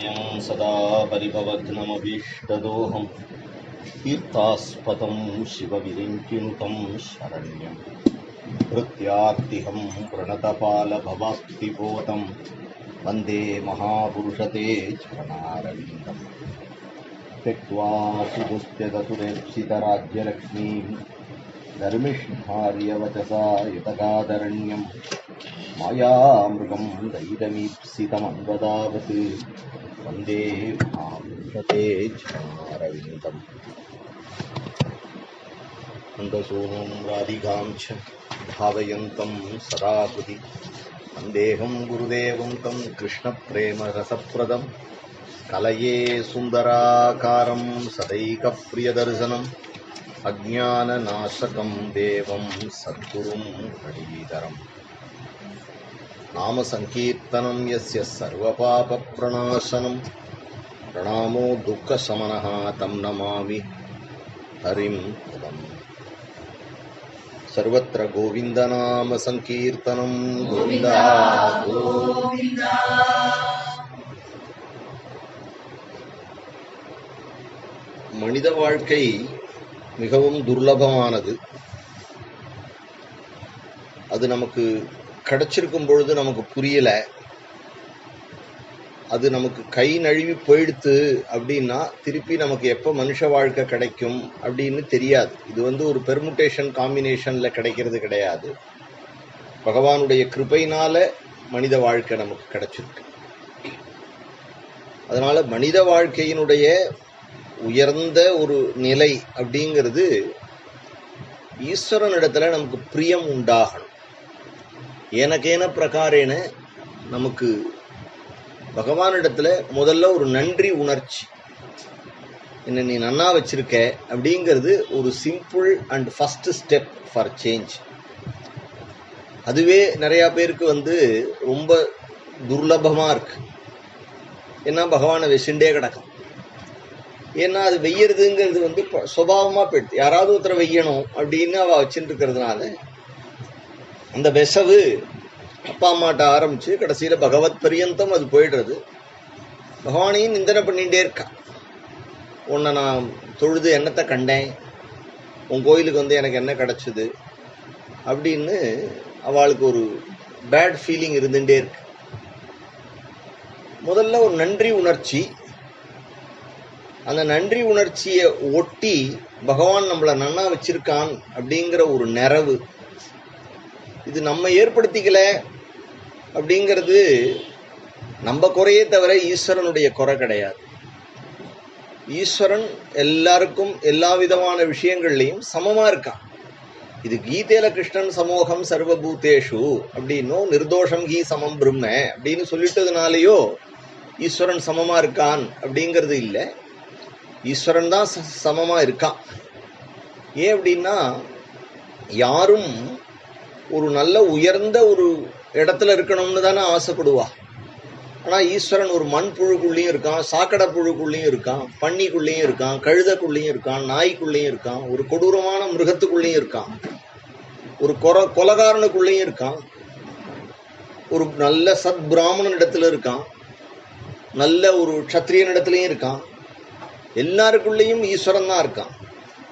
यं सदा परिभवग्नमभीष्टदोहं तीर्थास्पदं शिवविरिञ्चिनुतं शरण्यं भृत्यार्तिहं प्रणतपालभवाप्तिपोतं वन्दे महापुरुषते चरणारविन्दम् त्यक्त्वा सुदुस्त्यगसुरेप्सितराज्यलक्ष्मीं धर्मिष्ठार्यवचसा युतकादरण्यं मायामृगं दैदमीप्सितमन्वदावत् वन्दे महापुरुषते चरणारविन्दम् नन्दसूनुं राधिकां च भावयन्तं सदा हृदि वन्देऽहं गुरुदेवं तं कृष्णप्रेमरसप्रदं कलये सुन्दराकारं सदैकप्रियदर्शनम् अज्ञाननाशकं देवं सद्गुरुं हरिधरम् नामसङ्कीर्तनं यस्य सर्वपापप्रणाशनं प्रणामो दुःखशमनः तं नमामि हरिं पदम् सर्वत्र गोविन्दनामसङ्कीर्तनं गोविन्दा गोविन्दा। மனித வாழ்க்கை மிகவும் துர்லபமானது. அது நமக்கு கிடைச்சிருக்கும் பொழுது நமக்கு புரியல. அது நமக்கு கை நழுவி போயிடுத்து அப்படின்னா திருப்பி நமக்கு எப்போ மனுஷ வாழ்க்கை கிடைக்கும் அப்படின்னு தெரியாது. இது ஒரு பெர்முட்டேஷன் காம்பினேஷன்ல கிடைக்கிறது கிடையாது. பகவானுடைய கிருபையினால மனித வாழ்க்கை நமக்கு கிடைச்சிருக்கு. அதனால மனித வாழ்க்கையினுடைய உயர்ந்த ஒரு நிலை அப்படிங்கிறது ஈஸ்வரனிடத்துல நமக்கு பிரியம் உண்டாகணும். எனக்கேன பிரகாரேன நமக்கு பகவானிடத்துல முதல்ல ஒரு நன்றி உணர்ச்சி, என்ன நீ நன்னா வச்சிருக்க அப்படிங்கிறது ஒரு simple and first step for change. அதுவே நிறைய பேருக்கு ரொம்ப துர்லபமா இருக்கு. ஏன்னா பகவானை வச்சுட்டே கிடக்கும். ஏன்னா அது வெய்யறதுங்கிறது சுபாவமா போயிடுது. யாராவது ஒருத்தரை வெய்யணும் அப்படின்னு அவ வச்சுட்டு இருக்கிறதுனால அந்த வெசவு அப்பா அம்மாட்ட ஆரம்பிச்சு கடைசியில பகவத் பரியந்தம் அது போயிடுறது. பகவானையும் நிந்தனை பண்ணிட்டே இருக்கா. உன்னை நான் தொழுது என்னத்தை கண்டேன், உன் கோயிலுக்கு எனக்கு என்ன கிடைச்சது அப்படின்னு அவளுக்கு ஒரு பேட் ஃபீலிங் இருந்துட்டே இருக்கு. முதல்ல ஒரு நன்றி உணர்ச்சி, அந்த நன்றி உணர்ச்சியை ஒட்டி பகவான் நம்மளை நன்னா வச்சிருக்கான் அப்படிங்கிற ஒரு நிறைவு, இது நம்ம ஏற்படுத்திக்கல அப்படிங்கிறது நம்ம குறையே தவிர ஈஸ்வரனுடைய குறை கிடையாது. ஈஸ்வரன் எல்லாருக்கும் எல்லா விதமான விஷயங்கள்லையும் சமமா இருக்கான். இது கீதையில கிருஷ்ணன் சமோகம் சர்வபூதேஷு அப்படின்னும் நிர்தோஷம் ஹி சமம் பிரம்ம அப்படின்னு சொல்லிட்டதுனாலேயோ ஈஸ்வரன் சமமா இருக்கான் அப்படிங்கிறது இல்லை. ஈஸ்வரன் தான் சமமா இருக்கான். ஏன் அப்படின்னா யாரும் ஒரு நல்ல உயர்ந்த ஒரு இடத்துல இருக்கணும்னு தானே ஆசைப்படுவா. ஆனா ஈஸ்வரன் ஒரு மண் புழுக்குள்ளேயும் இருக்கான், சாக்கடை புழுக்குள்ளேயும் இருக்கான், பன்னிக்குள்ளேயும் இருக்கான், கழுதைக்குள்ளேயும் இருக்கான், நாய்க்குள்ளேயும் இருக்கான், ஒரு கொடூரமான மிருகத்துக்குள்ளேயும் இருக்கான், ஒரு கொலகாரனுக்குள்ளேயும் இருக்கான், ஒரு நல்ல சத் பிராமணன் இடத்துல இருக்கான், நல்ல ஒரு க்ஷத்ரியன் இடத்துலயும் இருக்கான். எல்லாருக்குள்ளேயும் ஈஸ்வரன் தான் இருக்கான்.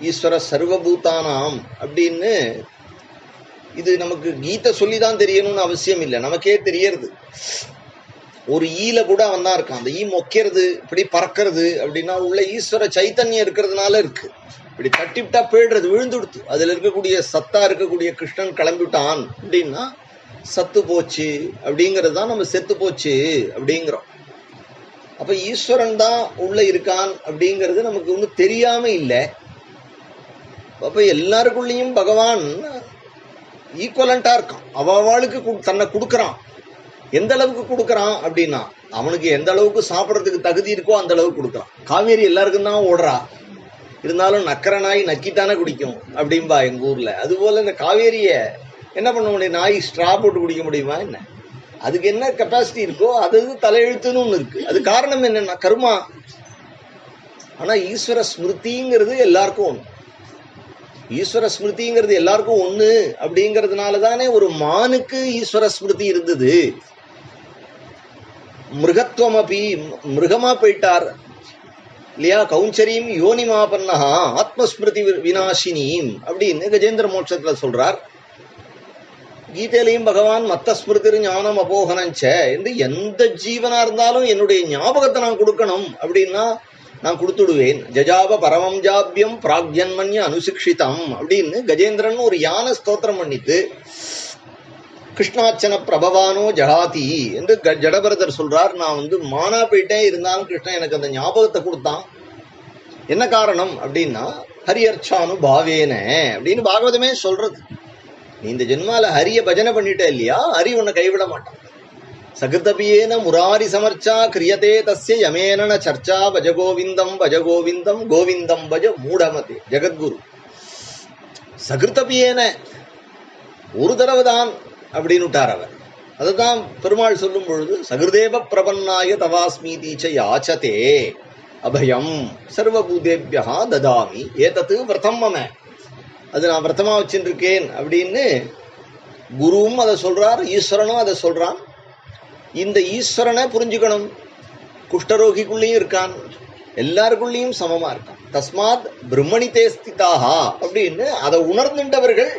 ஈஸ்வர சர்வபூதானாம் அப்படின்னு இது நமக்கு கீதை சொல்லிதான் தெரியணும்னு அவசியம் இல்லை, நமக்கே தெரியறது. ஒரு ஈல கூட அவன் தான் இருக்கான். அந்த ஈ மொக்கிறது இப்படி பறக்கிறது அப்படின்னா உள்ள ஈஸ்வர சைத்தன்யம் இருக்கிறதுனால இருக்கு. இப்படி தட்டிவிட்டா போயிடுறது, விழுந்துடுத்து. அதுல இருக்கக்கூடிய சத்தா இருக்கக்கூடிய கிருஷ்ணன் கிளம்பிட்டான் அப்படின்னா சத்து போச்சு அப்படிங்கிறது தான் நம்ம செத்து போச்சு அப்படிங்கிறோம். அப்ப ஈஸ்வரன் தான் உள்ள இருக்கான் அப்படிங்கிறது நமக்கு ஒன்றும் தெரியாம இல்லை. அப்ப எல்லாருக்குள்ளேயும் பகவான் ஈக்குவலண்டா இருக்கான். அவளுக்கு தன்னை கொடுக்கறான். எந்த அளவுக்கு கொடுக்கறான் அப்படின்னா அவனுக்கு எந்த அளவுக்கு சாப்பிட்றதுக்கு தகுதி இருக்கோ அந்த அளவுக்கு கொடுக்கறான். காவேரி எல்லாருக்கும் தான் ஓடுறா, இருந்தாலும் நக்கர நாய் நக்கித்தானே குடிக்கும் அப்படின்பா எங்க ஊர்ல. அதுபோல இந்த காவேரிய என்ன பண்ண முடியும்? நாய் ஸ்ட்ரா போட்டு குடிக்க முடியுமா என்ன? அதுக்கு என்ன கெப்பாசிட்டி இருக்கோ அது தலையெழுத்துன்னு ஒண்ணு இருக்கு. அது காரணம் என்னன்னா கர்மா. ஆனா ஈஸ்வர ஸ்மிருதிங்கிறது எல்லாருக்கும் ஒண்ணு. ஈஸ்வர ஸ்மிருதிங்கிறது எல்லாருக்கும் ஒண்ணு அப்படிங்கிறதுனால தானே ஒரு மானுக்கு ஈஸ்வர ஸ்மிருதி இருந்தது. மிருகத்துவமபி, மிருகமா போயிட்டார் இல்லையா, கௌஞ்சரியும் யோனிமாபன்னஹா ஆத்மஸ்மிருதி வினாசினியும் அப்படின்னு கஜேந்திர மோட்சத்துல சொல்றார். கீதையிலையும் பகவான் மத்த ஸ்மிருதி ஞானம் அபோகனஞ்ச என்று எந்த ஜீவனா இருந்தாலும் என்னுடைய ஞாபகத்தை நான் கொடுக்கணும் அப்படின்னா நான் கொடுத்துடுவேன். ஜஜாப பரமம் ஜாபியம் பிராக்யன்மன்ய அனுசிக்ஷிதம் அப்படின்னு கஜேந்திரன் ஒரு யானை ஸ்தோத்திரம் பண்ணிட்டு கிருஷ்ணாச்சன பிரபவானோ ஜகாதி என்று ஜடபரதர் சொல்றார். நான் மானா போயிட்டே இருந்தாலும் கிருஷ்ணன் எனக்கு அந்த ஞாபகத்தை கொடுத்தான். என்ன காரணம் அப்படின்னா ஹரியர்ச்சானு பாவேன அப்படின்னு பாகவதமே சொல்றது. நீ இந்த ஜென்மால ஹரிய பஜனை பண்ணிட்ட இல்லையா, ஹரி உன்னை கைவிட மாட்டான். சகிருதபியேன முராரி சமர்ச்சா கிரியதே தஸ்ய யமேன சர்ச்சா பஜ கோவிந்தம் கோவிந்தம் பஜ மூடமதே. ஜெகத்குரு சகிருதபியேன ஒரு தடவை தான் அப்படின்னுட்டார் அவர். அதுதான் பெருமாள் சொல்லும் பொழுது சகிருதேவ பிரபன்னாய தவாஸ்மீதீச்ச யாச்சதே அபயம் சர்வபூதேபியா ததாமி ஏதத்து விரதம் மம, அது நான் விரதமா வச்சுருக்கேன் அப்படின்னு குருவும் அதை சொல்றார், ஈஸ்வரனும் அதை சொல்றான். இந்த ஈஸ்வரனை புரிஞ்சுக்கணும். குஷ்டரோகிக்குள்ளேயும் இருக்கான், எல்லாருக்குள்ளேயும் சமமா இருக்கான். தஸ்மாத் பிரம்மணிதே ஸ்திதாஹா அப்படின்னு அதை உணர்ந்துட்டவர்கள்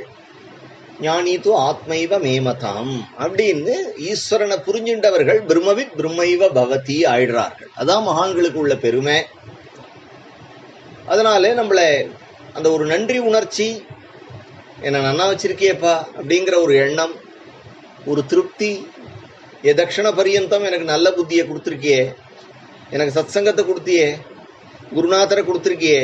ஞானீது ஆத்மைவ மேமதாம் அப்படின்னு ஈஸ்வரனை புரிஞ்சுட்டவர்கள் பிரம்மவித் பிரம்மைவ பவதி ஆயிடுறார்கள். அதான் மகான்களுக்கு உள்ள பெருமை. அதனால நம்மள அந்த ஒரு நன்றி உணர்ச்சி, என்னை நன்னா வச்சிருக்கியப்பா அப்படிங்கிற ஒரு எண்ணம், ஒரு திருப்தி, தட்சிண பரியந்தம் எனக்கு நல்ல புத்தியை கொடுத்துருக்கியே, எனக்கு சத் சங்கத்தை கொடுத்தியே, குருநாதரை கொடுத்துருக்கியே,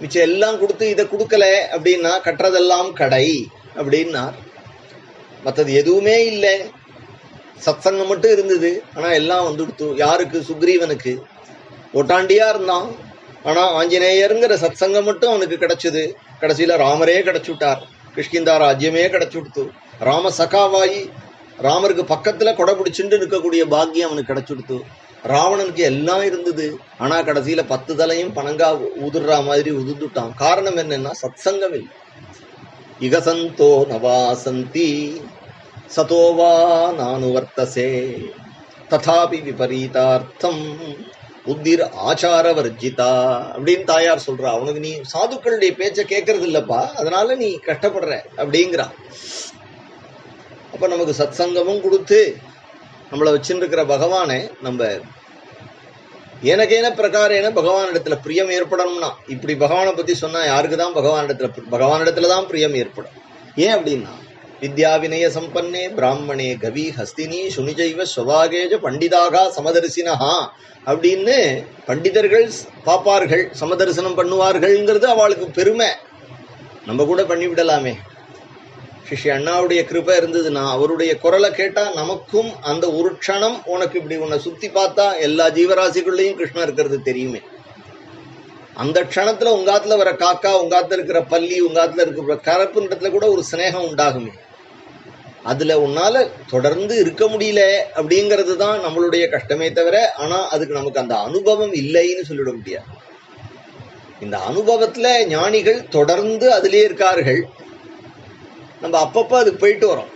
மிச்சம் எல்லாம் கொடுத்து இதை கொடுக்கல அப்படின்னா கட்டுறதெல்லாம் கடை அப்படின்னார். மற்றது எதுவுமே இல்லை, சத்சங்கம் மட்டும் இருந்தது, ஆனா எல்லாம் வந்துடுத்து. யாருக்கு? சுக்ரீவனுக்கு. ஒட்டாண்டியா இருந்தான், ஆனா ஆஞ்சநேயருங்கிற சத்சங்கம் மட்டும் அவனுக்கு கிடைச்சது. கடைசியில ராமரே கிடைச்சுட்டார், கிஷ்கிந்தா ராஜ்யமே கிடைச்சுடுத்து. ராம சகாவாயி ராமருக்கு பக்கத்துல கொடை பிடிச்சுட்டு இருக்கக்கூடிய பாக்கியம் அவனுக்கு கிடைச்சுடுத்து. ராவணனுக்கு எல்லாம் இருந்தது, ஆனா கடைசியில 10 தலையும் பனங்கா உதிர்ற மாதிரி உதிர்ந்துட்டான். காரணம் என்னன்னா சத்சங்கம் இல்லை. இகசந்தோ நவாசந்தி சதோவா நானுவர்த்தசே ததாபி விபரீதார்த்தம் புத்திர் ஆச்சார வர்ஜிதா அப்படின்னு தாயார் சொல்றா. அவனுக்கு நீ சாதுக்களுடைய பேச்சை கேட்கறது இல்லப்பா, அதனால நீ கஷ்டப்படுற அப்படிங்கிறான். அப்ப நமக்கு சத் சங்கமும் கொடுத்து நம்மளை வச்சுருக்கிற பகவானை நம்ம எனக்கேன பிரகாரேன பகவான் இடத்துல பிரியம் ஏற்படணும்னா, இப்படி பகவானை பத்தி சொன்னா யாருக்குதான் பகவானிடத்துல தான் பிரியம் ஏற்படும். ஏன் அப்படின்னா வித்யா வினய சம்பன்னே பிராமணே கவி ஹஸ்தினி சுனிஜைவ ஸ்வபாகேஜ பண்டிதாக சமதரிசினஹா அப்படின்னு பண்டிதர்கள் பாப்பார்கள், சமதரிசனம் பண்ணுவார்கள்ங்கிறது அவளுக்கு பெருமை. நம்ம கூட பண்ணிவிடலாமே. சிஷ்ய அண்ணாவுடைய கிருபை இருந்ததுன்னா அவருடைய குரலை கேட்டா நமக்கும் அந்த ஒரு க்ஷணம் உனக்கு இப்படி உன்னை சுத்தி பார்த்தா எல்லா ஜீவராசிக்குள்ளேயும் கிருஷ்ணன் இருக்கிறது தெரியுமே. அந்த க்ஷணத்துல உங்காத்துல வர காக்கா, உங்காத்துல இருக்கிற பள்ளி, உங்காத்துல இருக்கிற கரப்புன்றதுல கூட ஒரு சிநேகம் உண்டாகுமே. அதுல உன்னால தொடர்ந்து இருக்க முடியல அப்படிங்கிறது தான் நம்மளுடைய கஷ்டமே தவிர, ஆனா அதுக்கு நமக்கு அந்த அனுபவம் இல்லைன்னு சொல்லிட முடியாது. இந்த அனுபவத்துல ஞானிகள் தொடர்ந்து அதிலே இருக்கார்கள். நம்ம அப்பப்போ அதுக்கு போயிட்டு வரோம்.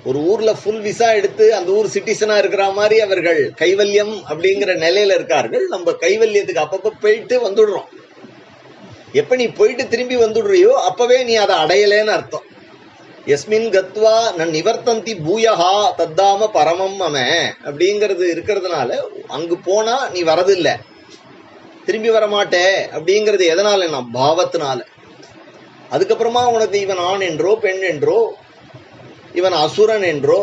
ஒரு ஊர்ல ஃபுல் விசா எடுத்து அந்த ஊர் சிட்டிசனா இருக்கிற மாதிரி அவர்கள் கைவல்யம் அப்படிங்கிற நிலையில இருக்கார்கள். நம்ம கைவல்யத்துக்கு அப்பப்போ போயிட்டு வந்துடுறோம். எப்ப நீ போயிட்டு திரும்பி வந்துடுறியோ அப்பவே நீ அதை அடையலேன்னு அர்த்தம். எஸ்மின் கத்வா நன் நிவர்த்தந்தி பூயஹா தத்தாம பரமம் மம அப்படிங்கிறது இருக்கிறதுனால அங்கு போனா நீ வரதில்லை, திரும்பி வரமாட்டே. அப்படிங்கிறது எதனால? நான் பாவத்தினால. அதுக்கப்புறமா உனக்கு இவன் ஆண் என்றோ பெண் என்றோ, இவன் அசுரன் என்றோ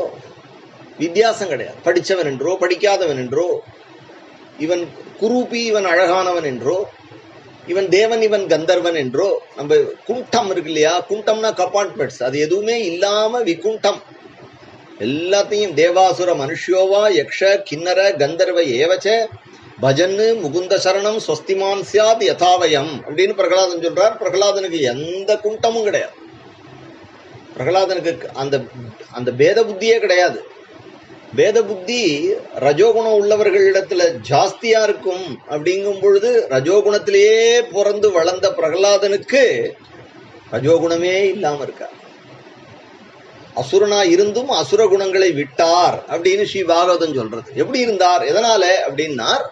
வித்தியாசம் கிடையாது. படித்தவன் என்றோ படிக்காதவன் என்றோ, இவன் குரூபி இவன் அழகானவன் என்றோ, இவன் தேவன் இவன் கந்தர்வன் என்றோ, நம்ம குண்டம் இருக்கு இல்லையா, குண்டம்னா கம்பார்ட்மெண்ட்ஸ், அது எதுவுமே இல்லாம விகுண்டம். எல்லாத்தையும் தேவாசுர மனுஷ்யோவா யக்ஷ கிண்ணர கந்தர்வ ஏவச்ச பஜன்னு முகுந்த சரணம் ஸ்வஸ்திமான் சியாத் யதாவயம் அப்படின்னு பிரகலாதன் சொல்றார். பிரகலாதனுக்கு எந்த குண்டமும் கிடையாது. பிரகலாதனுக்கு அந்த பேத புத்தியே கிடையாது. பேத புத்தி ரஜோகுணம் உள்ளவர்களிடத்துல ஜாஸ்தியா இருக்கும். அப்படிங்கும் பொழுது ரஜோகுணத்திலேயே பிறந்து வளர்ந்த பிரகலாதனுக்கு ரஜோகுணமே இல்லாம இருக்கார். அசுரனா இருந்தும் அசுர குணங்களை விட்டார் அப்படின்னு ஸ்ரீ பாகவதம் சொல்றது. எப்படி இருந்தார், எதனால அப்படின்னார்,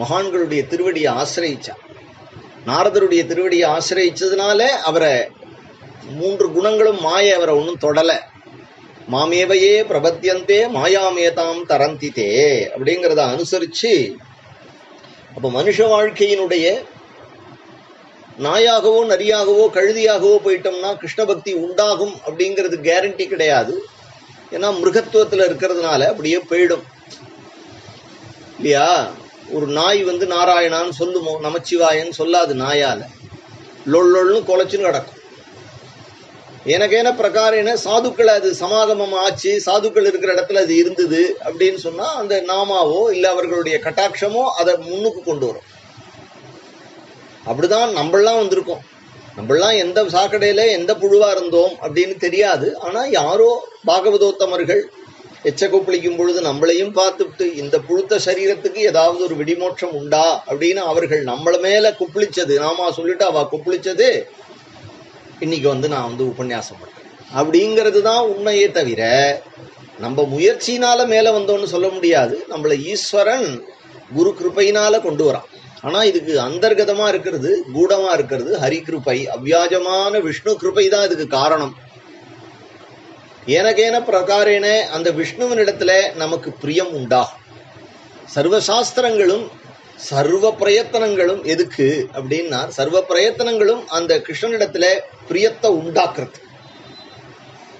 மகான்களுடைய திருவடியை ஆசிரியிச்சார். நாரதருடைய திருவடியை ஆசிரியிச்சதுனால அவரை 3 குணங்களும் மாய அவரை ஒன்றும் தொடல. மாமேவையே பிரபத்தியந்தே மாயாமேதாம் தரந்திதே அப்படிங்கிறத அனுசரிச்சு, அப்ப மனுஷ வாழ்க்கையினுடைய நாயாகவோ நரியாகவோ கழுதியாகவோ போயிட்டோம்னா கிருஷ்ண பக்தி உண்டாகும் அப்படிங்கிறது கேரண்டி கிடையாது. ஏன்னா மிருகத்துவத்தில் இருக்கிறதுனால அப்படியே போயிடும் இல்லையா. ஒரு நாய் நாராயணான்னு சொல்லுமோ, நமச்சிவாயன்னு சொல்லாது. நாயால லொல்லொல்னு கொலைச்சுன்னு கிடக்கும். எனக்கேன பிரகாரேன சாதுக்கள் அது சமாகமம் ஆச்சு, சாதுக்கள் இருக்கிற இடத்துல அது இருந்தது அப்படின்னு சொன்னா அந்த நாமாவோ இல்லை அவர்களுடைய கட்டாட்சமோ அதை முன்னுக்கு கொண்டு வரும். அப்படிதான் நம்மளாம் வந்திருக்கோம். நம்மளாம் எந்த சாக்கடையில எந்த புழுவா இருந்தோம் அப்படின்னு தெரியாது. ஆனா யாரோ பாகவதோத்தமர்கள் எச்ச கொப்பளிக்கும் பொழுது நம்மளையும் பார்த்துட்டு இந்த புழுத்த சரீரத்துக்கு ஏதாவது ஒரு விடிமோட்சம் உண்டா அப்படின்னு அவர்கள் நம்மள மேல குப்பிளிச்சது, நாமா சொல்லிட்டு அவ குப்பிளிச்சது இன்னைக்கு நான் உபன்யாசம் பண்றேன் அப்படிங்கிறது தான் உண்மையே தவிர நம்ம முயற்சியினால மேல வந்தோம்னு சொல்ல முடியாது. நம்மள ஈஸ்வரன் குரு கிருப்பையினால கொண்டு வரான். ஆனா இதுக்கு அந்தர்கதமா இருக்கிறது, கூடமா இருக்கிறது ஹரி கிருப்பை, அவ்வியாஜமான விஷ்ணு கிருப்பை தான் இதுக்கு காரணம். எனக்கேன பிரகாரேன அந்த விஷ்ணுவனிடத்துல நமக்கு பிரியம் உண்டாகும். சர்வசாஸ்திரங்களும் சர்வ பிரயத்தனங்களும் எதுக்கு அப்படின்னா, சர்வ பிரயத்தனங்களும் அந்த கிருஷ்ணனிடத்துல பிரியத்தை உண்டாக்குறது.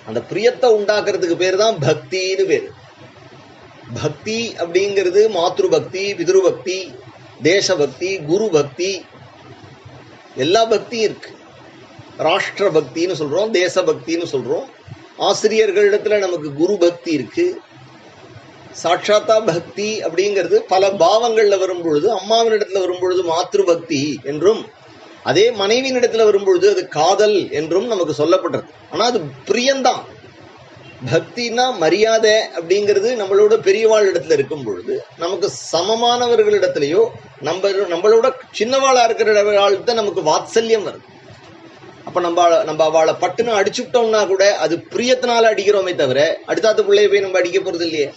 அந்த பிரியத்தை உண்டாக்குறதுக்கு பேர் தான் பக்தின்னு பேரு. பக்தி அப்படிங்கிறது மாத்ரு பக்தி, பிதுரு பக்தி, தேச பக்தி, குரு பக்தி, எல்லா பக்தியும் இருக்கு. ராஷ்டிர பக்தின்னு சொல்றோம், தேச பக்தின்னு சொல்றோம். ஆசிரியர்களிடத்துல நமக்கு குரு பக்தி இருக்கு. சாட்சாத்தா பக்தி அப்படிங்கிறது பல பாவங்கள்ல வரும்பொழுது, அம்மாவின் இடத்துல வரும்பொழுது மாத்ரு பக்தி என்றும், அதே மனைவியின் இடத்துல வரும்பொழுது அது காதல் என்றும் நமக்கு சொல்லப்படுறது. ஆனா அது பிரியம்தான். பக்தினா மரியாதை அப்படிங்கிறது நம்மளோட பெரியவாள் இடத்துல இருக்கும் பொழுது, நமக்கு சமமானவர்களிடத்திலேயோ நம்மளோட சின்னவாளா இருக்கிற ஆள்கிட்ட நமக்கு வாத்சல்யம் வருது. அப்ப நம்ம அவளை பட்டுன்னு அடிச்சுட்டோம்னா கூட அது பிரியத்தினால அடிக்கிறோமே தவிர அடுத்தாத்து பிள்ளைய போய் நம்ம அடிக்க போறது இல்லையே.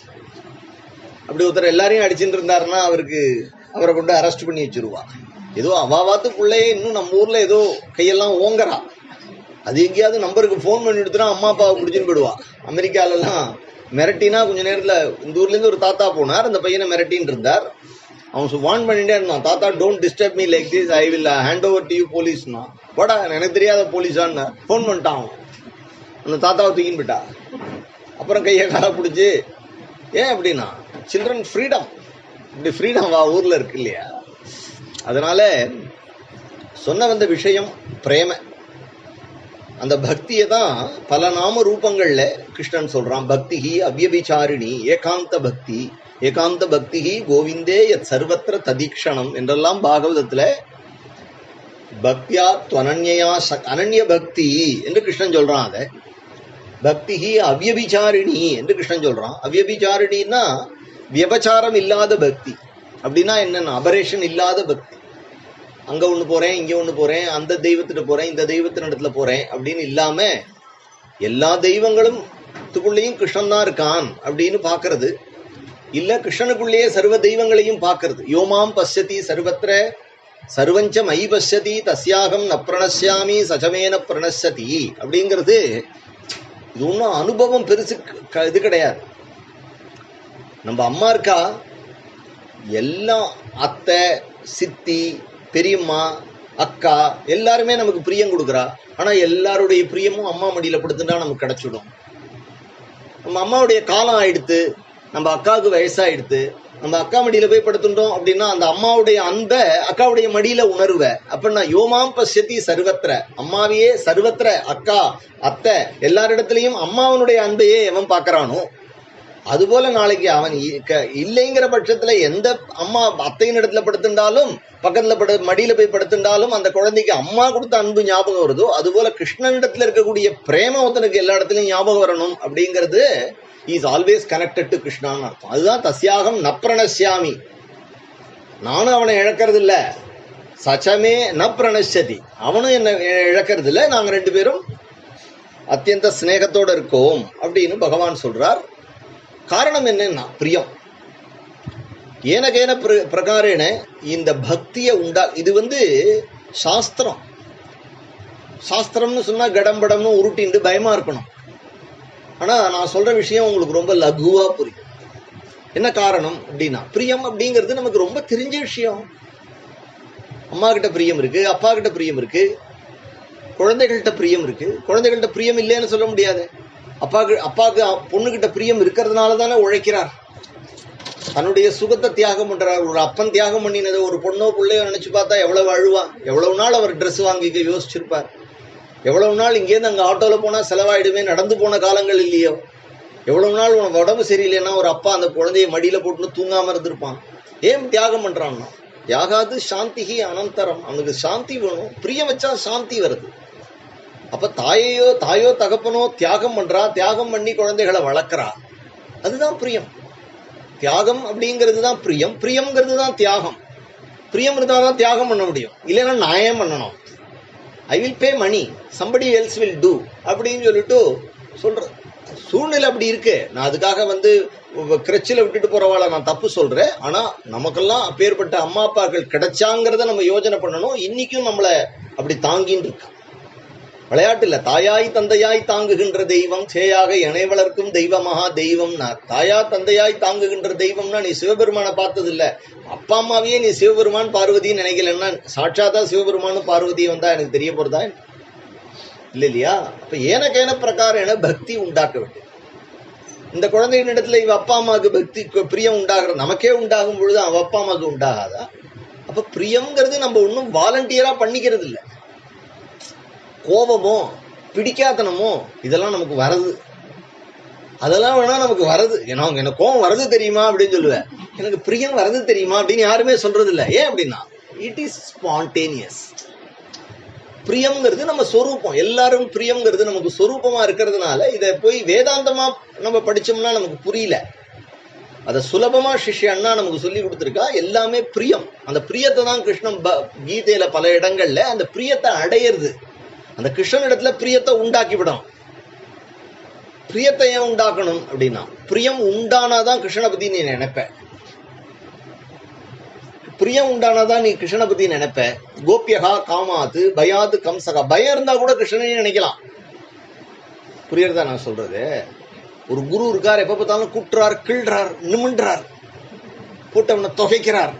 அப்படி ஒருத்தர் எல்லாரையும் அடிச்சுட்டு இருந்தாருன்னா அவரை கொண்டு அரெஸ்ட் பண்ணி வச்சிருவா. ஏதோ அவாவாத்து பிள்ளையே இன்னும் நம்ம ஊர்ல ஏதோ கையெல்லாம் ஓங்கறா, அது எங்கேயாவது நம்பருக்கு ஃபோன் பண்ணி எடுத்துனா அம்மா அப்பாவை முடிச்சுன்னு போயிடுவா. அமெரிக்காலெல்லாம் மிரட்டினா கொஞ்ச நேரத்துல இந்த ஊர்ல இருந்து ஒரு தாத்தா போனார், அந்த பையனை மிரட்டின்னு இருந்தார். அவன் வார்ன் பண்ணிட்டே இருந்தான், தாத்தா don't disturb me like this, I will hand over to you போலீஸ்னா. போடா எனக்கு தெரியாத போலீஸான்னு ஃபோன் பண்ணிட்டான். அந்த தாத்தாவை தூக்கின்னு போயிட்டா. அப்புறம் கையை காலை பிடிச்சி, ஏன் அப்படின்னா சில்ட்ரன் ஃப்ரீடம், இப்படி ஃப்ரீடம் ஊர்ல இருக்கு இல்லையா. அதனால சொன்ன வந்த விஷயம் பிரேம. அந்த பக்தியை தான் பல நாம ரூபங்கள்ல கிருஷ்ணன் சொல்றான். பக்திஹி அவ்யபிசாரிணி ஏகாந்த பக்தி, ஏகாந்த பக்திஹி கோவிந்தே யத் சர்வத்திர ததீக்ஷணம் என்றெல்லாம் பாகவதத்துல பக்தியா துவனன்யா அனன்ய பக்தி என்று கிருஷ்ணன் சொல்றான். அதை பக்திஹி அவ்யபிசாரிணி என்று கிருஷ்ணன் சொல்றான். அவ்யபிசாரிணின்னா வியபச்சாரம் இல்லாத பக்தி. அப்படின்னா என்னன்னா அபரேஷன் இல்லாத பக்தி. அங்க ஒண்ணு போறேன், இங்க ஒண்ணு போறேன், அந்த தெய்வத்திட்ட போறேன், இந்த தெய்வத்தின் இடத்துல போறேன் அப்படின்னு இல்லாம எல்லா தெய்வங்களும் கிருஷ்ணன் தான் இருக்கான் அப்படின்னு பாக்குறது இல்ல, கிருஷ்ணனுக்குள்ளேயே சர்வ தெய்வங்களையும் பாக்குறது. யோமாம் பஷ்யதி சர்வத்திர சர்வஞ்ச மை பஷ்யதி தஸ்யாகம் ந பிரணஸ்யாமி சஜமேன பிரணசதி அப்படிங்கிறது. இது ஒன்றும் அனுபவம் பெருசு இது கிடையாது. நம்ம அம்மா இருக்கா, எல்லாம் அத்தை சித்தி பெரியம்மா அக்கா எல்லாருமே நமக்கு பிரியம் கொடுக்குறா. ஆனா எல்லாருடைய பிரியமும் அம்மா மடியில படுத்துட்டா நமக்கு கிடைச்சிடும். நம்ம அம்மாவுடைய காலம் ஆயிடுத்து, நம்ம அக்காவுக்கு வயசாயிடுத்து, நம்ம அக்கா மடியில போய் படுத்துட்டோம் அப்படின்னா அந்த அம்மாவுடைய அன்பை அக்காவுடைய மடியில உணர்வ. அப்படின்னா யோமாம் பஷ்யதி சர்வத்திர, அம்மாவையே சர்வத்திர, அக்கா அத்தை எல்லாரிடத்துலையும் அம்மாவனுடைய அன்பையே எவன் பார்க்கறானோ, அதுபோல நாளைக்கு அவன் இல்லைங்கிற பட்சத்துல எந்த அம்மா அத்தையின் இடத்துல படுத்துட்டாலும் பக்கத்துல மடியில போய் படுத்துட்டாலும் அந்த குழந்தைக்கு அம்மா கொடுத்த அன்பு ஞாபகம் வருதோ, அதுபோல கிருஷ்ணனிடத்துல இருக்கக்கூடிய பிரேம ஒருத்தனுக்கு எல்லா இடத்துலயும் ஞாபகம் வரணும் அப்படிங்கிறது இஸ் ஆல்வேஸ் கனெக்டட் டு கிருஷ்ணான்னு அர்த்தம். அதுதான் தஸ்யாகம் ந பிரணஸ்யாமி, நானும் அவனை இழக்கிறது இல்ல, சச்சமே ந பிரணசதி, அவனும் என்ன இழக்கிறது இல்லை, நாங்க ரெண்டு பேரும் அத்தியந்த ஸ்நேகத்தோட இருக்கோம் அப்படின்னு பகவான் சொல்றார். காரணம் என்னன்னா பிரியம். ஏனகேன பிரகாரேன இந்த பக்தியை இது சாஸ்திரம். சாஸ்திரம்னு சொன்னா கடம்படம்னு உருட்டிண்டு பயமா இருக்கணும். ஆனா நான் சொல்ற விஷயம் உங்களுக்கு ரொம்ப லகுவா புரியும். என்ன காரணம் அப்படின்னா, பிரியம் அப்படிங்கிறது நமக்கு ரொம்ப தெரிஞ்ச விஷயம். அம்மா கிட்ட பிரியம் இருக்கு, அப்பா கிட்ட பிரியம் இருக்கு, குழந்தைகள்கிட்ட பிரியம் இருக்கு. குழந்தைகள்கிட்ட பிரியம் இல்லைன்னு சொல்ல முடியாது. அப்பாவுக்கு பொண்ணுகிட்ட பிரியம் இருக்கிறதுனால தானே உழைக்கிறார், தன்னுடைய சுகத்தை தியாகம் பண்றார். ஒரு அப்பன் தியாகம் பண்ணினதை ஒரு பொண்ணோ பிள்ளையோ நினைச்சு பார்த்தா எவ்வளவு அழுவா. எவ்வளவு நாள் அவர் ட்ரெஸ் வாங்கிக்க யோசிச்சிருப்பார். எவ்வளவு நாள் இங்கேருந்து அங்கே ஆட்டோவில் போனால் செலவாயிடுமே, நடந்து போன காலங்கள் இல்லையோ. எவ்வளவு நாள் உனக்கு உடம்பு சரியில்லைன்னா ஒரு அப்பா அந்த குழந்தைய மடியில் போட்டுன்னு தூங்காமல் இருந்திருப்பான். ஏன் தியாகம் பண்ணுறான்னா, தியாகாது சாந்திகி அனந்தரம். அவனுக்கு சாந்தி வேணும். பிரியம் வச்சா சாந்தி வருது. அப்போ தாயோ தகப்பனோ தியாகம் பண்ணுறா, தியாகம் பண்ணி குழந்தைகளை வளர்க்குறா. அதுதான் பிரியம். தியாகம் அப்படிங்கிறது தான் பிரியம். பிரியம்ங்கிறது தான் தியாகம். பிரியம் இருந்தால் தான் தியாகம் பண்ண முடியும். இல்லைன்னா நான் ஏன் பண்ணணும், I will pay money, somebody else will do அப்படின்னு சொல்லிட்டு சொல்ற சூழ்நிலை அப்படி இருக்கு. நான் அதுக்காக கிரச்சில விட்டுட்டு போறவாளை நான் தப்பு சொல்றேன். ஆனா நமக்கெல்லாம் அப்பேற்பட்ட அம்மா அப்பாக்கள் கிடைச்சாங்கிறத நம்ம யோசனை பண்ணணும். இன்னைக்கும் நம்மளை அப்படி தாங்கின்னு இருக்கு. விளையாட்டு இல்ல, தாயாய் தந்தையாய் தாங்குகின்ற தெய்வம், சேயாக இணை வளர்க்கும் தெய்வமகா தெய்வம்னா. தாயா தந்தையாய் தாங்குகின்ற தெய்வம்னா நீ சிவபெருமானை பார்த்தது இல்ல, அப்பா அம்மாவையே நீ சிவபெருமான் பார்வதின்னு நினைக்கலன்னா சாட்சாத்தா சிவபெருமானும் பார்வதி வந்தா எனக்கு தெரிய போறதா இல்ல இல்லையா? அப்ப ஏனக்கேன பிரகாரம் பக்தி உண்டாக்க வேண்டும். இந்த குழந்தையின் இடத்துல இவ அப்பா அம்மாவுக்கு பக்தி பிரியம் உண்டாகிற நமக்கே உண்டாகும் பொழுது அவ அப்பா அம்மாவுக்கு உண்டாகாதா? அப்ப பிரியம்ங்கிறது நம்ம ஒன்றும் வாலண்டியரா பண்ணிக்கிறது இல்லை. கோபமோ பிடிக்காதனமோ இதெல்லாம் நமக்கு வரது. அதெல்லாம் வேணா நமக்கு வரது. எனக்கு கோபம் வரது தெரியுமா அப்படின்னு சொல்லுவேன். எனக்கு பிரியம் வரது தெரியுமா அப்படின்னு யாருமே சொல்றது இல்லை. ஏன் அப்படின்னா இட் இஸ் ஸ்பான்டேனியஸ். பிரியம்ங்கிறது நம்ம சொரூபம். எல்லாரும் பிரியம்ங்கிறது நமக்கு சொரூபமா இருக்கிறதுனால இதை போய் வேதாந்தமா நம்ம படிச்சோம்னா நமக்கு புரியல. அதை சுலபமா சிஷ்ய அண்ணா நமக்கு சொல்லி கொடுத்துருக்கா. எல்லாமே பிரியம். அந்த பிரியத்தை தான் கிருஷ்ணன் கீதையில பல இடங்கள்ல அந்த பிரியத்தை அடையிறது. அந்த கிருஷ்ணன் இடத்துல பிரியத்தை உண்டாக்கிவிடும். பிரியத்தை ஏன் உண்டாக்கணும் அப்படின்னா, பிரியம் உண்டானாதான் கிருஷ்ணனை பத்தி நீ நினைப்ப. பிரியம் உண்டானாதான் நீ கிருஷ்ணனை பத்தி நினைப்ப. கோபியகா காமாத்து பயாது கம்சகா. பயம் இருந்தா கூட கிருஷ்ணனையும் நினைக்கலாம். புரியறதா நான் சொல்றது? ஒரு குரு இருக்கார், எப்ப பார்த்தாலும் கூட்டுறார், கிள்றார், நிமின்றார், போட்டவனை தொகைக்கிறார்,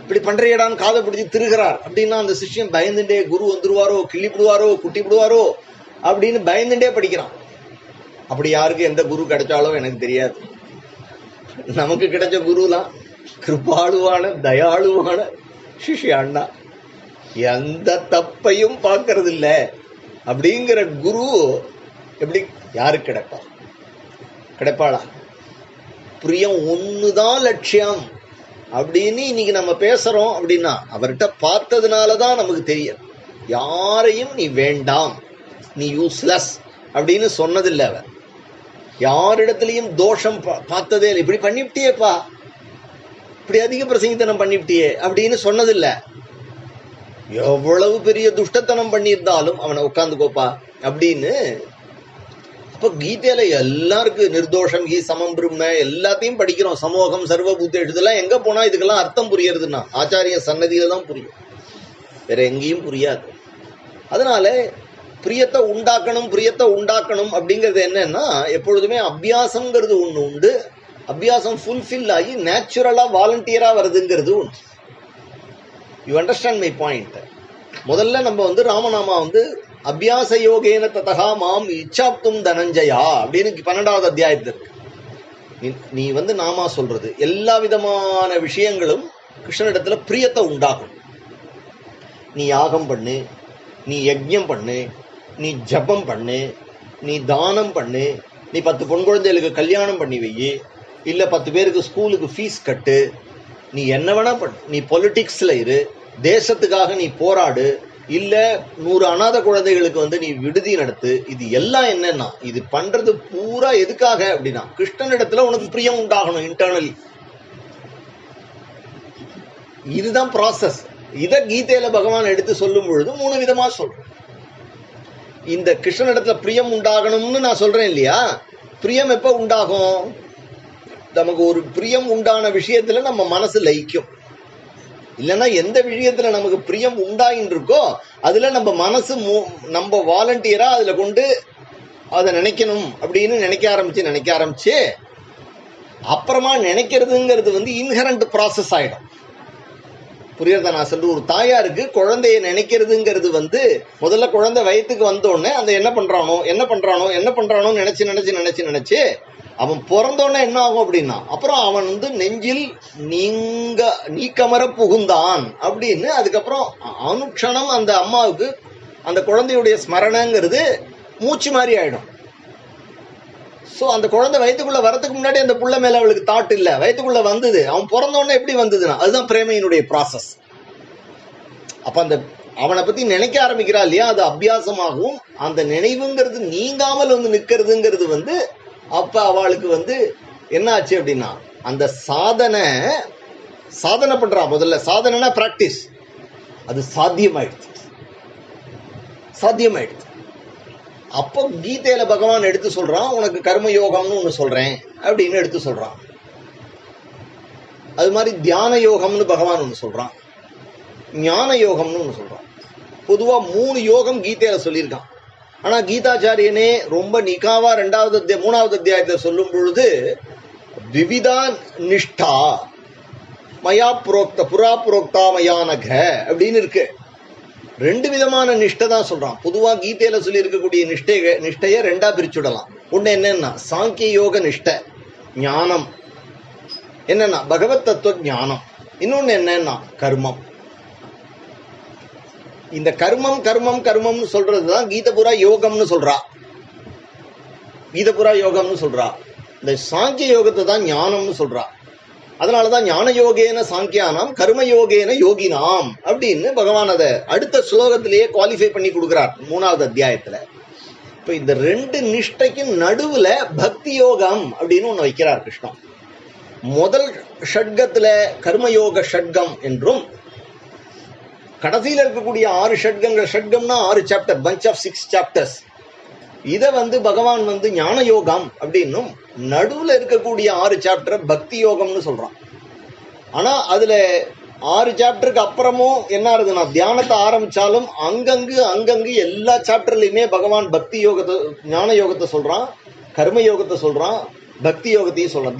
இப்படி பண்றியடான்னு காதை பிடிச்சி திருகிறார் அப்படின்னா அந்த சிஷ்யன் பயந்துட்டே குரு வந்துருவாரோ, கிள்ளிப்பிடுவாரோ, குட்டிப்பிடுவாரோ அப்படின்னு பயந்துட்டே படிக்கிறான். அப்படி யாருக்கு எந்த குரு கிடைச்சாலும் எனக்கு தெரியாது. நமக்கு கிடைச்ச குருலாம் கிருபாளுவான தயாளுவான சிஷ்ய அண்ணா. எந்த தப்பையும் பார்க்கறது இல்லை அப்படிங்கிற குரு எப்படி யாருக்கு கிடைப்பாளா? பிரியம் ஒண்ணுதான் லட்சியம் அப்படின்னு இன்னைக்கு நம்ம பேசுறோம் அப்படின்னா அவர்கிட்ட பார்த்ததுனாலதான் நமக்கு தெரியும். யாரையும் நீ வேண்டாம், நீ யூஸ்லெஸ் அப்படின்னு சொன்னதில்லை. அவர் யாரிடத்துலயும் தோஷம் பார்த்ததே இல்லை. இப்படி பண்ணிவிட்டியேப்பா, இப்படி அதிக பிரசங்கித்தனம் பண்ணிவிட்டியே அப்படின்னு சொன்னதில்லை. எவ்வளவு பெரிய துஷ்டத்தனம் பண்ணியிருந்தாலும் அவனை உட்காந்துக்கோப்பா அப்படின்னு. அப்ப கீதையில எல்லாருக்கும் நிர்தோஷம் ஹி சமம் பிரம்ம எல்லாத்தையும் படிக்கிறோம். சமோகம் சர்வபூதேஷு இதெல்லாம் எங்க போனா இதுக்கெல்லாம் அர்த்தம் புரியறதுன்னா ஆச்சாரிய சன்னதியில தான் புரியும், வேற எங்கேயும் புரியாது. அதனால பிரியத்தை உண்டாக்கணும் அப்படிங்கிறது என்னன்னா, எப்பொழுதுமே அபியாசம்ங்கிறது ஒண்ணு உண்டு. அபியாசம் ஃபுல்ஃபில் ஆகி நேச்சுரலா வாலண்டியரா வருதுங்கிறது ஒன்று. You understand my point? முதல்ல நம்ம ராமநாமா அபியாச யோகேன ததா மாம் இச்சாப்தும் தனஞ்சயா அப்படின்னு 12வது அத்தியாயத்தில் இருக்கு. நீ நாமா சொல்றது எல்லா விதமான விஷயங்களும் கிருஷ்ணனிடத்துல பிரியத்தை உண்டாகும். நீ யாகம் பண்ணு, நீ யஜ்ஞம் பண்ணு, நீ ஜபம் பண்ணு, நீ தானம் பண்ணு, நீ 10 பொன் குழந்தைகளுக்கு கல்யாணம் பண்ணி வை, இல்ல 10 பேருக்கு ஸ்கூலுக்கு ஃபீஸ் கட்டு, நீ என்ன வேணா பண்ணு. நீ பொலிட்டிக்ஸ்ல இரு, தேசத்துக்காக நீ போராடு, இல்ல 100 அநாத குழந்தைகளுக்கு நீ விடுதி நடத்து. இது எல்லாம் என்னன்னா, இது பண்றது பூரா எதுக்காக அப்படின்னா கிருஷ்ணனிடத்துல உனக்கு பிரியம் உண்டாகணும் இன்டர்னலி. இதுதான் ப்ராசஸ். இத கீதையில பகவான் எடுத்து சொல்லும் பொழுது 3 விதமா சொல்றேன். இந்த கிருஷ்ணனிடத்துல பிரியம் உண்டாகணும்னு நான் சொல்றேன் இல்லையா? பிரியம் எப்ப உண்டாகும்? நமக்கு ஒரு பிரியம் உண்டான விஷயத்துல நம்ம மனசு லயிக்கும். இல்லைன்னா எந்த விஷயத்துல நமக்கு பிரியம் உண்டாயின்னு இருக்கோ அதுல நம்ம மனசு நம்ம வாலண்டியரா அதுல கொண்டு அதை நினைக்கணும் அப்படின்னு நினைக்க ஆரம்பிச்சு அப்புறமா நினைக்கிறதுங்கிறது வந்து இன்ஹரண்ட் ப்ராசஸ் ஆயிடும். புரியுறதா நான் சொல்ற? ஒரு தாயாருக்கு குழந்தைய நினைக்கிறதுங்கிறது வந்து முதல்ல குழந்தை வயிற்றுக்கு வந்தோடனே அந்த என்ன பண்றானோ நினைச்சு அவன் பிறந்தோடனே என்ன ஆகும் அப்படின்னா அப்புறம் அவன் வந்து நெஞ்சில் நீக்கமர புகுந்தான் அப்படின்னு அதுக்கப்புறம் அனுக்ஷணம் அந்த அம்மாவுக்கு அந்த குழந்தையுடைய ஸ்மரணங்கிறது மூச்சு மாதிரி ஆயிடும். ஸோ அந்த குழந்தை வயிற்றுக்குள்ள வரதுக்கு முன்னாடி அந்த புள்ள மேல அவளுக்கு தாட் இல்லை, வயிற்றுக்குள்ள வந்தது. அவன் பிறந்தோடனே எப்படி வந்ததுன்னா அதுதான் பிரேமையினுடைய ப்ராசஸ். அப்ப அந்த அவனை பத்தி நினைக்க ஆரம்பிக்கிறா இல்லையா, அது அபியாசமாகவும் அந்த நினைவுங்கிறது நீங்காமல் வந்து நிற்கிறதுங்கிறது வந்து அப்ப அவளுக்கு வந்து என்ன ஆச்சு அப்படின்னா அந்த சாதனை பண்றா. முதல்ல சாதனைனா பிராக்டிஸ், அது சாத்தியமாயிடுச்சு. அப்போ கீதையில பகவான் எடுத்து சொல்றான், உனக்கு கர்மயோகம்னு ஒண்ணு சொல்றேன் அப்படின்னு எடுத்து சொல்றான். அது மாதிரி தியான யோகம்னு பகவான் ஒண்ணு சொல்றான், ஞான யோகம்னு ஒண்ணு சொல்றான். பொதுவா 3 யோகம் கீதையில சொல்லியிருக்கான். ஆனா கீதாச்சாரியனே ரொம்ப நிகாவா 3வது அத்தியாயத்தை சொல்லும் பொழுது விவிதா நிஷ்டா மயா புரா புரோக்தா மயானக அப்படின்னு இருக்கு. 2 விதமான நிஷ்டை தான் சொல்றான். பொதுவா கீதையில சொல்லி இருக்கக்கூடிய நிஷ்டைய 2ஆ பிரிச்சுடலாம். ஒண்ணு என்னன்னா சாங்கிய யோக நிஷ்டை, ஞானம் என்னன்னா பகவத் தத்துவ ஞானம். இன்னொன்னு என்னன்னா கர்மம். இந்த கர்மம்னு சொல்றதுதான் கீதபுரா யோகம்னு சொல்றா. இந்த சாங்கிய யோகத்தை தான் ஞானம்னு சொல்றா. அதனாலதான் ஞான யோகேன சாங்கியானாம் கர்மயோகேன யோகினாம் அப்படின்னு பகவான் அதை அடுத்த ஸ்லோகத்திலேயே குவாலிஃபை பண்ணி கொடுக்கிறார் 3வது அத்தியாயத்துல. இப்ப இந்த 2 நிஷ்டைக்கும் நடுவுல பக்தி யோகம் அப்படின்னு ஒண்ணு வைக்கிறார் கிருஷ்ணன். முதல் ஷட்கத்துல கர்மயோக ஷட்கம் என்றும், கடைசியில இருக்கக்கூடிய 6 ஷட்கங்கள், ஷட்கம்னா 6 சாப்டர், பஞ்ச் ஆஃப் 6 சாப்டர்ஸ், இத வந்து பகவான் வந்து ஞான யோகம் அப்படின்னும், நடுவுல இருக்கக்கூடிய 6 சாப்டர் பக்தி யோகம்னு சொல்றான். ஆனா அதுல 6 சாப்டருக்கு அப்புறமும் என்ன ஆகுதுன்னா தியானத்தை ஆரம்பிச்சாலும் அங்கங்கு எல்லா சாப்டர்லயுமே பகவான் பக்தி யோகத்தை ஞான யோகத்தை சொல்றான், கர்ம யோகத்தை சொல்றான், பக்தி யோகத்தையும் சொல்றான்.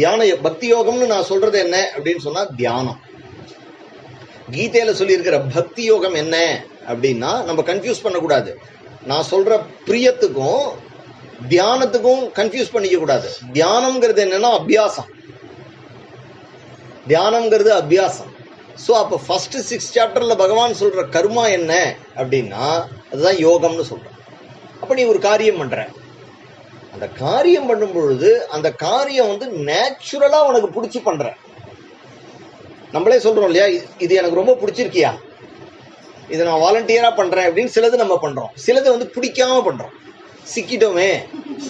பக்தி யோகம்னு நான் சொல்றது என்ன அப்படின்னு சொன்னா தியானம். கீதையில சொல்லி இருக்கிற பக்தி யோகம் என்ன அப்படின்னா நம்ம கன்ஃபியூஸ் பண்ணக்கூடாது. நான் சொல்ற பிரியத்துக்கும் தியானத்துக்கும் கன்ஃபியூஸ் பண்ணிக்க கூடாது. தியானம்ங்கிறது என்னன்னா அபியாசம். ஸோ அப்போ ஃபர்ஸ்ட் 6 சாப்டர்ல பகவான் சொல்ற கர்மா என்ன அப்படின்னா அதுதான் யோகம்னு சொல்றான். அப்ப நீ ஒரு காரியம் பண்ற, அந்த காரியம் பண்ணும் பொழுது அந்த காரியம் வந்து நேச்சுரலா உனக்கு பிடிச்சி பண்ற. நம்மளே சொல்றோம் இல்லையா, இது எனக்கு ரொம்ப பிடிச்சிருக்கியா, இதை நான் வாலண்டியரா பண்றேன் அப்படின்னு. சிலது நம்ம பண்றோம், சிலது வந்து பிடிக்காம பண்றோம், சிக்கிட்டோமே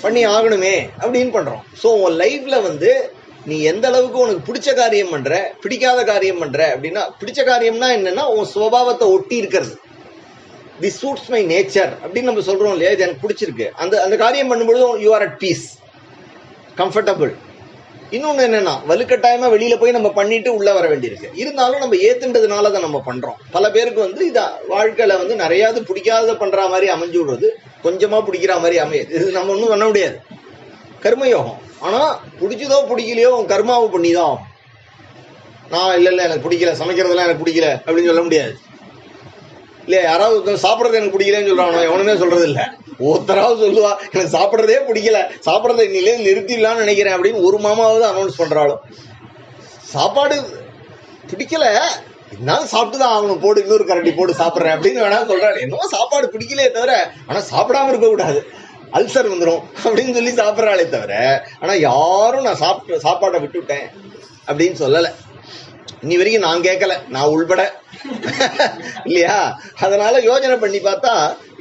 பண்ணி ஆகணுமே அப்படின்னு பண்றோம். ஸோ உன் லைஃப்ல வந்து நீ எந்த அளவுக்கு உனக்கு பிடிச்ச காரியம் பண்ற, பிடிக்காத காரியம் பண்ற அப்படின்னா, பிடிச்ச காரியம்னா என்னன்னா உன் சுபாவத்தை ஒட்டி இருக்கிறது. திஸ் சூட்ஸ் மை நேச்சர் அப்படின்னு நம்ம சொல்றோம் இல்லையா, இது எனக்கு பிடிச்சிருக்கு, அந்த காரியம் பண்ணும்போது you are at piece, comfortable. இன்னொன்னு என்னன்னா வலுக்கட்டாயமா வெளியில போய் நம்ம பண்ணிட்டு உள்ள வர வேண்டியிருக்கு. இருந்தாலும் நம்ம ஏத்துன்றதுனால தான் நம்ம பண்றோம். பல பேருக்கு வந்து இத வாழ்க்கையில வந்து நிறையாவது பிடிக்காத பண்ற மாதிரி அமைஞ்சு விடுறது, கொஞ்சமா பிடிக்கிற மாதிரி அமையுது. இது நம்ம ஒன்றும் பண்ண முடியாது, கர்மயோகம். ஆனா பிடிச்சதோ பிடிக்கலையோ உன் கர்மாவை பண்ணிதான் ஆகும். நான் இல்ல எனக்கு பிடிக்கல, சமைக்கிறதெல்லாம் எனக்கு பிடிக்கல அப்படின்னு சொல்ல முடியாது இல்லையா. யாராவது சாப்பிட்றது எனக்கு பிடிக்கலன்னு சொல்றானோ எவனுமே சொல்றது இல்லை. ஒருத்தராவது சொல்லுவா எனக்கு சாப்பிட்றதே பிடிக்கல, சாப்பிட்றத இன்னிலே நிறுத்திடலான்னு நினைக்கிறேன் அப்படின்னு ஒரு மாமாவது அனௌன்ஸ் பண்றாலும். சாப்பாடு பிடிக்கல இருந்தாலும் சாப்பிட்டுதான் ஆகணும், போடு இன்னொரு கரண்டி போட்டு சாப்பிட்றேன் அப்படின்னு வேணா சொல்றாரு. என்னவோ சாப்பாடு பிடிக்கலையே தவிர ஆனா சாப்பிடாம இருக்க கூடாது, அல்சர் வந்துடும் அப்படின்னு சொல்லி சாப்பிட்றாளே தவிர ஆனா யாரும் நான் சாப்பாட்டை விட்டுவிட்டேன் அப்படின்னு சொல்லலை. இன்னி வரைக்கும் நான் கேட்கல, நான் உள்பட இல்லையா. அதனால யோசனை பண்ணி பார்த்தா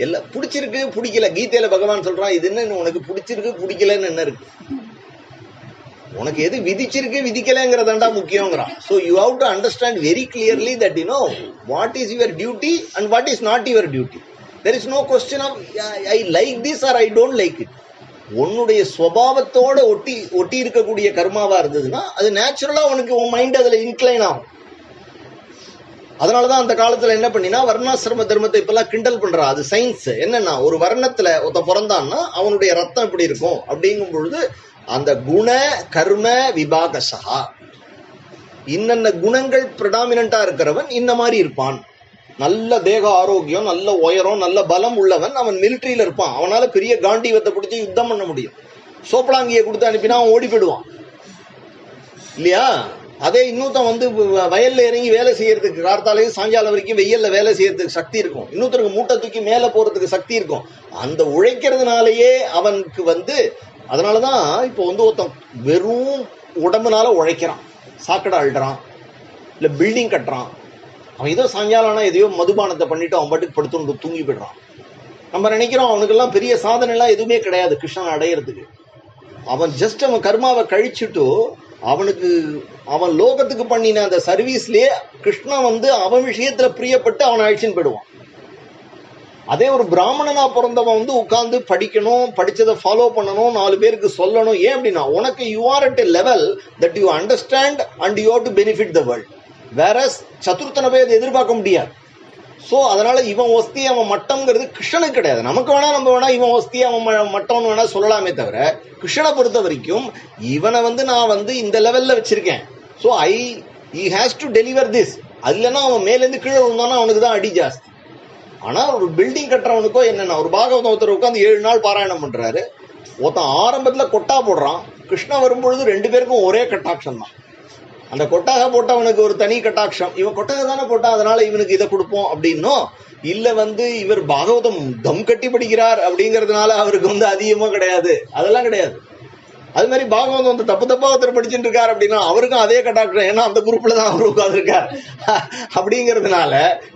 எல்லாம் பிடிச்சிருக்கு பிடிக்கல. கீதையில பகவான் சொல்றான், இது என்ன உனக்கு பிடிச்சிருக்கு பிடிக்கலன்னு என்ன இருக்கு, உனக்கு எது விதிச்சிருக்கு விதிக்கலங்கிறதாண்டா முக்கியங்கிறான். So you have to understand very clearly that you know what is your duty and what is not your duty. there is no question of I like this or I don't like it. உன்னுடைய ஸ்வபாவத்தோட ஒட்டி இருக்கக்கூடிய கர்மாவா இருந்ததுன்னா அது நேச்சுரலா உனக்கு உன் mind அதுல incline ஆகும். அதனாலதான் அந்த காலத்துல என்ன பண்ணினா வர்ணாசிரம தர்மத்தை இப்பெல்லாம் கிண்டல் பண்றா. அது சயின்ஸ். என்னன்னா ஒரு வர்ணத்துல ஒருத்த பிறந்தான்னா அவனுடைய ரத்தம் எப்படி இருக்கும் அப்படிங்கும் பொழுது அந்த குண கர்ம விபாகசா, இன்னென்ன குணங்கள் பிரடாமினா இருக்கிறவன் இந்த மாதிரி இருப்பான். நல்ல தேக ஆரோக்கியம், நல்ல உயரம், நல்ல பலம் உள்ளவன் அவன் மிலிட்டரியில இருப்பான். அவனால பெரிய காண்டீவத்தை பிடிச்சி யுத்தம் பண்ண முடியும். சோப்பலாங்கியை கொடுத்து அனுப்பினா அவன் ஓடி போயிடுவான் இல்லையா? அதே இன்னொருத்தன் வந்து வயல்ல இறங்கி வேலை செய்யறதுக்கு கார்த்தாலையும் சாயங்காலம் வரைக்கும் வெயில்ல வேலை செய்யறதுக்கு சக்தி இருக்கும். இன்னொருத்தருக்கு மூட்டை தூக்கி மேல போறதுக்கு சக்தி இருக்கும். அந்த உழைக்கிறதுனாலயே அவனுக்கு வந்து அதனாலதான் இப்போ வந்து ஒருத்தன் வெறும் உடம்புனால உழைக்கிறான், சாக்கடை அழுறான், இல்ல பில்டிங் கட்டுறான். அவன் ஏதோ சாயங்காலம்னா எதையோ மதுபானத்தை பண்ணிட்டு அவன் பாட்டுக்கு படுத்து தூங்கி போயிடுறான். நம்ம நினைக்கிறோம் அவனுக்கெல்லாம் பெரிய சாதனை எல்லாம் எதுவுமே கிடையாது கிருஷ்ணன் அடையிறதுக்கு. அவன் ஜஸ்ட் அவன் கர்மாவை கழிச்சுட்டு அவனுக்கு அவன் லோகத்துக்கு பண்ணின அந்த சர்வீஸ்லயே கிருஷ்ணன் வந்து அவன் விஷயத்துல பிரியப்பட்டு அவனை அழிச்சுன்னு போயிடுவான். அதே ஒரு பிராமணனா பிறந்தவன் வந்து உட்கார்ந்து படிக்கணும், படிச்சதை ஃபாலோ பண்ணணும், 4 பேருக்கு சொல்லணும். ஏன் அப்படின்னா உனக்கு you are at a level that you understand and you have to benefit the world. வேற சதுர்த்தனை போய் அதை எதிர்பார்க்க முடியாது. ஸோ அதனால இவன் ஒஸ்தி அவன் மட்டம்ங்கிறது கிருஷ்ணனுக்கு கிடையாது. நமக்கு வேணா நம்ம வேணா இவன் ஒஸ்தி அவன் மட்டம்னு வேணா சொல்லலாமே தவிர கிருஷ்ணனை பொறுத்த வரைக்கும் இவனை வந்து நான் வந்து இந்த லெவல்ல வச்சிருக்கேன். So he has to deliver this. அது இல்லைன்னா அவன் மேலேருந்து கீழே விழுந்தானா அவனுக்கு தான் அடி ஜாஸ்தி. ஆனா ஒரு பில்டிங் கட்டுறவனுக்கோ என்னன்னா ஒரு பாகவதம் ஒருத்தர் உட்காந்து 7 நாள் பாராயணம் பண்றாரு. ஒருத்தன் ஆரம்பத்துல கொட்டா போடுறான். கிருஷ்ணன் வரும்பொழுது 2 பேருக்கும் ஒரே கட்டாட்சம் தான். அந்த கொட்டாக போட்டவனுக்கு ஒரு தனி கட்டாட்சம். இவன் கொட்டாக தானே போட்டான் அதனால இவனுக்கு இதை கொடுப்போம் அப்படின்னும் இல்ல வந்து இவர் பாகவதம் தம் கட்டி படிக்கிறார் அப்படிங்கறதுனால அவருக்கு வந்து அதிகமா கிடையாது, அதெல்லாம் கிடையாது. அது மாதிரி பாகவதம் வந்து தப்பா ஒருத்தர் படிச்சுட்டு இருக்காரு அப்படின்னா அவருக்கும் அதே கட்டாட்சம். ஏன்னா அந்த குரூப்ல தான் அவரு உட்காந்துருக்கார். அப்படிங்கிறதுனால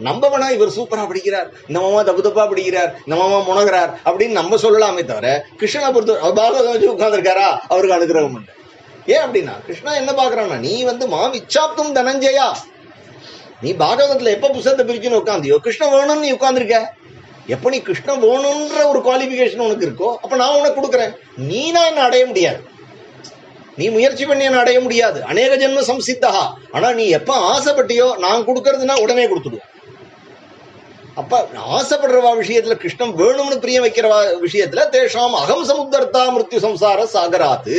நம்ம வேணா இவர் சூப்பரா படிக்கிறார், இந்த மாமா தப்பா படிக்கிறார், இந்த மாமா முனகிறார் அப்படின்னு நம்ம சொல்லலாமே தவிர கிருஷ்ணனை பொறுத்த பாகவதம் வச்சு உட்காந்துருக்காரா அவருக்கு அனுகிரகம் உண்டு. ஏன் அப்படின்னா கிருஷ்ணா என்ன பாக்குறான்னா நீ வந்து மாம் இச்சாப்தும் தனஞ்சயா, நீ பாகவதத்துல எப்ப புத்தகத்தை பிரிச்சுன்னு உட்காந்தியோ கிருஷ்ணன் வேணும்னு நீ உட்காந்துருக்க. எப்ப நீ கிருஷ்ணன் வேணும்ன்ற ஒரு குவாலிபிகேஷன் உனக்கு இருக்கோ அப்ப நான் உனக்கு கொடுக்குறேன். நீனா என்ன அடைய முடியாது, நீ முயற்சி பண்ணி என்ன அடைய முடியாது. அநேக ஜென்ம சம்சித்தா. ஆனா நீ எப்ப ஆசைப்பட்டியோ நான் கொடுக்கறதுனா உடனே கொடுத்துடுவோம். அப்ப ஆசைப்படுறவா விஷயத்துல கிருஷ்ணன் வேணும்னு பிரிய வைக்கிறவா விஷயத்துல தேஷாம் அகம் சமுத்தர்த்தா மிருத்யு சம்சார சாகராத்து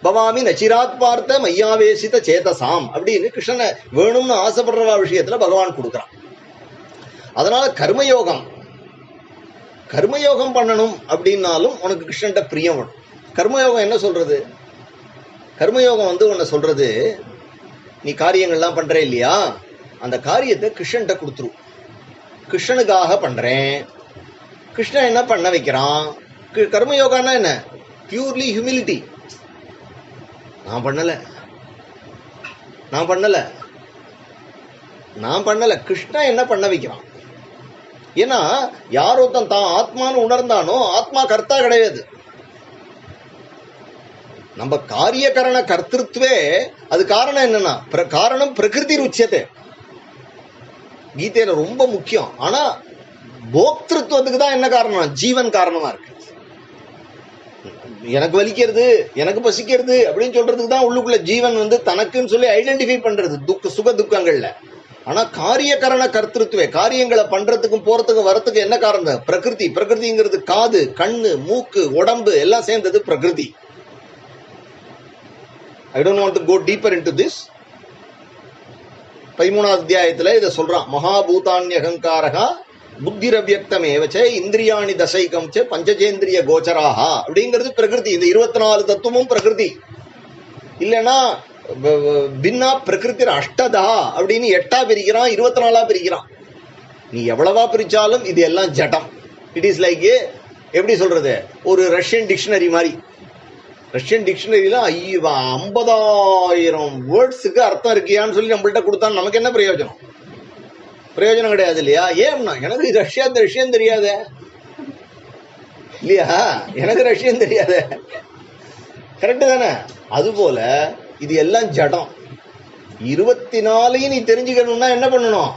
பவாமி நச்சிராத் பார்த்த மையாவேசித சேதசாம் அப்படின்னு கிருஷ்ணனை வேணும்னு ஆசைப்படுறவா விஷயத்துல பகவான் கொடுக்குறான். அதனால கர்மயோகம் பண்ணணும் அப்படின்னாலும் உனக்கு கிருஷ்ணன்ட்ட பிரியம் வேணும். கர்மயோகம் என்ன சொல்றது? கர்மயோகம் வந்து உன்னை சொல்றது நீ காரியங்கள்லாம் பண்ற இல்லையா, அந்த காரியத்தை கிருஷ்ணன்ட்ட கொடுத்துரும். கிருஷ்ணனுக்காக பண்றேன், கிருஷ்ணன் என்ன பண்ண வைக்கிறான். கர்மயோகம்னா என்ன? Purely humility. நான் பண்ணல, கிருஷ்ணன் என்ன பண்ண வைக்கிறான். ஏன்னா யார் ஒருத்தன் தான் ஆத்மான்னு உணர்ந்தானோ ஆத்மா கர்த்தா கிடையாது. நம்ம காரியகரண கர்த்திருவே. அது காரணம் என்னன்னா காரணம் பிரகிருதி ருச்சியத்தை கீதையில ரொம்ப முக்கியம். ஆனா போக்திருத்துவத்துக்கு தான் என்ன காரணம்? ஜீவன் காரணமா இருக்கு. எனக்கு வலிக்கிறது, எனக்கு பசிக்கிறது அப்படின்னு சொல்றதுக்கு தான் உள்ளுக்குள்ள ஜீவன் வந்து தனக்குன்னு சொல்லி ஐடென்டிஃபை பண்றது சுக துக்கங்கள்ல. ஆனா காரியகரண கர்த்திருவே காரியங்களை பண்றதுக்கும் போறதுக்கும் வரத்துக்கு என்ன காரணம்? பிரகிருதி. பிரகிருதிங்கிறது காது, கண்ணு, மூக்கு, உடம்பு எல்லாம் சேர்ந்தது பிரகிருதி. I don't want to go deeper into this. 13வது அத்தியாயத்துல இதை சொல்றான். மகாபூதான்யகங்காரகா புத்திரவியக்தமேவச்ச இந்திரியாணி தசைகம் ச பஞ்சஜேந்திரிய கோச்சராகா அப்படிங்கிறது பிரகிருதி. இந்த 24 தத்துவமும் பிரகிருதி. இல்லைன்னா பின்னா பிரகிருதி அஷ்டதா அப்படின்னு 8ஆ பிரிக்கிறான், 24ஆ பிரிக்கிறான். நீ எவ்வளவா பிரிச்சாலும் இது எல்லாம் ஜடம். இட் இஸ் லைக் எப்படி சொல்றது, ஒரு ரஷ்யன் டிக்ஷனரி மாதிரி. ரஷ்யன் டிக்ஷனரியில 50,000 வேர்ட்ஸுக்கு அர்த்தம் இருக்கியான்னு சொல்லி நம்மள்ட்ட கொடுத்தா நமக்கு என்ன பிரயோஜனம்? பிரயோஜனம் கிடையாது இல்லையா? ஏன்னா எனக்கு ரஷ்யன் தெரியாத இல்லையா, எனக்கு ரஷ்யன் தெரியாத. கரெக்டு தானே? அதுபோல இது எல்லாம் ஜடம். 24 நீ தெரிஞ்சுக்கணும்னா என்ன பண்ணணும்?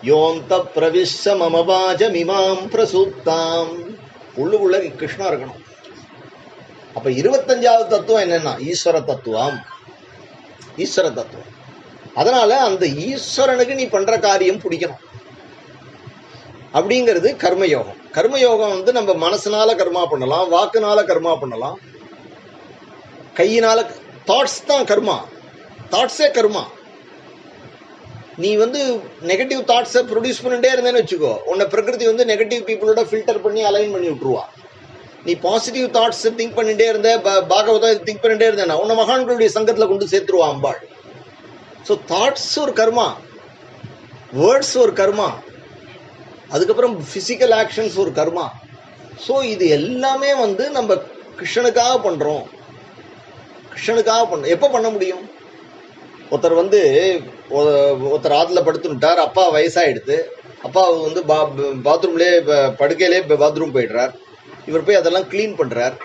யோந்த பிரவிஷ்ய மமவாஜமிமாம் பிரசூப்தாம். உள்ளுக்குள்ள கிருஷ்ணா இருக்கணும். அப்ப 25வது தத்துவம் என்னன்னா ஈஸ்வர தத்துவம். ஈஸ்வர தத்துவம். அதனால அந்த ஈஸ்வரனுக்கு நீ பண்ற காரியம் பிடிக்கணும் அப்படிங்கிறது கர்மயோகம். கர்மயோகம் வந்து நம்ம மனசுனால கர்மா பண்ணலாம், வாக்குனால கர்மா பண்ணலாம், கையினால. தாட்ஸ் தான் கர்மா. தாட்ஸே கர்மா. நீ வந்து நெகட்டிவ் தாட்ஸை ப்ரொடியூஸ் பண்ணிட்டே இருந்தேன்னு வச்சுக்கோ, உன்னை பிரகிருதி வந்து நெகட்டிவ் பீப்புளோட ஃபில்டர் பண்ணி அலைன் பண்ணி விட்டுருவா. நீ பாசிட்டிவ் தாட்ஸ் திங்க் பண்ணிட்டே இருந்த, பாகவதம் திங்க் பண்ணிட்டே இருந்தேன்னா உன்னை மகான்களுடைய சங்கத்தில் கொண்டு சேர்த்துருவா அம்பாள். ஸோ தாட்ஸ் ஒரு கர்மா, வேர்ட்ஸ் ஒரு கர்மா, அதுக்கப்புறம் பிசிக்கல் ஆக்ஷன்ஸ் ஒரு கர்மா. ஸோ இது எல்லாமே வந்து நம்ம கிருஷ்ணனுக்காக பண்றோம். கிருஷ்ணனுக்காக பண்றோம். எப்போ பண்ண முடியும்? ஒருத்தர் வந்து ஒருத்தர் ஆத்துல படுத்துட்டார், அப்பா வயசாயிடுது, அப்பா வந்து பாத்ரூம்லேயே படுக்கையிலே பாத்ரூம் போயிடுறார். இவர் போய் அதெல்லாம் கிளீன் பண்றார்,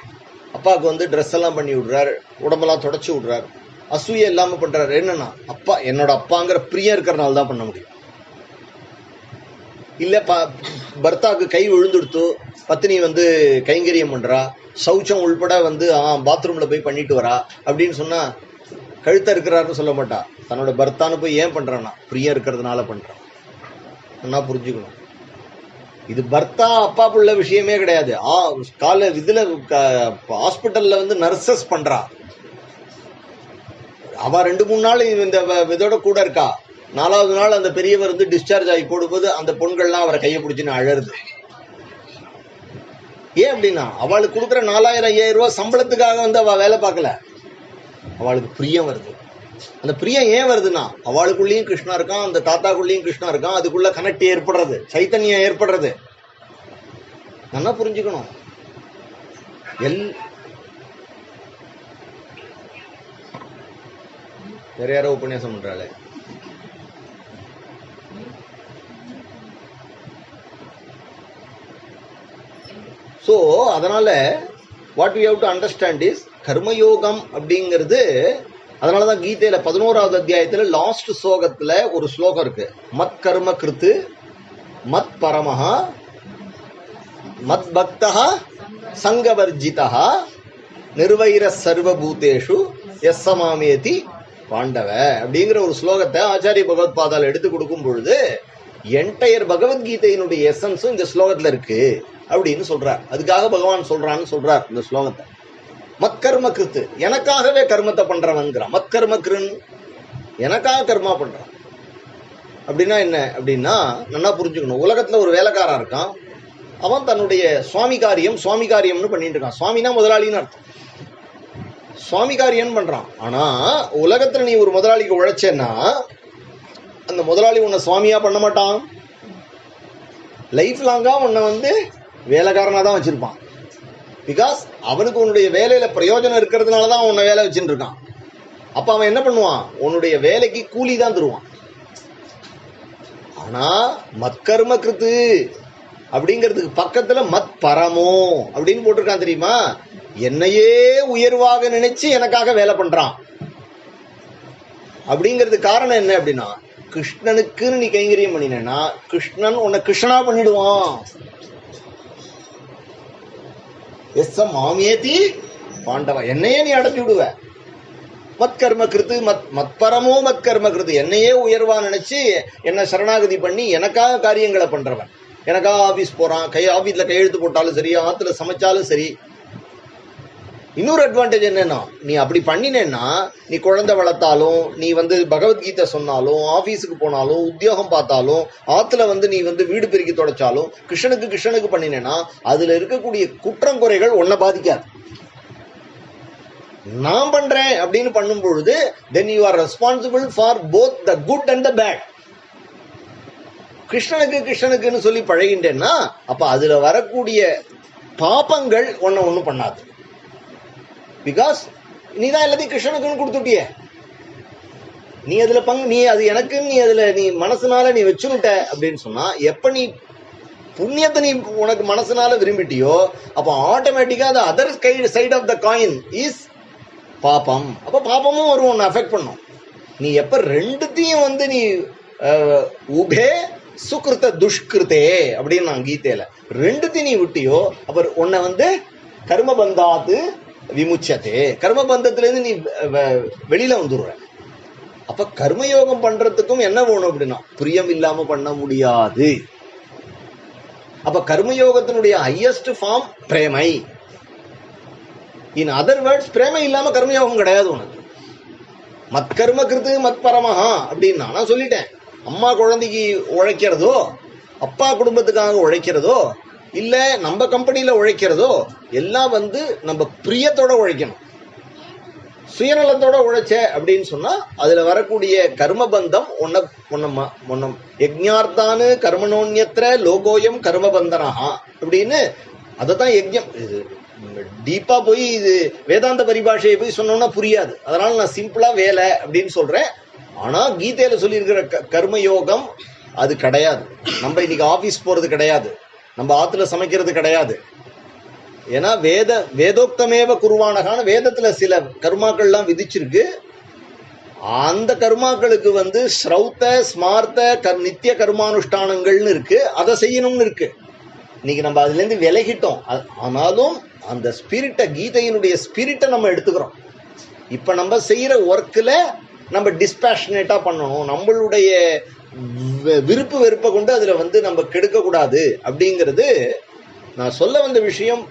அப்பாவுக்கு வந்து ட்ரெஸ் எல்லாம் பண்ணி விடுறார், உடம்பெல்லாம் தொடச்சி விடுறார், அசூய இல்லாம பண்றாரு. என்னன்னா அப்பா என்னோட அப்பாங்கிற பிரியம் இருக்கிறனால தான் பண்ண முடியும். இல்ல பர்த்தாவுக்கு கை விழுந்துடுத்து, பத்தினி வந்து கைங்கரியம் பண்றா, சௌச்சம் உள்பட வந்து பாத்ரூம்ல போய் பண்ணிட்டு வரா அப்படின்னு சொன்னா கழுத்த இருக்கிறாருன்னு சொல்ல மாட்டா. தன்னோட பர்த்தான்னு போய் ஏன் பண்றான்னா பிரியம் இருக்கிறதுனால பண்றான். என்ன புரிஞ்சுக்கணும், இது பர்த்தா அப்பா புள்ள விஷயமே கிடையாது. இதுல ஹாஸ்பிட்டல்ல வந்து நர்சஸ் பண்றா, அவ 2-3 நாள் இந்த இதோட கூட இருக்கா. 4வது நாள் அந்த பெரியவர் வந்து டிஸ்சார்ஜ் ஆகி போடும்போது அந்த பொண்கள்லாம் அவரை கையை பிடிச்சின்னு அழறுது. ஏன் அப்படின்னா அவளுக்கு கொடுக்குற 4000-5000 ரூபாய் சம்பளத்துக்காக வந்து அவ வேலை பார்க்கல, அவளுக்கு பிரியம் வருது. அந்த பிரியம் ஏன் வருதுன்னா அவளுக்குள்ளேயும் கிருஷ்ணா இருக்கான், அந்த தாத்தாக்குள்ளேயும் கிருஷ்ணா இருக்கான், அதுக்குள்ள கனெக்ட் ஏற்படுறது, சைத்தன்யம் ஏற்படுறது. நல்லா புரிஞ்சுக்கணும். வேற யாரோ உபன்யாசம் பண்றாளே. ஸோ அதனால what we have to understand is கர்மயோகம் அப்படிங்கிறது. அதனாலதான் கீதையில 11வது அத்தியாயத்துல லாஸ்ட் ஸ்லோகத்துல ஒரு ஸ்லோகம் இருக்கு. மத் கர்ம கிருத்து மத் பரமஹா மத் பக்தஹா சங்கவர்ஜிதா நிர்வைர சர்வபூதேஷு எஸ்ஸமாமேதி பாண்டவ அப்படிங்கிற ஒரு ஸ்லோகத்தை ஆச்சாரிய பகவத் பாதால் எடுத்து கொடுக்கும் பொழுது என்டையர் பகவத்கீதையினுடைய எசன்ஸும் இந்த ஸ்லோகத்துல இருக்கு அப்படின்னு சொல்றார். அதுக்காக பகவான் சொல்றார் இந்த ஸ்லோகத்தை. மத்கர்ம கிருத்து, எனக்காகவே கர்மத்தை பண்றவன்கிறான். மத்கர்ம கிருன், எனக்காக கர்மா பண்றான். அப்படின்னா என்ன அப்படின்னா நல்லா புரிஞ்சுக்கணும். உலகத்துல ஒரு வேலைக்காரன் இருக்கான், அவன் தன்னுடைய சுவாமி காரியம்னு பண்ணிட்டு இருக்கான். சுவாமினா முதலாளின்னு அர்த்தம். சுவாமி காரியம் பண்றான். ஆனா உலகத்துல நீ ஒரு முதலாளிக்கு உழைச்சேன்னா அந்த முதலாளி உன்னை சுவாமியா பண்ண மாட்டான். லைஃப் லாங்கா உன்னை வந்து வேலைக்காரனா தான் வச்சிருப்பான். பிகாஸ் அவனுக்கு உன்னுடைய வேலையில பிரயோஜனம் இருக்கிறதுனாலதான் உன்னை வேலை வச்சுட்டு இருக்கான். அப்ப அவன் என்ன பண்ணுவான், உன்னுடைய வேலைக்கு கூலி தான் தருவான். ஆனா மத்கர்ம கிருத்து அப்படிங்கிறதுக்கு பக்கத்துல மத் பரமோ அப்படின்னு போட்டிருக்கான் தெரியுமா. என்னையே உயர்வாக நினைச்சு எனக்காக வேலை பண்றான் அப்படிங்கிறது காரணம் என்ன அப்படின்னா கிருஷ்ணனுக்குன்னு நீ கைங்கரியம் பண்ணினா கிருஷ்ணன் உன்னை கிருஷ்ணனா பண்ணிடுவான். எஸ் மாமியேதி பாண்டவா, என்னையே நீ அடைஞ்சு விடுவ. மத்கர்ம கிருத்து மத்பரமோ மத்கர்ம கிருத்து, என்னையே உயர்வா நினைச்சு என்ன சரணாகதி பண்ணி எனக்காக காரியங்களை பண்றவன். எனக்காக ஆபீஸ் போறான், ஆபீஸ்ல கையெழுத்து போட்டாலும் சரி, ஆத்துல சமைச்சாலும் சரி. இன்னொரு அட்வான்டேஜ் என்னன்னா நீ அப்படி பண்ணினேன்னா நீ குழந்தை வளர்த்தாலும், நீ வந்து பகவத்கீதை சொன்னாலும், ஆபீஸுக்கு போனாலும், உத்தியோகம் பார்த்தாலும், ஆத்துல வந்து நீ வந்து வீடு பெருக்கி தொடச்சாலும் கிருஷ்ணனுக்கு பண்ணினேன்னா அதுல இருக்கக்கூடிய குற்றம் குறைகள் உன்னை பாதிக்காது. நான் பண்றேன் அப்படின்னு பண்ணும் பொழுது then you are responsible for both the good and the bad. கிருஷ்ணனுக்குன்னு சொல்லி பழகின்றேன்னா அப்ப அதுல வரக்கூடிய பாபங்கள் உன்னை ஒண்ணும் பண்ணாது. பிகாஸ் நீ தான் எல்லாத்தையும் கிருஷ்ணனுக்குன்னு கொடுத்துட்டிய. நீ அதுல நீ அது எனக்கு நீ அதுல நீ மனசுனால நீ வச்சுட்ட அப்படின்னு சொன்னா எப்ப நீ புண்ணியத்தை நீ உனக்கு மனசுனால விரும்பிட்டியோ அப்ப ஆட்டோமேட்டிக்கா அது other side of the coin is பாபம். அப்ப பாபமும் வரும், உன்னை அஃபெக்ட் பண்ணும். நீ எப்ப ரெண்டுத்தையும் வந்து நீ உபே சுகிருத்த துஷ்கிருத்தே அப்படின்னு நான் கீதையில ரெண்டுத்தையும் நீ விட்டியோ அப்புறம் உன்னை வந்து கர்மபந்தாத்து விமுச்சதே, கர்மபந்தத்துல இருந்து நீ வெளியில வந்துடுற. அப்ப கர்மயோகம் பண்றதுக்கும் என்ன வேணும் அப்படின்னா பிரியம் இல்லாம பண்ண முடியாது. அப்ப கர்மயோகத்தினுடைய ஹையஸ்ட் ஃபார்ம் பிரேமை. இன் அதர் வேர்ட்ஸ் பிரேமை இல்லாம கர்மயோகம் கிடையாது உனக்கு. மத் கர்ம கிருத்து மத் பரமஹா அப்படின்னு நான் சொல்லிட்டேன். அம்மா குழந்தைக்கு உழைக்கிறதோ, அப்பா குடும்பத்துக்காக உழைக்கிறதோ, இல்ல நம்ம கம்பெனியில உழைக்கிறதோ எல்லாம் வந்து நம்ம பிரியத்தோட உழைக்கணும். சுயநலத்தோட உழைச்ச அப்படின்னு சொன்னா அதுல வரக்கூடிய கர்மபந்தம் ஒன்னம் யஜ்ஞார்த்தானு கர்மணோன்யத்திர லோகோயம் கர்மபந்தனஹா அப்படின்னு அதைத்தான் யஜ்ஞம். இது டீப்பா போய் இது வேதாந்த பரிபாஷையை போய் சொன்னோம்னா புரியாது. அதனால நான் சிம்பிளா வேலை அப்படின்னு சொல்றேன். ஆனா கீதையில சொல்லி இருக்கிற கர்மயோகம் அது கிடையாது. நம்ம இன்னைக்கு ஆபீஸ் போறது கிடையாது, நம்ம ஆத்துல சமைக்கிறது கிடையாது. ஏன்னா வேதோக்தமேவ குருவானகான வேதத்துல சில கர்மாக்கள்லாம் விதிச்சிருக்கு. அந்த கர்மாக்களுக்கு வந்து ஸ்ரௌத்த ஸ்மார்த்த நித்திய கர்மானுஷ்டானங்கள்னு இருக்கு, அதை செய்யணும்னு இருக்கு. இன்னைக்கு நம்ம அதுல இருந்து விலகிட்டோம். ஆனாலும் அந்த ஸ்பிரிட்டை, கீதையினுடைய ஸ்பிரிட்டை நம்ம எடுத்துக்கிறோம். இப்ப நம்ம செய்யற ஒர்க்ல நம்ம டிஸ்பேஷனேட்டா பண்ணணும். நம்மளுடைய விருப்பு வெறுப்பை கொண்டு அதுல வந்து நம்ம கெடுக்க கூடாது அப்படிங்கிறது நான் சொல்ல வந்த விஷயம்.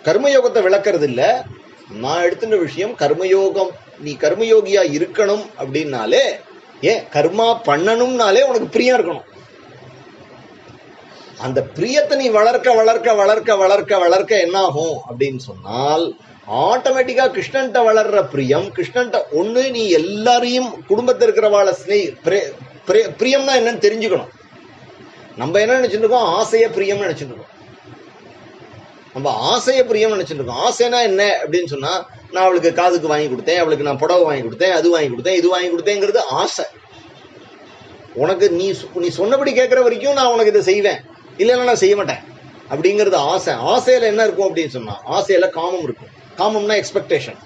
கர்மயோகத்தை விளக்கிறது இல்ல. நான் எடுத்துட்ட விஷயம் கர்மயோகம். நீ கர்மயோகியா இருக்கணும் அப்படின்னாலே, ஏன் கர்மா பண்ணணும்னாலே உனக்கு பிரியம் இருக்கணும். அந்த பிரியத்தை நீ வளர்க்க வளர்க்க வளர்க்க வளர்க்க வளர்க்க என்ன ஆகும் அப்படின்னு சொன்னால் ஆட்டோமேட்டிக்கா கிருஷ்ணன்ட்ட வளர்ற பிரியம், கிருஷ்ணன்ட்ட ஒண்ணு நீ எல்லாரையும் குடும்பத்தில் இருக்கிறவாள பிரியம்னா என்னன்னு தெரிஞ்சுக்கணும். நம்ம என்ன நினைச்சுட்டு இருக்கோம், ஆசைய பிரியம் நினைச்சுட்டு இருக்கோம். நம்ம ஆசைய பிரியம் நினைச்சுட்டு இருக்கோம். ஆசைனா என்ன அப்படின்னு சொன்னா, நான் அவளுக்கு காதுக்கு வாங்கி கொடுத்தேன், அவளுக்கு நான் புடவை வாங்கி கொடுத்தேன், அது வாங்கி கொடுத்தேன், இது வாங்கி கொடுத்தேங்கிறது ஆசை. உனக்கு நீ சொன்னபடி கேட்கிற வரைக்கும் நான் உனக்கு இதை செய்வேன், இல்லைன்னா நான் செய்ய மாட்டேன் அப்படிங்கிறது ஆசை. ஆசையில என்ன இருக்கும் அப்படின்னு சொன்னா, ஆசையில காமம் இருக்கும். காமம்னா எக்ஸ்பெக்டேஷன்.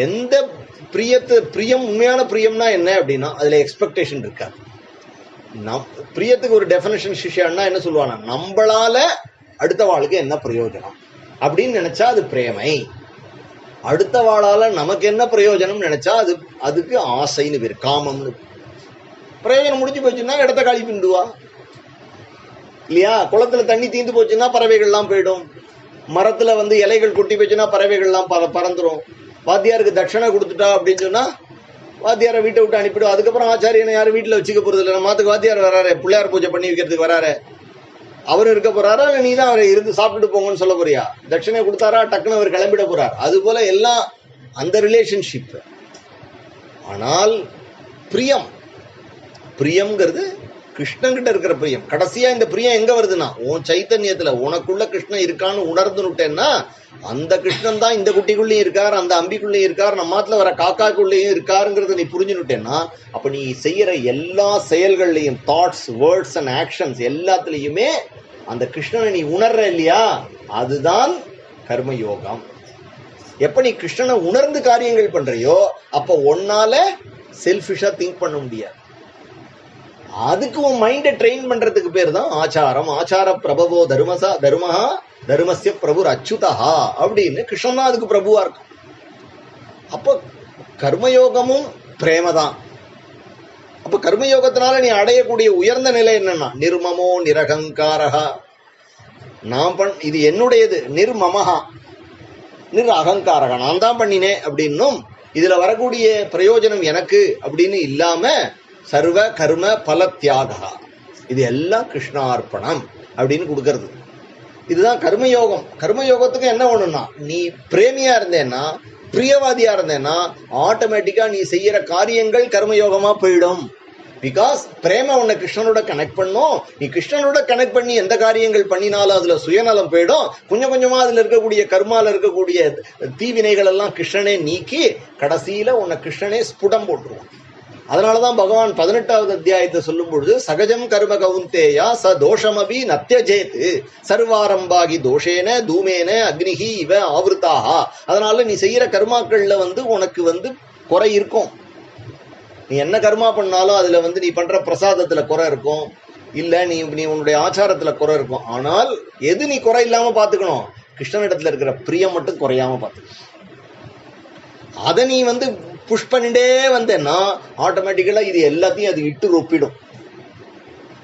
எந்த பிரியம் உண்மையான பிரியம்னா என்ன அப்படின்னா அதுல எக்ஸ்பெக்டேஷன் இருக்காது. பிரியத்துக்கு ஒரு டெஃபினேஷன் சிஷ்யான்னா என்ன சொல்லுவானா, நம்மளால அடுத்த வாளுக்கு என்ன பிரயோஜனம் அப்படின்னு நினைச்சா அது பிரேமை. அடுத்த வாளால நமக்கு என்ன பிரயோஜனம் நினைச்சா அதுக்கு ஆசைன்னு பேரு, காமம்னு. பிரயோஜனம் முடிஞ்சு போச்சுன்னா இடத்த காலி பிண்டுவா இல்லையா? குளத்துல தண்ணி தீந்து போச்சுன்னா பறவைகள்லாம் போயிடும். மரத்துல வந்து இலைகள் கொட்டி போச்சுன்னா பறவைகள்லாம் பறந்துரும். வாத்தியாருக்கு தட்சணை கொடுத்துட்டா அப்படின்னு சொன்னா வாத்தியாரை வீட்டை விட்டு அனுப்பிடும். அதுக்கப்புறம் ஆச்சாரியனை யாரும் வீட்டுல வச்சுக்க போறது இல்லை. நம்ம மாத்துக்கு வாத்தியார் வராரு, பிள்ளையார் பூஜை பண்ணி வைக்கிறதுக்கு வராரு, அவர் இருக்க போறாரா இல்லை நீ தான் அவரை இருந்து சாப்பிட்டுட்டு போங்கன்னு சொல்ல போறியா? தட்சணை கொடுத்தாரா டக்குன்னு அவர் கிளம்பிட போறார். அது போல எல்லாம் அந்த ரிலேஷன்ஷிப். ஆனால் பிரியம்ங்கிறது கிருஷ்ணன்கிட்ட இருக்கிற பிரியம். கடைசியா இந்த பிரியம் எங்க வருதுன்னா உன் சைத்தன்யத்துல உனக்குள்ள கிருஷ்ணன் இருக்கான்னு உணர்ந்துட்டேன்னா அந்த கிருஷ்ணன் தான் இந்த குட்டிக்குள்ளேயும் இருக்கார், அந்த அம்பிக்குள்ளேயும் இருக்கார், நம்ம மாத்துல வர காக்காக்குள்ளேயும் இருக்காருங்கிறத நீ புரிஞ்சுனுட்டேன்னா அப்ப நீ செய்யற எல்லா செயல்கள்லையும் தாட்ஸ், வேர்ட்ஸ் அண்ட் ஆக்ஷன்ஸ் எல்லாத்துலயுமே அந்த கிருஷ்ணனை நீ உணர்ற இல்லையா? அதுதான் கர்மயோகம். எப்ப நீ கிருஷ்ணனை உணர்ந்து காரியங்கள் பண்றியோ அப்ப ஒன்னால செல்ஃபிஷா திங்க் பண்ண முடியாது. அதுக்கு உன் மைண்டை ட்ரெயின் பண்றதுக்கு பேர் தான் ஆச்சாரம். ஆச்சார பிரபவோ தர்மஹா தர்மஸ்ய பிரபுர் அச்சுதா அப்படின்னு கிருஷ்ணன் தான் அதுக்கு பிரபுவா இருக்கும். அப்போ கர்மயோகமும் பிரேமதான். அப்ப கர்மயோகத்தினால நீ அடையக்கூடிய உயர்ந்த நிலை என்னன்னா நிர்மமோ நிரகங்காரகா. இது என்னுடையது, நிர்மமஹா அகங்காரகா, நான் தான் பண்ணினேன் அப்படின்னும் இதுல வரக்கூடிய பிரயோஜனம் எனக்கு அப்படின்னு இல்லாம சர்வ கர்ம பல தியாகா, இது எல்லாம் கிருஷ்ணார்ப்பணம் அப்படின்னு கொடுக்கறது. இதுதான் கர்மயோகம். கர்மயோகத்துக்கு என்ன ஒண்ணுன்னா நீ பிரேமியா இருந்தேன்னா, பிரியவாதியா இருந்தேன்னா ஆட்டோமேட்டிக்கா நீ செய்யற காரியங்கள் கர்மயோகமா போயிடும். பிகாஸ் பிரேம உன்னை கிருஷ்ணனோட கனெக்ட் பண்ணும். நீ கிருஷ்ணனோட கனெக்ட் பண்ணி எந்த காரியங்கள் பண்ணினாலும் அதுல சுயநலம் போயிடும். கொஞ்சம் கொஞ்சமா அதுல இருக்கக்கூடிய கர்மால இருக்கக்கூடிய தீவினைகள் எல்லாம் கிருஷ்ணனே நீக்கி கடைசியில உன்னை கிருஷ்ணனே ஸ்புடம் போட்டுருவான். அதனாலதான் பகவான் 18வது அத்தியாயத்தை சொல்லும் பொழுது சகஜம் கர்ம கவுந்தேயா ச தோஷமபி நத்தியஜேத்து சர்வாரம்பாகி தோஷேன தூமேன அக்னிஹி இவ ஆவருத்தாக. அதனால நீ செய்யற கர்மாக்கள்ல உனக்கு குறை இருக்கும். நீ என்ன கர்மா பண்ணாலும் அதுல வந்து நீ பண்ற பிரசாதத்துல குறை இருக்கும், இல்ல நீ உன்னுடைய ஆச்சாரத்துல குறை இருக்கும். ஆனால் எது நீ குறை இல்லாம பாத்துக்கணும், கிருஷ்ணனிடத்துல இருக்கிற பிரியம் மட்டும் குறையாம பாத்துக்கணும். அதை நீ வந்து புஷ் பண்ணிட்டே வந்தேன்னா ஆட்டோமேட்டிக்கலா இது எல்லாத்தையும் அது இட்டு ரொப்பிடும்.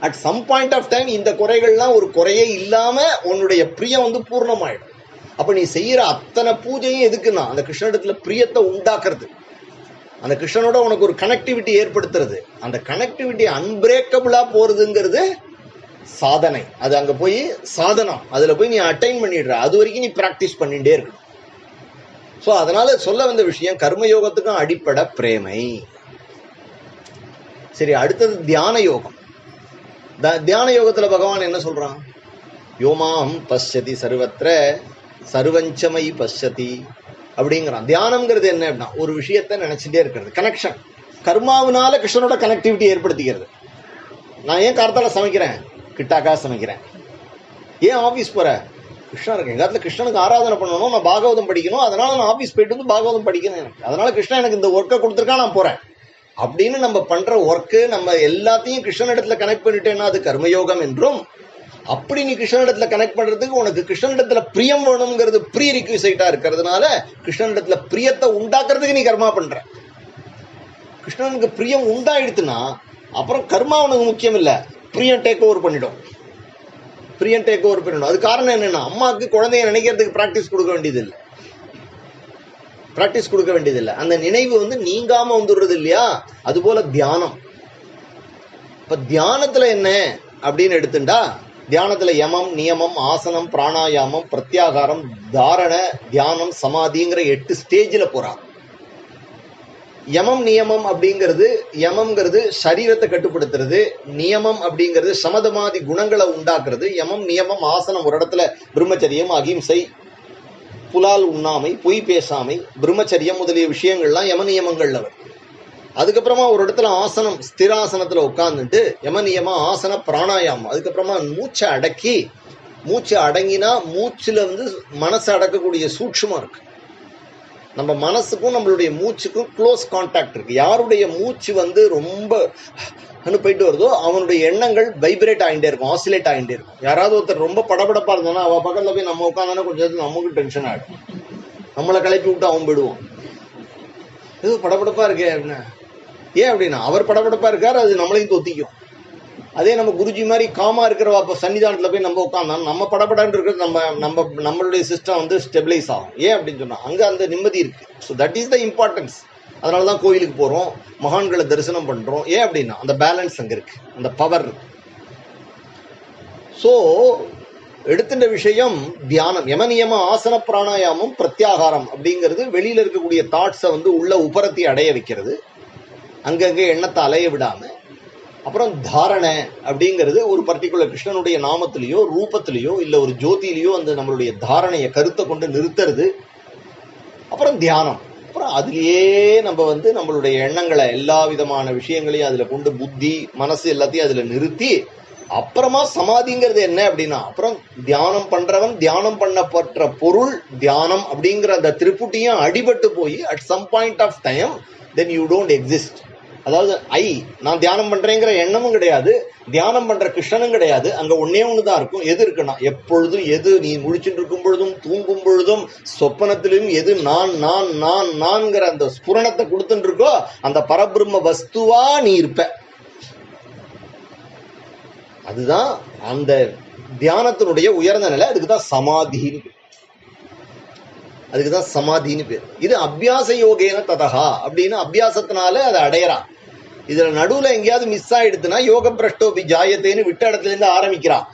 At some point of time இந்த குறைகள்லாம் ஒரு குறையே இல்லாம உன்னுடைய பிரியம் வந்து பூர்ணமாயிடும். அப்ப நீ செய்யற அத்தனை பூஜையும் எதுக்குன்னா அந்த கிருஷ்ணனிடத்துல பிரியத்தை உண்டாக்குறது, அந்த கிருஷ்ணனோட உனக்கு ஒரு கனெக்டிவிட்டி ஏற்படுத்துறது. அந்த கனெக்டிவிட்டி அன்பிரேக்கபிளா போறதுங்கிறது சாதனை. அது அங்க போய் சாதனம், அதுல போய் நீ அட்டைன் பண்ணிடுற. அது வரைக்கும் நீ பிராக்டிஸ் பண்ணிட்டே இருக்கணும். ஸோ அதனால சொல்ல வந்த விஷயம் கர்மயோகத்துக்கும் அடிப்படை பிரேமை. சரி, அடுத்தது தியான யோகம். தியான யோகத்துல பகவான் என்ன சொல்றான்? யோமாம் பஷ்யதி சர்வத்திர சர்வஞ்சமை பஷ்யதி அப்படிங்கிறான். தியானம்ங்கிறது என்ன அப்படின்னா ஒரு விஷயத்த நினைச்சுட்டே இருக்கிறது, கனெக்ஷன். கர்மாவினால கிருஷ்ணனோட கனெக்டிவிட்டி ஏற்படுத்திக்கிறது. நான் ஏன் கார்த்தால சமைக்கிறேன்? கிட்டாக்கா சமைக்கிறேன். ஏன் ஆபீஸ் போற? கிருஷ்ணன் இருக்கு எங்க இடத்துல, கிருஷ்ணனுக்கு ஆராதனை பண்ணணும், நான் பாகவதம் படிக்கணும், அதனால நான் ஆபீஸ் போயிட்டு வந்து பாகவதம் படிக்கணும் எனக்கு, அதனால கிருஷ்ணன் எனக்கு இந்த ஒர்க்கை கொடுத்துருக்கான், நான் போறேன் அப்படின்னு நம்ம பண்ற ஒர்க்கு நம்ம எல்லாத்தையும் கிருஷ்ணனிடத்துல கனெக்ட் பண்ணிட்டேன்னா அது கர்மயோகம் என்றும், அப்படி நீ கிருஷ்ணனிடத்துல கனெக்ட் பண்றதுக்கு உனக்கு கிருஷ்ணனிடத்துல பிரியம் வேணுங்கிறது ப்ரீ ரிக்விசைட்டா இருக்கிறதுனால கிருஷ்ணனிடத்துல பிரியத்தை உண்டாக்குறதுக்கு நீ கர்மா பண்ற. கிருஷ்ணனுக்கு பிரியம் உண்டாயிடுத்துன்னா அப்புறம் கர்மா உனக்கு முக்கியம் இல்லை, பிரியம் டேக் ஓவர் பண்ணிடும். பிரியம் டேக் ஓவர் பண்ணிடும். அது காரணம் என்னன்னா அம்மாவுக்கு குழந்தைய நினைக்கிறதுக்கு பிராக்டிஸ் கொடுக்க வேண்டியது இல்லை, அந்த நினைவு வந்து நீங்காம வந்துடுறது இல்லையா? அது போல தியானம். இப்ப தியானத்துல என்ன அப்படின்னு எடுத்துட்டா, தியானத்துல யமம், நியமம், ஆசனம், பிராணாயாமம், பிரத்யாகாரம், தாரண, தியானம், சமாதிங்கிற 8 ஸ்டேஜில் போறா. யமம் நியமம் அப்படிங்கிறது, யமம்ங்கிறது சரீரத்தை கட்டுப்படுத்துறது, நியமம் அப்படிங்கிறது சமதமாதி குணங்களை உண்டாக்குறது. யமம் நியமம் ஆசனம் ஒரு இடத்துல பிரம்மச்சரியம், அகிம்சை, புலால் உண்ணாமை, பொய் பேசாமை, பிரம்மச்சரியம் முதலிய விஷயங்கள்லாம் யம நியமங்கள்ல வரும். அதுக்கப்புறமா ஒரு இடத்துல ஆசனம், ஸ்திராசனத்துல உட்கார்ந்துட்டு யம நியம ஆசன பிராணாயாமம். அதுக்கப்புறமா மூச்சை அடக்கி, மூச்சு அடங்கினா மூச்சுல வந்து மனசை அடக்கக்கூடிய சூட்சுமம் இருக்கு. நம்ம மனசுக்கும் நம்மளுடைய மூச்சுக்கும் க்ளோஸ் கான்டாக்ட் இருக்கு. யாருடைய மூச்சு வந்து ரொம்ப போயிட்டு வருதோ அவனுடைய எண்ணங்கள் வைப்ரேட் ஆகிட்டே இருக்கும், ஆசிலேட் ஆகிட்டே இருக்கும். யாராவது ஒருத்தர் ரொம்ப படபடப்பா இருந்தானா அவ பக்கத்துல போய் நம்ம உட்காந்தானா கொஞ்சம் நமக்கு டென்ஷன் ஆகிடும், நம்மளை கிளப்பி விட்டு அவன் போயிடுவோம். ஏதோ படபடப்பா இருக்கே அப்படின்னா, ஏன் அப்படின்னா அவர் படபடப்பா இருக்காரு, அது நம்மளையும் தொத்திக்கும். அதே நம்ம குருஜி மாதிரி காமா இருக்கிறவா அப்போ சன்னிதானத்துல போய் நம்ம உட்காந்தோம், நம்ம படப்படான்னு இருக்கிறது நம்மளுடைய சிஸ்டம் வந்து ஸ்டெபிலைஸ் ஆகும். ஏன் அப்படின்னு சொன்னா அங்க அந்த நிம்மதி இருக்கு. So that is the importance. அதனாலதான் கோயிலுக்கு போறோம், மகான்களை தரிசனம் பண்றோம். ஏன் அப்படின்னா அந்த பேலன்ஸ் அங்க இருக்கு, அந்த பவர் இருக்கு. ஸோ எடுத்துட்ட விஷயம் தியானம், யம நியம ஆசன பிராணாயாமம், பிரத்யாகாரம் அப்படிங்கிறது வெளியில இருக்கக்கூடிய தாட்ஸை வந்து உள்ள உபரத்தி அடைய வைக்கிறது, அங்கங்கே எண்ணத்தை அலைய விடாம. அப்புறம் தாரணை அப்படிங்கிறது ஒரு பர்டிகுலர் கிருஷ்ணனுடைய நாமத்திலேயோ ரூபத்திலேயோ இல்லை ஒரு ஜோதியிலையோ அந்த நம்மளுடைய தாரணையை கருத்தை கொண்டு நிறுத்துறது. அப்புறம் தியானம். அப்புறம் அதுலேயே நம்ம வந்து நம்மளுடைய எண்ணங்களை எல்லா விதமான விஷயங்களையும் அதில் கொண்டு புத்தி மனசு எல்லாத்தையும் அதில் நிறுத்தி அப்புறமா சமாதிங்கிறது என்ன அப்படின்னா, அப்புறம் தியானம் பண்றவன் தியானம் பண்ணப்பட்ட பொருள் தியானம் அப்படிங்கிற அந்த திருப்புட்டியும் அடிபட்டு போய் at some point of time then you don't exist. அதாவது நான் தியானம் பண்றேங்கிற எண்ணமும் கிடையாது, தியானம் பண்ற கிருஷ்ணனும் கிடையாது. அங்க ஒன்னே ஒண்ணுதான் இருக்கும். எது இருக்குன்னா எப்பொழுதும் எது நீ முழிச்சுட்டு இருக்கும் பொழுதும் தூங்கும் பொழுதும் சொப்பனத்திலும் எது நான் நான் நான் நான்கிற அந்த ஸ்புரணத்தை கொடுத்துட்டு இருக்கோ அந்த பரபிரம்ம வஸ்துவா நீ இருப்ப. அதுதான் அந்த தியானத்தினுடைய உயர்ந்த நிலை. அதுக்குதான் சமாதின்னு பேர். இது அபியாச யோகேன ததகா அப்படின்னு அபியாசத்தினால அதை அடையறான். இதுல நடுவுல எங்கேயாவது மிஸ் ஆயிடுதுன்னா யோக பிரஷ்டோபி ஜாயத்தேன்னு விட்ட இடத்துல இருந்து ஆரம்பிக்கிறான்.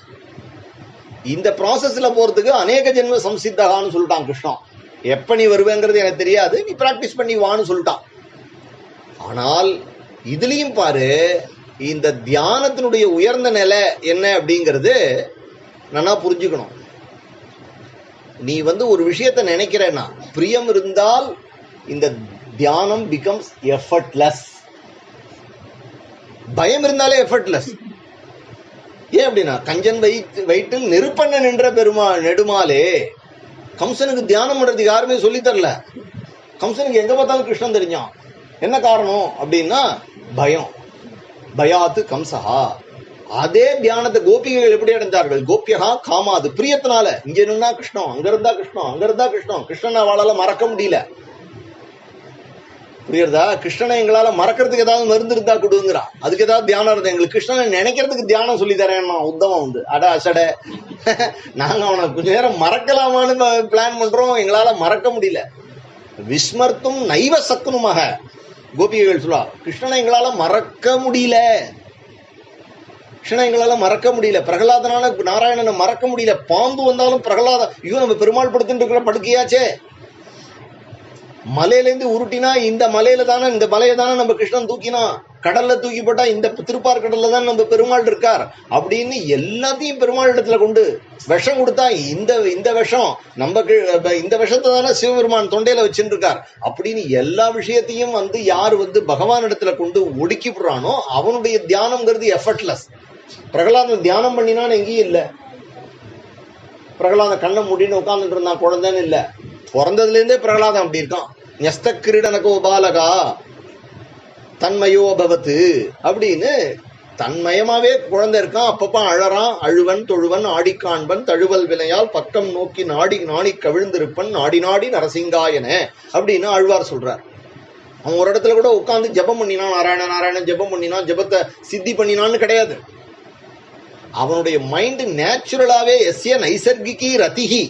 இந்த ப்ராசஸ்ல போறதுக்கு அநேக ஜென்ம சம்சித்தகான்னு சொல்லிட்டான் கிருஷ்ணன். எப்ப நீ வருவேங்கிறது எனக்கு தெரியாது, நீ பிராக்டிஸ் பண்ணி வான்னு சொல்லிட்டான். ஆனால் இதுலயும் பாரு, இந்த தியானத்தினுடைய உயர்ந்த நிலை என்ன அப்படிங்கிறது நல்லா புரிஞ்சுக்கணும். நீ வந்து ஒரு விஷயத்தை நினைக்கிறேன்னா பிரியம் இருந்தால் இந்த தியானம் பிகம்ஸ் எஃபர்ட்லெஸ். பயம் இருந்தாலே எஃபர்ட்லெஸ். ஏன் அப்படின்னா கஞ்சன் வயிற்றில் நெருப்பண்ண நின்ற நெடுமாலே கம்சனுக்கு தியானம் பண்றதுக்கு யாருமே சொல்லி தரல. கம்சனுக்கு எங்க பார்த்தாலும் கிருஷ்ணன் தெரிஞ்சான். என்ன காரணம் அப்படின்னா பயம். பயாத்து கம்சஹா. அதே தியானத்தை கோபிகைகள் எப்படி அடைஞ்சார்கள்? கோபியகா காமாது, பிரியத்தினால. இங்க இருந்தா கிருஷ்ணம், அங்க இருந்தா கிருஷ்ணம், அங்க இருந்தா கிருஷ்ணம். கிருஷ்ணனை அவளால மறக்க முடியல. புரியுறதா? கிருஷ்ணனை எங்களால மறக்கிறதுக்கு ஏதாவது மருந்து இருந்தா கொடுங்கிறா. அதுக்கு ஏதாவது தியானம் இருந்தா எங்களுக்கு கிருஷ்ணனை நினைக்கிறதுக்கு தியானம் சொல்லி தரேன். உத்தமம் வந்து அட அசட நாங்க அவனை கொஞ்ச நேரம் மறக்கலாமான்னு பிளான் பண்றோம், எங்களால மறக்க முடியல. விஸ்மர்த்தும் நைவ சக்குனுமாக கோபிகைகள் சொல்லா, கிருஷ்ணனை எங்களால மறக்க முடியல. கிருஷ்ணனை எங்களால மறக்க முடியல. பிரகலாதனால நாராயணனை மறக்க முடியல. பாம்பு வந்தாலும் பிரகலாத, ஐயோ நம்ம பெருமாள் படுத்துட்டு இருக்கிற படுக்கையாச்சே, மலையிலேருந்து உருட்டினா இந்த மலையில தானே, இந்த மலையை தானே நம்ம கிருஷ்ணன் தூக்கினா, கடல்ல தூக்கி போட்டா இந்த திருப்பார் கடல்ல தான் நம்ம பெருமாள் இருக்கார் அப்படின்னு எல்லாத்தையும் பெருமாள் இடத்துல கொண்டு விஷம் கொடுத்தா இந்த விஷம் நம்ம இந்த விஷத்தை தானே சிவபெருமான் தொண்டையில வச்சுட்டு இருக்கார் அப்படின்னு எல்லா விஷயத்தையும் வந்து யார் வந்து பகவான் இடத்துல கொண்டு ஒடுக்கி விடுறானோ அவனுடைய தியானம்ங்கிறது எஃபர்ட்லெஸ். பிரகலாதன் தியானம் பண்ணினான்னு எங்கேயும் இல்லை. பிரகலாதன் கண்ணை முடின்னு உட்காந்துட்டு இருந்தான், குழந்தைன்னு இல்லை. பிறந்ததுல இருந்தே பிரகலாதன் அப்படி இருக்கான். ஞஸ்த கிரீடனகோ பாலகா தன்மயோ பவத்து அப்படின்னு தன்மயமாவே குழந்தை இருக்கான். அப்பப்ப அழறான், அழுவன் தொழுவன் ஆடிக்காண்பன் தழுவல் வினையால் பக்கம் நோக்கி நாடி நாடி கவிழ்ந்திருப்பன் நாடி நாடி நரசிங்காயன அப்படின்னு ஆழ்வார் சொல்றார். அவன் ஒரு இடத்துல கூட உட்காந்து ஜபம் பண்ணினான், நாராயண நாராயணன் ஜபம் பண்ணினான், ஜபத்தை சித்தி பண்ணினான்னு கிடையாது. அவனுடைய மைண்ட் நேச்சுரலாவே எஸ்ய நைசர்கிகி ரதிகி,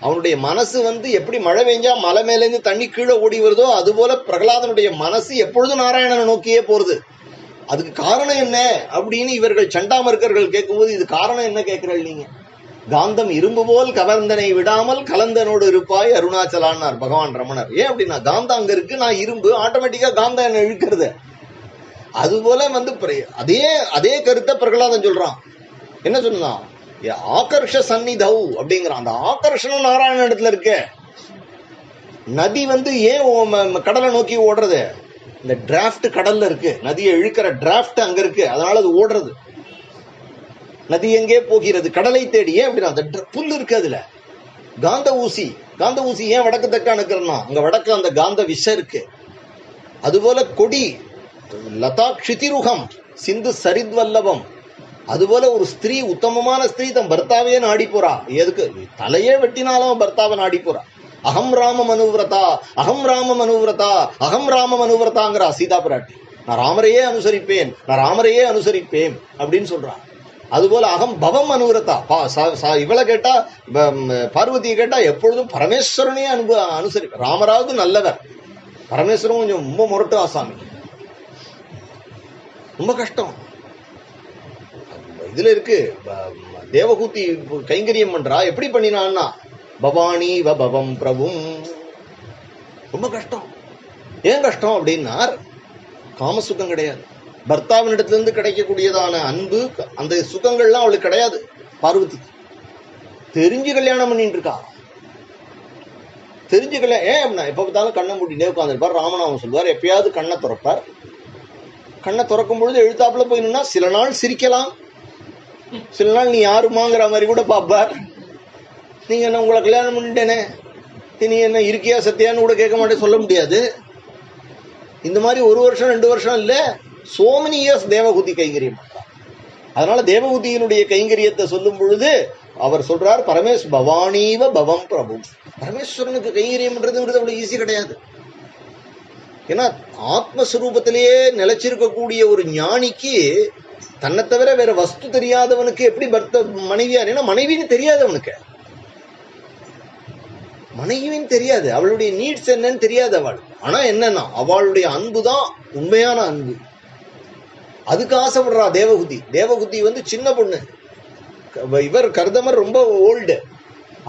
அவனுடைய மனசு வந்து எப்படி மழை பெஞ்சா மலை மேலேருந்து தண்ணி கீழே ஓடி வருதோ அதுபோல பிரகலாதனுடைய மனசு எப்பொழுதும் நாராயணனை நோக்கியே போறது. அதுக்கு காரணம் என்ன அப்படின்னு இவர்கள் சண்டாமர்க்கர்கள் கேட்கும்போது, இது காரணம் என்ன கேட்கிறீர்கள் நீங்க? காந்தம் இரும்பு போல் கவர்ந்தனை விடாமல் கலந்தனோடு இருப்பாய் அருணாச்சலான்னார் பகவான் ரமணர். ஏன் அப்படின்னா காந்தம் அங்க இருக்கு, நான் இரும்பு, ஆட்டோமேட்டிக்கா காந்தம் என்ன இழுக்கிறது. அதுபோல வந்து அதே கருத்தை பிரகலாதன் சொல்றான். என்ன சொன்னான்? ஆகர்ஷ சந்நிதவ் அப்படிங்கிறான். அந்த ஆகர்ஷணம் நாராயண இடத்துல இருக்கு. நதி வந்து ஏன் கடலை நோக்கி ஓடுறது? இந்த டிராஃப்ட் கடல்ல இருக்கு, நதியை இழுக்கிற டிராஃப்ட் அங்க இருக்கு, அதனால அது ஓடுறது. நதி எங்கே போகிறது? கடலை தேடி. ஏன் அப்படின்னா அந்த புல் இருக்கு, அதுல காந்த ஊசி. காந்த ஊசி ஏன் வடக்கு தக்க அனுக்கிறனா? அங்க வடக்கு அந்த காந்த விஷம் இருக்கு. அதுபோல கொடி லதா க்ஷிதிருகம் சிந்து சரித்வல்லபம். அதுபோல ஒரு ஸ்திரீ, உத்தமமான ஸ்திரீ தன் பர்த்தாவையே நாடி போறா. எதுக்கு? தலையே வெட்டினாலும் பர்த்தாவை நாடி போறா. அகம் ராம மனுவிரதா, அகம் ராம மனுவிரதா, அகம் ராம மனுவிரதாங்கிறா சீதா பிராட்டி. நான் ராமரையே அனுசரிப்பேன், நான் ராமரையே அனுசரிப்பேன் அப்படின்னு சொல்றான். அதுபோல அகம் பவம் அனுவிரதா. இவளை கேட்டா, பார்வதியை கேட்டா எப்பொழுதும் பரமேஸ்வரனையே அனுசரிப்பேன். ராமராவது நல்லவர், பரமேஸ்வரன் கொஞ்சம் ரொம்ப முரட்டு ஆசாமி, ரொம்ப கஷ்டம். இதுல இருக்கு தேவகூதி கைங்கரியம் பண்றா. எப்படி பண்ணினான்னா பவானி வபவம் பிரபும். ரொம்ப கஷ்டம். ஏன் கஷ்டம் அப்படின்னா காம சுகம் கிடையாது. பர்த்தாவின் இடத்துல இருந்து கிடைக்கக்கூடியதான அன்பு, அந்த சுகங்கள்லாம் அவளுக்கு கிடையாது. பார்வதி தெரிஞ்சு கல்யாணம் பண்ணிட்டு இருக்கா. தெரிஞ்சு கல்யாணம். ஏன் அப்படின்னா எப்ப பார்த்தாலும் கண்ணை மூடினே உட்காந்துருப்பார், ராமநாமம் சொல்வார், எப்பயாவது கண்ணை திறப்பார். கண்ணை திறக்கும் பொழுது எழுத்தாப்புல போயினா சில நாள் சிரிக்கலாம், சில நாள் நீ யாருமாங்கிற மாதிரி கூட பாப்பார். நீங்க என்ன உங்களை கல்யாணம் பண்ணிட்டேனே, நீ என்ன இருக்கியா சத்தியான்னு கூட கேட்க மாட்டேன், சொல்ல முடியாது. இந்த மாதிரி 1 வருஷம் 2 வருஷம் இல்ல, so many years தேவகூதி கைங்கரியம். அதனால தேவகூதியினுடைய கைங்கரியத்தை சொல்லும் பொழுது அவர் சொல்றார் பவானீவ பவம் பிரபு. பரமேஸ்வரனுக்கு கைங்கரியம் பண்றதுங்கிறது அவ்வளவு ஈஸி கிடையாது. ஏன்னா ஆத்மஸ்வரூபத்திலேயே நிலைச்சிருக்கக்கூடிய ஒரு ஞானிக்கு தன்னை தவிர வேற வஸ்து தெரியாதவனுக்கு எப்படி மனைவியா? ஏன்னா மனைவின்னு தெரியாது அவனுக்கு, மனைவின்னு தெரியாது, அவளுடைய நீட்ஸ் என்னன்னு தெரியாது அவள். ஆனா என்னன்னா அவளுடைய அன்பு தான் உண்மையான அன்பு. அதுக்கு ஆசைப்படுறா தேவகுதி. தேவகுதி வந்து சின்ன பொண்ணு, இவர் கர்தமர் ரொம்ப ஓல்டு.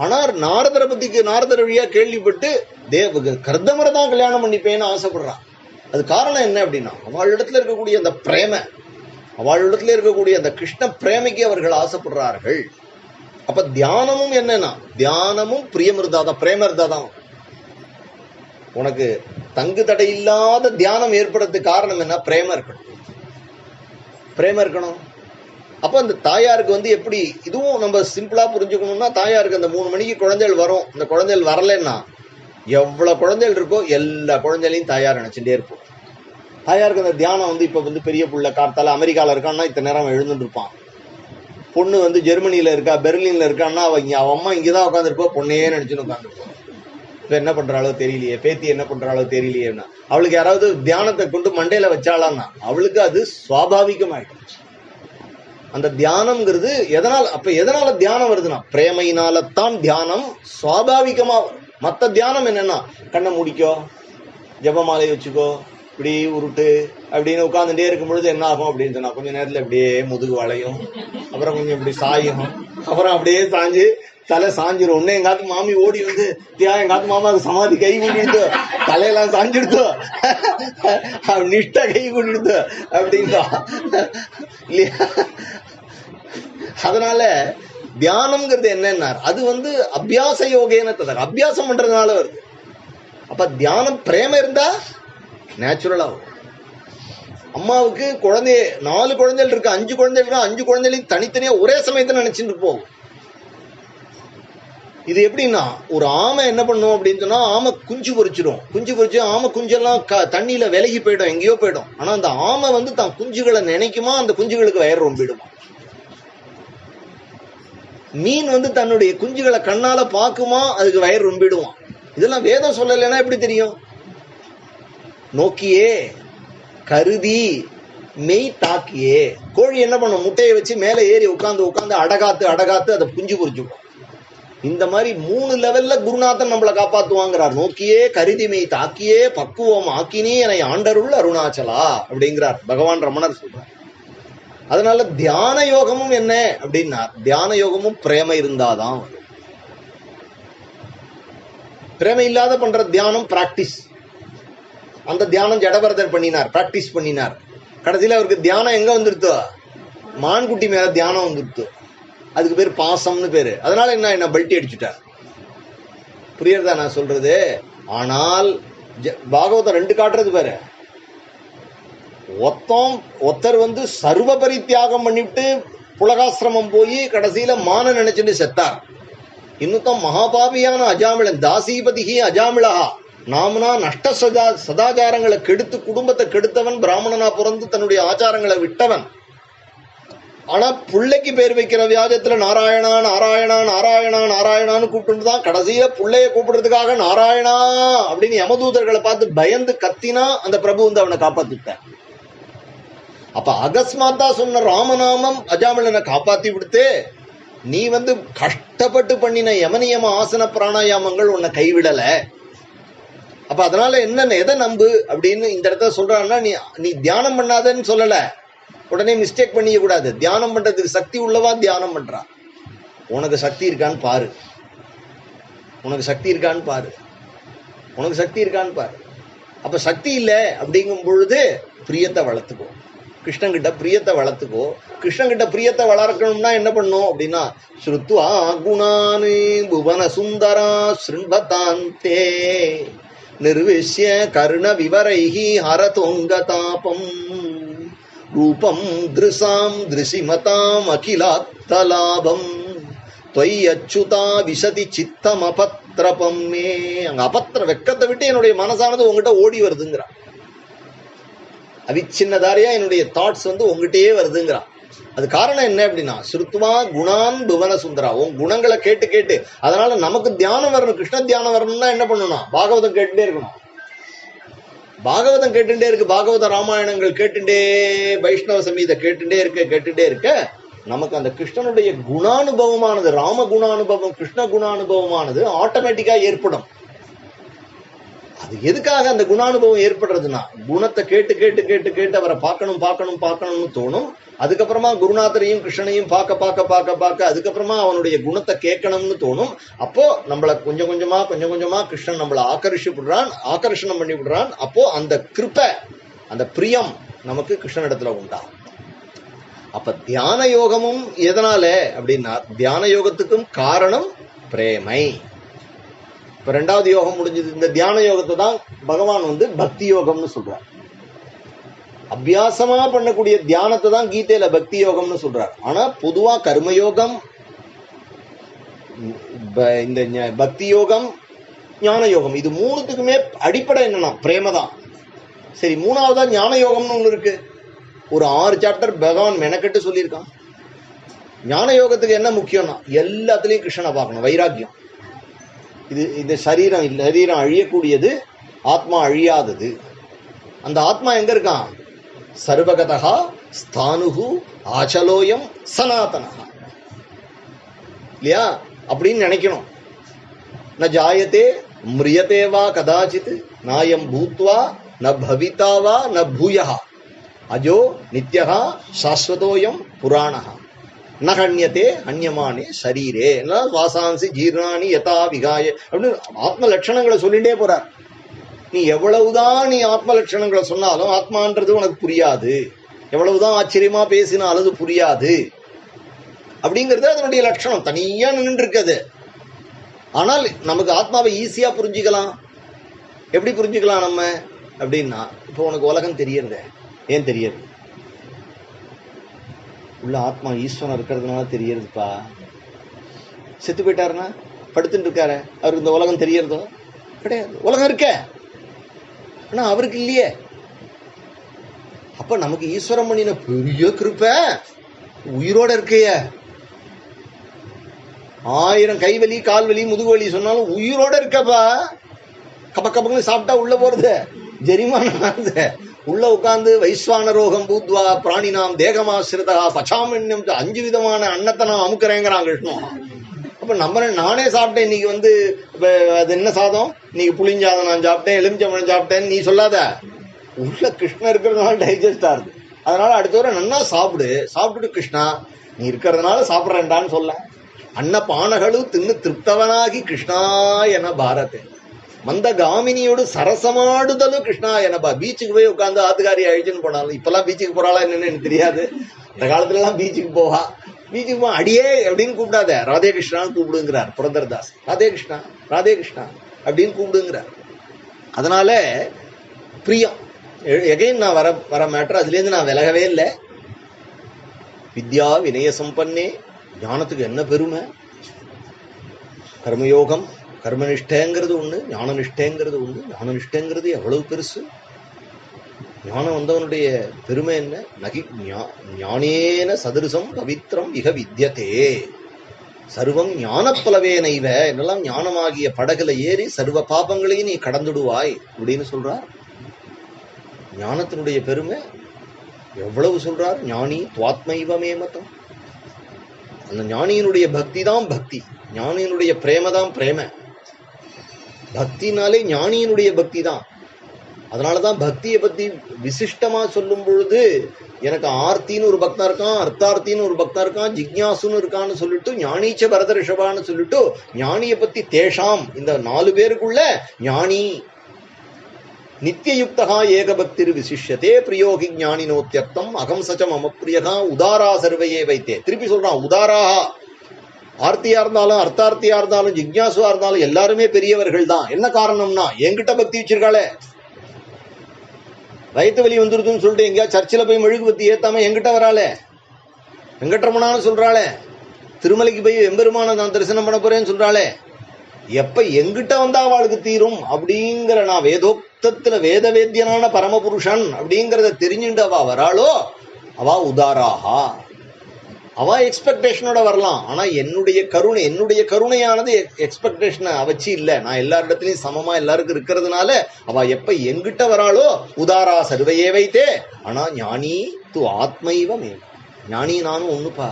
ஆனா நாரதரை பத்திக்கு நாரதர் வழியா கேள்விப்பட்டு கர்தமரை தான் கல்யாணம் பண்ணிப்பேன்னு ஆசைப்படுறான். அது காரணம் என்ன அப்படின்னா அவளிடத்துல இருக்கக்கூடிய அந்த பிரேம, அவளிடத்துல இருக்கக்கூடிய அந்த கிருஷ்ண பிரேமைக்கு அவர்கள் ஆசைப்படுறார்கள். அப்ப தியானமும் என்னன்னா தியானமும் பிரியமிருதாதான், பிரேமர்தாதான். உனக்கு தங்கு தடை இல்லாத தியானம் ஏற்படுறதுக்கு காரணம் என்ன? பிரேம இருக்கணும், பிரேம இருக்கணும். அப்ப அந்த தாயாருக்கு வந்து எப்படி, இதுவும் நம்ம சிம்பிளா புரிஞ்சுக்கணும்னா, தாயாருக்கு அந்த 3 மணிக்கு குழந்தைகள் வரும், அந்த குழந்தைகள் வரலன்னா எவ்வளவு குழந்தைகள் இருக்கோ எல்லா குழந்தைகளையும் தாயார் நினைச்சுட்டே இருப்போம். தாயாருக்கு அந்த தியானம் வந்து இப்ப வந்து பெரிய புள்ள காத்தால அமெரிக்கால இருக்கான்னா இத்தனை நேரம் எழுந்துட்டு இருப்பான். பொண்ணு வந்து ஜெர்மனியில இருக்கா, பெர்லின்ல இருக்கான்னா அவன் அம்மா இங்கதான் உட்காந்துருப்பா, பொண்ணையே நினைச்சுன்னு உட்காந்துருப்பான். இப்ப என்ன பண்றாளோ தெரியலையே, பேத்தி என்ன பண்றாளோ தெரியலையேன்னா அவளுக்கு யாராவது தியானத்தை கொண்டு மண்டையில வச்சாளான்னா அவளுக்கு அது சுவாபாவிகமாயிடும். அந்த தியானம்ங்கிறது எதனால தியானம் வருதுன்னா பிரேமையினாலத்தான் தியானம் சுவாபாவிகமா வரும். மற்ற தியானம் என்னன்னா கண்ணை முடிக்கோ, ஜபமாலை வச்சுக்கோ, இப்படி உருட்டு அப்படின்னு உட்காந்துட்டே இருக்கும் பொழுது என்ன ஆகும் அப்படின்னு சொன்னா கொஞ்ச நேரத்துல அப்படியே முதுகு வளையும், அப்புறம் கொஞ்சம் இப்படி சாயும், அப்புறம் அப்படியே சாஞ்சு தலை சாஞ்சிரும். ஒண்ணு எங்காத்து மாமி ஓடி வந்து எங்காத்து மாமாவுக்கு சமாதி கை கூட்டிடுத்து, தலையெல்லாம் சாஞ்சிடுத்து, நிஷ்டா கை கூட்டிடுத்து அப்படின்னா இல்லையா? அதனால தியானம்ங்கிறது என்னன்னா அது வந்து அபியாச யோகேன ததக, அபியாசம் பண்றதுனால வருது. அப்ப தியானம் பிரேம இருந்தா நேச்சுரலா வரும். அம்மாவுக்கு 4 குழந்தைகள் இருக்கு, 5 குழந்தைகள் இருக்கு, 5 குழந்தைகளையும் தனித்தனியா ஒரே சமயத்துல நினைச்சுட்டு போகும். இது எப்படின்னா ஒரு ஆமை என்ன பண்ணும் அப்படின்னு சொன்னா ஆமை குஞ்சு பொறிச்சிடும். குஞ்சு பொறிச்சு ஆமை குஞ்செல்லாம் தண்ணியில விலகி போயிடும், எங்கேயோ போயிடும். ஆனா அந்த ஆமை வந்து தான் குஞ்சுகளை நினைக்குமா, அந்த குஞ்சுகளுக்கு வயிறு ரொம்பிடுமா. மீன் வந்து தன்னுடைய குஞ்சுகளை கண்ணால பாக்குமா, அதுக்கு வயிறு ரொம்பிடுவான். இதெல்லாம் வேதம் சொல்லலைன்னா எப்படி தெரியும்? நோக்கியே கருதி மெய் தாக்கியே. கோழி என்ன பண்ணும், முட்டையை வச்சு மேலே ஏறி உட்காந்து அடகாத்து அதை குஞ்சு பொறிச்சுடும். இந்த மாதிரி 3 லெவல்ல குருநாதன் நம்மளை காப்பாத்துவாங்கிறார். நோக்கியே கருதி மெய் தாக்கியே பக்குவம் ஆக்கினே என்னை ஆண்டருள் அருணாச்சலா அப்படிங்கிறார் பகவான் ரமணர் சொல்றார். அதனால தியான யோகமும் என்ன அப்படின்னா தியான யோகமும் பிரேம இருந்தாதான் வரும். பிரேம இல்லாத பண்ற தியானம் பிராக்டிஸ். அந்த தியானம் ஜடபரதர் பண்ணினார், பிராக்டிஸ் பண்ணினார். கடைசியில அவருக்கு தியானம் எங்க வந்துருத்தோ, மான்குட்டி மேல தியானம் வந்துருத்து. அதுக்கு பேர் பாசம்னு பேரு. அதனால என்ன பல்ட்டி அடிச்சுட்டார். புரியுறதா நான் சொல்றது? ஆனால் பாகவதம் 2 காட்டுறது பேரு. ஒருத்தர் வந்து சர்வ பரித்தியாகம் பண்ணிவிட்டு புலகாசிரமம் போய் கடைசியில மான நினைச்சுட்டு செத்தார். இன்னும் மகாபாபியான அஜாமிளன் தாசீபதிகி அஜாமிளா நாமனா நஷ்ட சதாச்சாரங்களை கெடுத்து குடும்பத்தை கெடுத்தவன், பிராமணனா பிறந்து தன்னுடைய ஆச்சாரங்களை விட்டவன். ஆனா பிள்ளைக்கு பேர் வைக்கிற வியாஜத்துல நாராயணா நாராயணா நாராயணா நாராயணான்னு கூப்பிட்டுதான் கடைசியில பிள்ளைய கூப்பிடுறதுக்காக நாராயணா அப்படின்னு யமதூதர்களை பார்த்து பயந்து கத்தினா அந்த பிரபு வந்து அவனை காப்பாத்திட்டான். அப்ப அகஸ்மாத்தா சொன்ன ராமநாமம் அஜாமிளனை காப்பாத்தி விடுத்து, நீ வந்து கஷ்டப்பட்டு பண்ணின யமனியம ஆசன பிராணாயாமங்கள் உன்னை கைவிடல. அப்ப அதனால என்ன எதை நம்பு அப்படின்னு இந்த இடத்துல சொல்றான்னா, நீ தியானம் பண்ணாதன்னு சொல்லல, உடனே மிஸ்டேக் பண்ணிக்க கூடாது. தியானம் பண்றதுக்கு சக்தி உள்ளவா தியானம் பண்றா. உனக்கு சக்தி இருக்கான்னு பாரு, உனக்கு சக்தி இருக்கான்னு பாரு, உனக்கு சக்தி இருக்கான்னு பாரு. அப்ப சக்தி இல்லை அப்படிங்கும் பொழுது பிரியத்தை வளர்த்துக்கோ, கிருஷ்ணங்கிட்ட பிரியத்தை வளர்த்துக்கோ. கிருஷ்ணங்கிட்ட பிரியத்தை வளர்க்கணும்னா என்ன பண்ணும் அப்படின்னா ஸ்ருத்வா குணானு புவன சுந்தரா ஸ்ருண்பதாந்தே நிர்விஷ்ய கர்ண விவரைஹி ஹரதோங்க தாபம் ரூபம் திருசாம் திருசிமதாம் அகிலாத்தலாபம் தொய்யச்சுதா விசதி சித்தம் அபத்திரபம் மே. அங்க அபத்திர வெக்கத்தை விட்டு என்னுடைய மனசானது உங்ககிட்ட ஓடி வருதுங்கிறான். அவிச்சின்னதாரியா என்னுடைய தாட்ஸ் வந்து உங்ககிட்டயே வருதுங்கிறான். அது காரணம் என்ன அப்படின்னா ஸ்ருத்வா குணான் புவன சுந்தரா, உன் குணங்களை கேட்டு கேட்டு. அதனால நமக்கு தியானம் வரணும், கிருஷ்ண தியானம் வரணும்னா என்ன பண்ணணும், பாகவதம் கேட்டுட்டே இருக்கணும். பாகவதம் கேட்டுட்டே இருக்கு, பாகவத ராமாயணங்கள் கேட்டுட்டே, வைஷ்ணவ சமீத கேட்டுட்டே இருக்க நமக்கு அந்த கிருஷ்ணனுடைய குணானுபவமானது, ராம குணானுபவம், கிருஷ்ண குணானுபவமானது ஆட்டோமேட்டிக்கா ஏற்படும். அது எதுக்காக அந்த குணானுபவம் ஏற்படுறதுன்னா குணத்தை கேட்டு கேட்டு கேட்டு கேட்டு அவரை பார்க்கணும்னு தோணும். அதுக்கப்புறமா குருநாதரையும் கிருஷ்ணனையும் பார்க்க அதுக்கப்புறமா அவனுடைய குணத்தை கேட்கணும்னு தோணும். அப்போ நம்மள கொஞ்சம் கொஞ்சமா கிருஷ்ணன் நம்மளை ஆக்கர்ஷணம் பண்ணி விடுறான். அப்போ அந்த கிருபை, அந்த பிரியம் நமக்கு கிருஷ்ணனிடத்துல உண்டாகும். அப்ப தியான யோகமும் எதனால அப்படின்னா தியான யோகத்துக்கும் காரணம் பிரேமை. இப்ப 2வது யோகம் முடிஞ்சது. இந்த தியான யோகத்தை தான் பகவான் வந்து பக்தி யோகம்னு சொல்றார். அபியாசமா பண்ணக்கூடிய தியானத்தை தான் கீதையில பக்தி யோகம்னு சொல்றார். ஆனா பொதுவா கர்மயோகம், இந்த பக்தி யோகம், ஞான யோகம், இது 3த்துக்குமே அடிப்படை என்னன்னா பிரேம தான். சரி, மூணாவதா ஞான யோகம்னு ஒண்ணு இருக்கு. ஒரு 6 சாப்டர் பகவான் மெனக்கெட்டு சொல்லியிருக்கான். ஞான யோகத்துக்கு என்ன முக்கியம்னா எல்லாத்துலயும் கிருஷ்ணனை பார்க்கணும். வைராக்கியம். இந்த சரீரம் அழியக்கூடியது, ஆத்மா அழியாதது. அந்த ஆத்மா எங்க இருக்கான்? சர்வகதா ஸ்தானுகு ஆச்சலோயம் சனாதனஹா, இல்லையா? அப்படின்னு நினைக்கணும். ந ஜாயத்தே மிரியதேவா கதாச்சித் நாயம் பூத்வா ந பவிதாவா ந பூயஹா அஜோ நித்யஹா சாஸ்வதோயம் புராணஹா ந ஹன்யத்தே ஹன்யமானே சரீரே வாசான்சி ஜீர்ணானி யதா விகாய அப்படின்னு ஆத்ம லட்சணங்களை சொல்லிட்டே போறார். நீ எவ்வளவுதான் நீ ஆத்ம லட்சணங்களை சொன்னாலும் ஆத்மான்றது உனக்கு புரியாது. எவ்வளவுதான் ஆச்சரியமா பேசினாலும் அது புரியாது. அப்படிங்கிறது அதனுடைய லட்சணம். தனியா நின்று இருக்குது. ஆனால் நமக்கு ஆத்மாவை ஈஸியா புரிஞ்சுக்கலாம். எப்படி புரிஞ்சுக்கலாம் நம்ம அப்படின்னா, இப்போ உனக்கு உலகம் தெரியறது. ஏன் தெரியுது? உள்ள ஆத்மா ஈஸ்வரன் இருக்கிறதுனால தெரியறதுப்பா. செத்து போயிட்டாருன்னா படுத்துட்டு இருக்காரு, அவருக்கு இந்த உலகம் தெரியறதோ கிடையாது. உலகம் இருக்க, ஆனா அவருக்கு இல்லையே. அப்ப நமக்கு ஈஸ்வரம் பண்ணின பெரிய கிருப்பை உயிரோட இருக்கைய. 1000 கைவலி கால்வலி முதுகுவலி சொன்னாலும் உயிரோட இருக்கப்பா. கபக்கபங்க சாப்பிட்டா உள்ள போறது, ஜெரிமானம் உள்ள உட்கார்ந்து வைஸ்வான ரோகம் பூத்வா பிராணினாம் தேகமாசிரிதா பச்சாமண்யம் 5 விதமான அன்னத்தை நான் அமுக்கிறேங்கிறான் கிருஷ்ணன். அப்ப நானே சாப்பிட்டேன் இன்னைக்கு அது என்ன சாதம், இன்னைக்கு புளிஞ்சாதம் நான் சாப்பிட்டேன், எலுமிச்சம்பழம் சாப்பிட்டேன்னு நீ சொல்லாத. உள்ள கிருஷ்ணன் இருக்கிறதுனால டைஜஸ்ட் ஆகுது. அதனால அடுத்த வரை நன்னா சாப்பிட்டுட்டு கிருஷ்ணா நீ இருக்கிறதுனால சாப்பிட்றேன்டான்னு சொல்ல. அன்ன பானகளும் தின்னு திருப்தவனாகி கிருஷ்ணா என பாரதே மந்த காமினியோடு சரசமாடுதலும் கிருஷ்ணா எனப்பா. பீச்சுக்கு போய் உட்காந்து ஆத்துக்காரி அழிச்சுன்னு போனாலும், இப்பெல்லாம் பீச்சுக்கு போறாளா என்னன்னு எனக்கு தெரியாது. அந்த காலத்துல எல்லாம் பீச்சுக்கு போவா. பீச்சுக்கு போ அடியே அப்படின்னு கூப்பிடாத, ராதே கிருஷ்ணான்னு கூப்பிடுங்கிறார் புரந்தரதாஸ். ராதே கிருஷ்ணா ராதே கிருஷ்ணா அப்படின்னு கூப்பிடுங்கிறார். அதனால பிரியம். எகைன் நான் வர மேட்டர் அதுலேருந்து நான் விலகவே இல்லை. வித்யா வினய சம்பன்னே, ஞானத்துக்கு என்ன பெருமை. கர்மயோகம் கர்மனிஷ்டைங்கிறது ஒண்ணு, ஞான நிஷ்டைங்கிறது ஒண்ணு. ஞான நிஷ்டைங்கிறது எவ்வளவு பெருசு. ஞானம் வந்தவனுடைய பெருமை என்ன? நகி ஞானேன சதுருசம் பவித்ரம் இக வித்யதே சர்வம் ஞானப்பலவேனைவ. என்னெல்லாம் ஞானமாகிய படகுல ஏறி சர்வ பாபங்களையும் நீ கடந்துடுவாய் அப்படின்னு சொல்றார். ஞானத்தினுடைய பெருமை எவ்வளவு சொல்றார். ஞானி துவாத்மைவமே மதம். அந்த ஞானியினுடைய பக்தி தான் பக்தி, ஞானியினுடைய பிரேமதான் பிரேம. பக்தினாலே ஞானியினுடைய பக்தி தான். அதனாலதான் பக்தியை பத்தி விசிஷ்டமா சொல்லும் பொழுது எனக்கு ஆர்த்தின்னு ஒரு பக்தா இருக்கான், அர்த்தார்த்தின்னு ஒரு பக்தா இருக்கான், ஜிக்ஞாசுன்னு இருக்கான்னு சொல்லிட்டு ஞானீச்ச பரத ரிஷபான்னு சொல்லிட்டு ஞானியை பத்தி தேஷாம் இந்த 4 பேருக்குள்ள ஞானி நித்தியயுக்தகா ஏகபக்திர் விசிஷ்யதே பிரியோகி ஞானினோத்தியர்த்தம் அகம் சச்சம் அமப்பிரியகா உதாரா சர்வையே வைத்தே. திருப்பி சொல்றான் உதாராகா. ஆர்த்தியா இருந்தாலும் அர்த்தார்த்தியா இருந்தாலும் ஜிக்ஞாசுவா இருந்தாலும் எல்லாருமே பெரியவர்கள் தான். என்ன காரணம்னா என்கிட்ட பக்தி வச்சிருக்காளே. வயிற்று வலி வந்துருதுன்னு சொல்லிட்டு எங்கேயா சர்ச்சில் போய் மெழுகுபத்தி ஏத்தாம எங்கிட்ட வராளே, வெங்கட்ரமணான்னு சொல்றாளே, திருமலைக்கு போய் எம்பெருமான நான் தரிசனம் பண்ண போறேன்னு சொல்றாளே. எப்ப எங்கிட்ட வந்தா அவளுக்கு தீரும் அப்படிங்கிற நான் வேதோக்தத்துல வேதவேத்தியனான பரமபுருஷன் அப்படிங்கிறத தெரிஞ்சுட்டு அவ வராளோ அவ உதாராகா. அவ எக்ஸ்பெக்டேஷனோட வரலாம். ஆனா என்னுடைய கருணையானது எக்ஸ்பெக்டேஷனை வச்சு இல்ல. நான் எல்லாரிடத்துலயும் சமமா எல்லாருக்கும் இருக்கிறதுனால அவ எப்ப எங்கிட்ட வராளோ உதாரா சர்வையே வைத்தே. ஆனா ஞானி து ஆத்மைவ மே, ஞானி நானும் ஒண்ணுப்பா.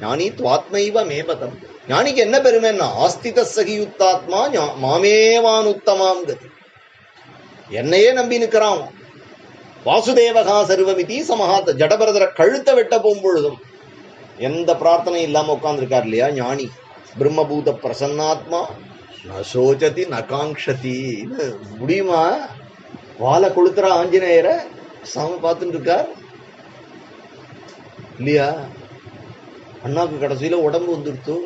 ஞானி து ஆத்மைவ மேபதம். ஞானிக்கு என்ன பெருமைன்னா ஆஸ்தித சகியுத்தாத்மா மாமேவானுத்தமாம் கதி. என்னையே நம்பி நிற்கிறான். வாசுதேவகா சர்வமிதி சமஹாத். ஜடபரதர கழுத்தை வெட்ட போகும்பொழுதும் எந்த பிரார்த்தனையும் இல்லாம உட்கார்ந்துருக்கார் இல்லையா ஞானி. பிரம்மபூத பிரசன்னாத்மா நசோச்சதி நகாங்ஷதி. முடியுமா? வாழை கொளுத்துற ஆஞ்சநேயரை சாமி பார்த்துட்டு இருக்கார் இல்லையா? அண்ணாக்கு கடைசியில உடம்பு வந்துடுத்து.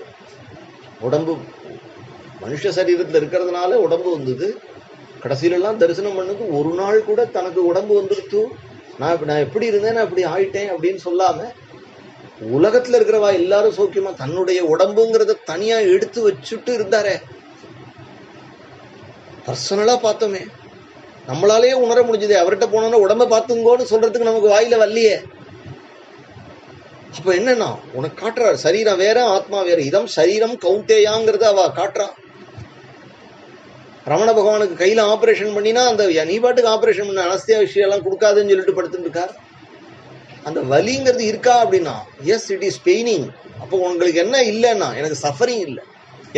உடம்பு மனுஷ சரீரத்துல இருக்கிறதுனால உடம்பு வந்தது. கடைசியில எல்லாம் தரிசனம் பண்ணது ஒரு நாள் கூட தனக்கு உடம்பு வந்துடுத்து. நான் எப்படி இருந்தேன் அப்படி ஆயிட்டேன் அப்படின்னு சொல்லாம உலகத்துல இருக்கிறவா எல்லாரும் சௌக்கியமா தன்னுடைய உடம்புங்கிறத தனியா எடுத்து வச்சுட்டு இருந்தாரே. பர்சனலா பார்த்தோமே. நம்மளாலேயே உணர முடிஞ்சது. அவர்கிட்ட போனோம்னா உடம்ப பார்த்துங்கோன்னு சொல்றதுக்கு நமக்கு வாயில வரலையே. அப்ப என்னன்னா உனக்கு காட்டுறாரு, சரீரம் வேற ஆத்மா வேற. இதம் சரீரம் கௌந்தேயாங்கிறத அவ காட்டுறா. ரமண பகவானுக்கு கையில ஆபரேஷன் பண்ணினா அந்த நீ பாட்டுக்கு ஆபரேஷன் பண்ண அனஸ்தியா விஷயம் எல்லாம் கொடுக்காதுன்னு சொல்லிட்டு படுத்துட்டு இருக்கா. அந்த வலிங்கிறது இருக்கா அப்படின்னா எஸ் இட் இஸ் பெயினிங். அப்போ உங்களுக்கு என்ன இல்லைன்னா எனக்கு சஃபரிங் இல்லை.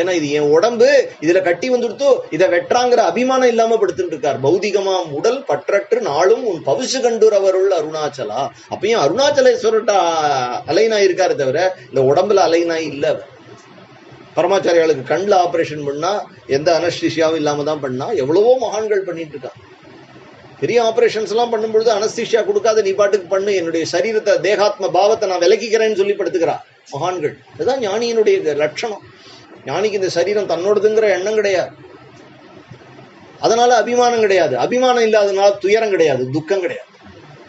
ஏன்னா இது என் உடம்பு, இதுல கட்டி வந்துடுத்தோ இதை வெற்றாங்கிற அபிமானம் இல்லாம படுத்துட்டு இருக்கார். பௌதிகமாம் உடல் பற்றற்று நாளும் உன் பவுசு கண்டுறவருள் அருணாச்சலா. அப்பயும் அருணாச்சலேஸ்வரர்கிட்ட அலைநாய் இருக்காரு தவிர இந்த உடம்புல அலைநாய் இல்லை. பரமாச்சாரியாளுக்கு கண்ணில் ஆபரேஷன் பண்ணா எந்த அனஸ்தீஷியாவும் இல்லாம தான் பண்ணா. எவ்வளவோ மகான்கள் பண்ணிட்டு இருக்காங்க. பெரிய ஆபரேஷன்ஸ் எல்லாம் பண்ணும்பொழுது அனஸ்தீஷியா கொடுக்காத நீ பாட்டுக்கு பண்ணு, என்னுடைய சரீரத்தை தேகாத்ம பாவத்தை நான் விலக்கிக்கிறேன்னு சொல்லி படுத்துக்கிறா மகான்கள். இதுதான் ஞானியினுடைய லட்சணம். ஞானிக்கு இந்த சரீரம் தன்னோடதுங்கிற எண்ணம் கிடையாது. அதனால அபிமானம் கிடையாது. அபிமானம் இல்லாதனால துயரம் கிடையாது, துக்கம் கிடையாது.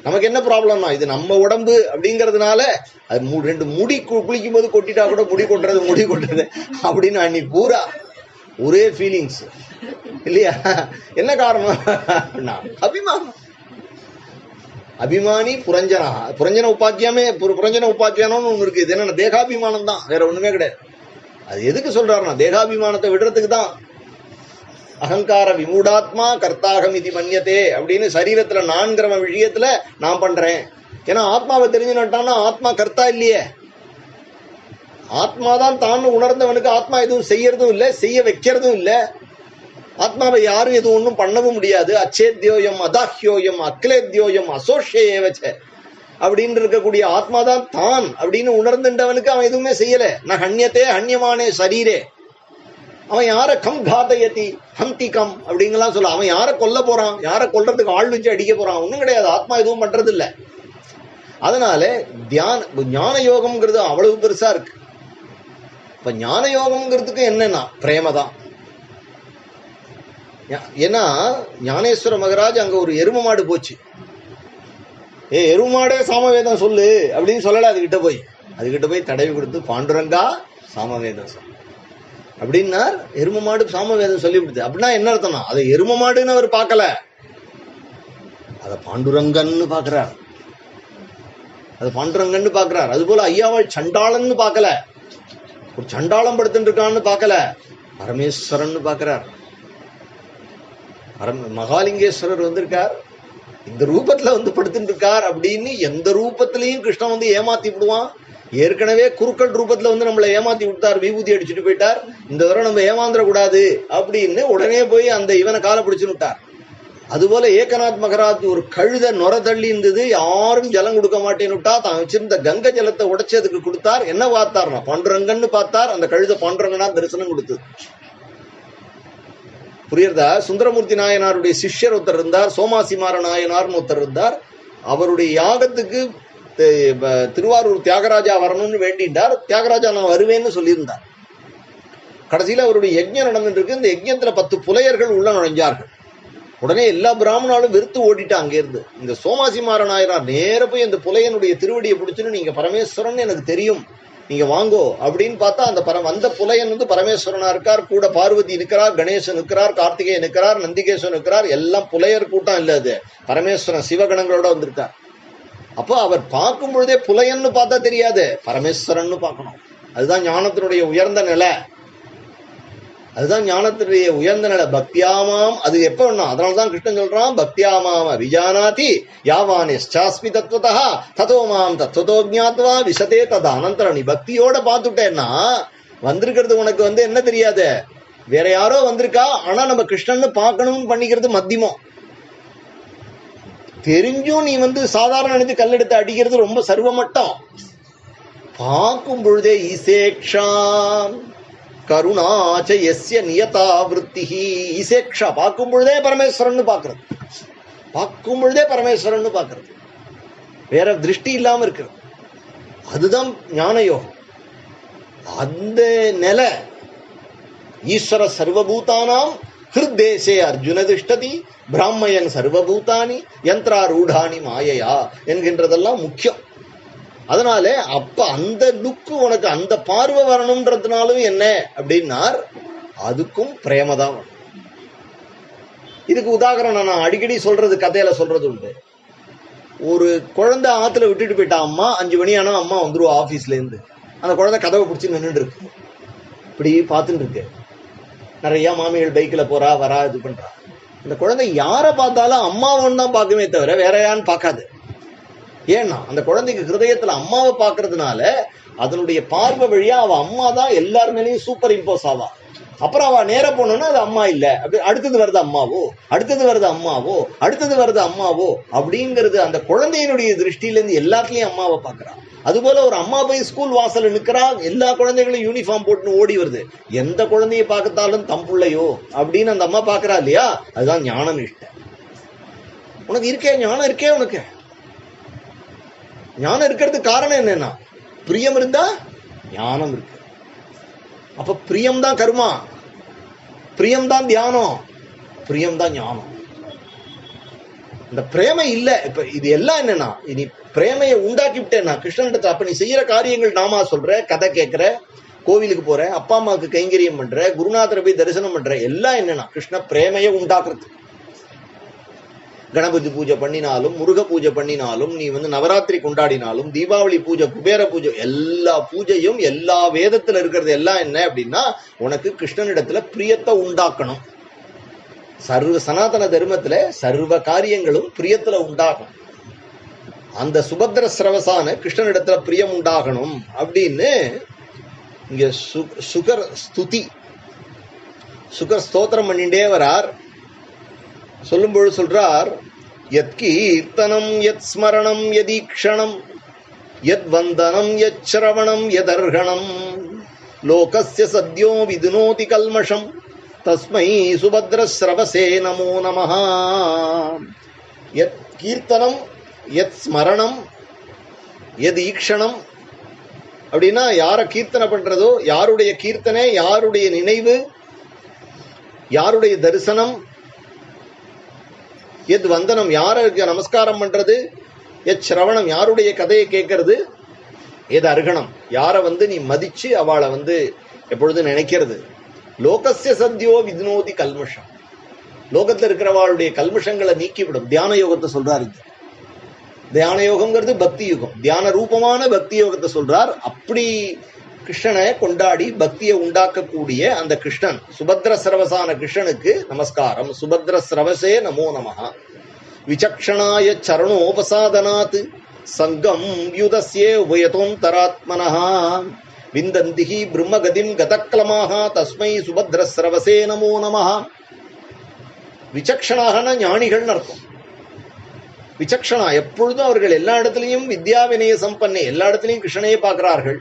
நமக்கு என்ன ப்ராப்ளம்னா இது நம்ம உடம்பு அப்படிங்கிறதுனால அது ரெண்டு முடி குளிக்கும் போது கொட்டிட்டா கூட முடி கொட்டுறது அப்படின்னு அன்னைக்கு பூரா ஒரே ஃபீலிங்ஸ் இல்லையா? என்ன காரணம்? அபிமானம். அபிமானி புரஞ்சன உபாத்தியானம்னு ஒண்ணு இருக்கு. இது என்ன தேகாபிமானம் தான், வேற ஒண்ணுமே கிடையாது. அது எதுக்கு சொல்றாருன்னா தேகாபிமானத்தை விடுறதுக்கு தான். அகங்கார விமூடாத்மா கர்த்தாகம் இது மன்யத்தே அப்படின்னு சரீரத்துல நான்கிற விஷயத்துல நான் பண்றேன். ஏன்னா ஆத்மாவை தெரிஞ்சுட்டான்னா ஆத்மா கர்த்தா இல்லையே. ஆத்மாதான் தான் உணர்ந்தவனுக்கு ஆத்மா எதுவும் செய்யறதும் இல்லை, செய்ய வைக்கிறதும் இல்லை. ஆத்மாவை யாரும் எதுவும் ஒன்றும் பண்ணவும் முடியாது. அச்சேத்யோயம் அதாஹ்யோயம் அக்லேத்யோயம் அசோஷேவச்ச அப்படின்னு இருக்கக்கூடிய ஆத்மாதான் தான் அப்படின்னு உணர்ந்துட்டவனுக்கு அவன் எதுவுமே செய்யல. நான் ஹன்யத்தே ஹன்யமானே சரீரே. அவன் யார கம் காதயதி ஹந்தி கம் அப்படிங்கலாம் சொல்ல. அவன் யாரை கொல்ல போறான், யாரை கொல்றதுக்கு ஆள் வச்சு அடிக்க போறான், ஒன்றும் கிடையாது. ஆத்மா எதுவும் பண்றது இல்லை. அதனால ஞான யோகம்ங்கிறது அவ்வளவு பெருசா இருக்கு. இப்ப ஞான யோகம்ங்கிறதுக்கு என்னன்னா பிரேமதான். ஏன்னா ஞானேஸ்வர மகராஜ் அங்க ஒரு எரும மாடு போச்சு. எரும மாடே சாமவேதம் சொல்லு அப்படின்னு சொல்லல. அதுகிட்ட போய் தடவி கொடுத்து பாண்டுரங்கா சாமவேதம் சொல்லு அப்படின்னார். எரும மாடு சாமவேதம் சொல்லி விடுது. அப்படின்னா என்ன அர்த்தம்னா அதை எரும மாடுன்னு அவர் பார்க்கல, அதை பாண்டுரங்கன்னு பாக்குறார். அது பாண்டுரங்கன்னு பாக்குறார். அது போல ஐயாவாள் சண்டாளன்னு பார்க்கல, ஒரு சண்டாளம் படுத்துட்டு இருக்கான்னு பார்க்கல, பரமேஸ்வரன் பாக்குறார். மகாலிங்கேஸ்வரர் வந்திருக்கார், இந்த ரூபத்துல வந்து படுத்துட்டு இருக்கார் அப்படின்னு. எந்த ரூபத்திலையும் கிருஷ்ணன் வந்து ஏமாத்தி விடுவான். ஏற்கனவே குறுக்கள் ரூபத்துல வந்து நம்மளை ஏமாத்தி விட்டார், விபூதி அடிச்சுட்டு போயிட்டார். இந்த தடவை நம்ம ஏமாந்துட கூடாது அப்படின்னு உடனே போய் அந்த இவனை காலை பிடிச்சுன்னு விட்டார். அதுபோல ஏகநாத் மகராஜ் ஒரு கழுத நொர தள்ளி இருந்தது, யாரும் ஜலம் கொடுக்க மாட்டேன்னு விட்டா. தான் வச்சிருந்த கங்கை ஜலத்தை உடைச்சு அதுக்கு கொடுத்தார். என்ன பார்த்தார்னா பாண்டுரங்கன்னு பார்த்தார். அந்த கழுத பாண்டுரங்கனா தரிசனம் கொடுத்தது. புரியுறதா? சுந்தரமூர்த்தி நாயனாருடைய சிஷ்யர் ஒருத்தர் இருந்தார், சோமாசிமார நாயனார்னு ஒருத்தர் இருந்தார். அவருடைய யாகத்துக்கு திருவாரூர் தியாகராஜா வரணும்னு வேண்டிட்டார். தியாகராஜா நான் வருவேன்னு சொல்லியிருந்தார். கடைசியில அவருடைய யஜ்ஞம் நடந்துட்டு இருக்கு. இந்த யஜ்ஞத்துல 10 புலையர்கள் உள்ள நுழைஞ்சார்கள். உடனே எல்லா பிராமணாலும் வெறுத்து ஓடிட்டு அங்கே இருந்து இந்த சோமாசிமார நாயனார் நேர போய் அந்த புலையனுடைய திருவடியை பிடிச்சுன்னு நீங்க பரமேஸ்வரன் எனக்கு தெரியும், நீங்க வாங்கோ அப்படின்னு பார்த்தா அந்த புலையன் வந்து பரமேஸ்வரனா இருக்கார். கூட பார்வதி இருக்கிறார், கணேசன் இருக்கிறார், கார்த்திகேயன் இருக்கிறார், நந்திகேசன் இருக்கிறார். எல்லாம் புலையர் கூட்டம் இல்ல, அது பரமேஸ்வரன் சிவகணங்களோட வந்திருக்கார். அப்போ அவர் பார்க்கும் பொழுதே புலையன்னு பார்த்தா தெரியாது, பரமேஸ்வரன் பார்க்கணும். அதுதான் ஞானத்தினுடைய உயர்ந்த நிலை. அதுதான் ஞானத்தினுடைய உயர்ந்த நிலை. பக்தியாமாம் அது எப்ப வேணா. அதனாலதான் கிருஷ்ணன் சொல்றான், பக்தியாமாம் அபிஜானாதி யாவானிஷ்சாஸ்மி தத்துவதா ததோமாம் தத்துவதோ ஜ்ஞாத்வா விசதே ததா அனந்தரம். நீ பக்தியோட பார்த்துட்டேன்னா வந்திருக்கிறது உனக்கு வந்து என்ன தெரியாது, வேற யாரோ வந்திருக்கா. ஆனா நம்ம கிருஷ்ணன்னு பார்க்கணும்னு பண்ணிக்கிறது மத்தியமம். தெரிஞ்சும் நீ வந்து சாதாரண நினைச்சு கல்லெடுத்து அடிக்கிறது ரொம்ப சர்வமட்டம். பார்க்கும் பொழுதே ஈசேக்ஷாம் கருணாச்ச எஸ்ய நியதா விருத்திஹி. ஈசேக்ஷா பார்க்கும் பொழுதே பரமேஸ்வரன் பார்க்கறது, பார்க்கும் பொழுதே பரமேஸ்வரன் பார்க்கறது, வேற திருஷ்டி இல்லாம இருக்கிறது. அதுதான் ஞான யோகம். அந்த நிலை ஈஸ்வர சர்வபூதானாம் ஹிருத்தேசே அர்ஜுன திஷ்டதி பிராமயன் சர்வபூதானி யந்திராரூடானி மாயையா என்கின்றதெல்லாம் முக்கியம். அதனால அப்ப அந்த லுக்கு உனக்கு அந்த பார்வை வரணும்ன்றதுனாலும் என்ன அப்படின்னார், அதுக்கும் பிரேமதான். இதுக்கு உதாரணம் நான் அடிக்கடி சொல்றது, கதையில சொல்றது உண்டு. ஒரு குழந்தை ஆத்துல விட்டுட்டு போயிட்டா அம்மா, 5 மணி ஆனா அம்மா வந்துருவா ஆபீஸ்ல இருந்து. அந்த குழந்தை கதவை பிடிச்சி நின்றுட்டு இருக்கு, இப்படி பார்த்துட்டு இருக்கு. நிறைய மாமிகள் பைக்ல போறா வரா, இது பண்றா. அந்த குழந்தை யாரை பார்த்தாலும் அம்மாவன்னு தான் பார்க்குமே தவிர வேற யான்னு பார்க்காது. ஏன்னா அந்த குழந்தைக்கு ஹிருதயத்துல அம்மாவை பார்க்கறதுனால அதனுடைய பார்வை வழியா அவ அம்மா தான் எல்லார் மேலேயும் சூப்பர் இம்போஸ் ஆவா. அப்புறம் அவ நேர போனோம்னா அது அம்மா இல்ல, அப்படி அடுத்தது வருது அம்மாவோ, அடுத்தது வருது அம்மாவோ, அடுத்தது வருது அம்மாவோ அப்படிங்கிறது அந்த குழந்தையினுடைய திருஷ்டியிலேருந்து எல்லாத்துலயும் அம்மாவை பார்க்கறா. அதுபோல ஒரு அம்மா போய் ஸ்கூல் வாசல்ல நிக்கிறா, எல்லா குழந்தைகளும் யூனிஃபார்ம் போட்டுன்னு ஓடி வருது. எந்த குழந்தைய பார்க்கத்தாலும் தம்புள்ளையோ அப்படின்னு அந்த அம்மா பார்க்கறா இல்லையா, அதுதான் ஞான நிஷ்டை. உனக்கு இருக்கே ஞானம், இருக்கே உனக்கு ஞானம் இருக்கிறதுக்கு காரணம் என்னன்னா பிரியம் இருந்தா ஞானம் இருக்கு. அப்ப பிரியம் தான் கர்மா, பிரியம் தான் தியானம், பிரியம் தான் ஞானம். இந்த பிரேமை இல்ல. இப்ப இது எல்லாம் என்னன்னா, இனி பிரேமையை உண்டாக்கி விட்டேன்னா கிருஷ்ணன், அப்ப நீ செய்யற காரியங்கள் நாமா சொல்ற, கதை கேட்கிற, கோவிலுக்கு போற, அப்பா அம்மாவுக்கு கைங்கரியம் பண்ற, குருநாதரை போய் தரிசனம் பண்ற, எல்லாம் என்னன்னா கிருஷ்ண பிரேமையை உண்டாக்குறது. கணபதி பூஜை பண்ணினாலும், முருக பூஜை பண்ணினாலும், நீ நவராத்திரி கொண்டாடினாலும், தீபாவளி பூஜை, குபேர பூஜை, எல்லா பூஜையும் எல்லா வேதத்துல இருக்கிறது எல்லாம் என்ன அப்படின்னா உனக்கு கிருஷ்ணனிடத்துல பிரியத்தை உண்டாக்கணும். சர்வ சனாதன தர்மத்துல சர்வ காரியங்களும் பிரியத்துல உண்டாகணும். அந்த சுபத்ர சிரவசான கிருஷ்ணனிடத்துல பிரியம் உண்டாகணும் அப்படின்னு இங்க சுகர் ஸ்துதி, சுகர் ஸ்தோத்திரம் பண்ணிட்டே வரார். சொல்லும்போது சொல்றார், யத் கீர்த்தனம் யத் ஸ்மரணம் யதீக்ஷணம் யத் வந்தனம் யத் ஸ்ரவணம் யதர்ஹணம் லோகஸ்ய சத்யோ விதுனோதி கல்மஷம் தஸ்மை சுபத்ர ஸ்ரவசே நமோ நமஹ. யத் கீர்த்தனம் யத் ஸ்மரணம் யதீக்ஷணம் அப்படின்னா யார கீர்த்தனை பண்றதோ, யாருடைய கீர்த்தனை, யாருடைய நினைவு, யாருடைய தரிசனம், எத் வந்தனம் யாருக்கு நமஸ்காரம் பண்றது, எத் சிரவணம் யாருடைய கதையை கேட்கறது, எது அர்ஹணம் யாரை நீ மதிச்சு அவளை எப்பொழுது நினைக்கிறது. லோகஸ்ய சத்யோ வித்னோதி கல்மஷம், லோகத்துல இருக்கிறவாளுடைய கல்மஷங்களை நீக்கிவிடும். தியான யோகத்தை சொல்றாரு. தியான யோகம்ங்கிறது பக்தி யுகம், தியான ரூபமான பக்தி யோகத்தை சொல்றார். அப்படி கிருஷ்ணனை கொண்டாடி பக்தியை உண்டாக்கக்கூடிய அந்த கிருஷ்ணன், சுபத்ர சிரவசான கிருஷ்ணனுக்கு நமஸ்காரம். சுபத்ர சிரவசே நமோ நமஹ. விசக்ஷணாய சரணோபசாதனாத் சங்கம் யுதஸ்யே உபயதோந்தராத்மனஹ விந்தந்திஹி பிரம்மகதிம் கதக்லமாஹ தஸ்மை சுபத்ர சிரவசே நமோ நமஹ. விசக்ஷணாகனா ஞானிகள்னு அர்த்தம். விசக்ஷணா எப்பொழுதும் அவர்கள் எல்லா இடத்துலையும் வித்யா வினய சம்பன்னே, எல்லா இடத்துலையும் கிருஷ்ணனையே பார்க்கிறார்கள்.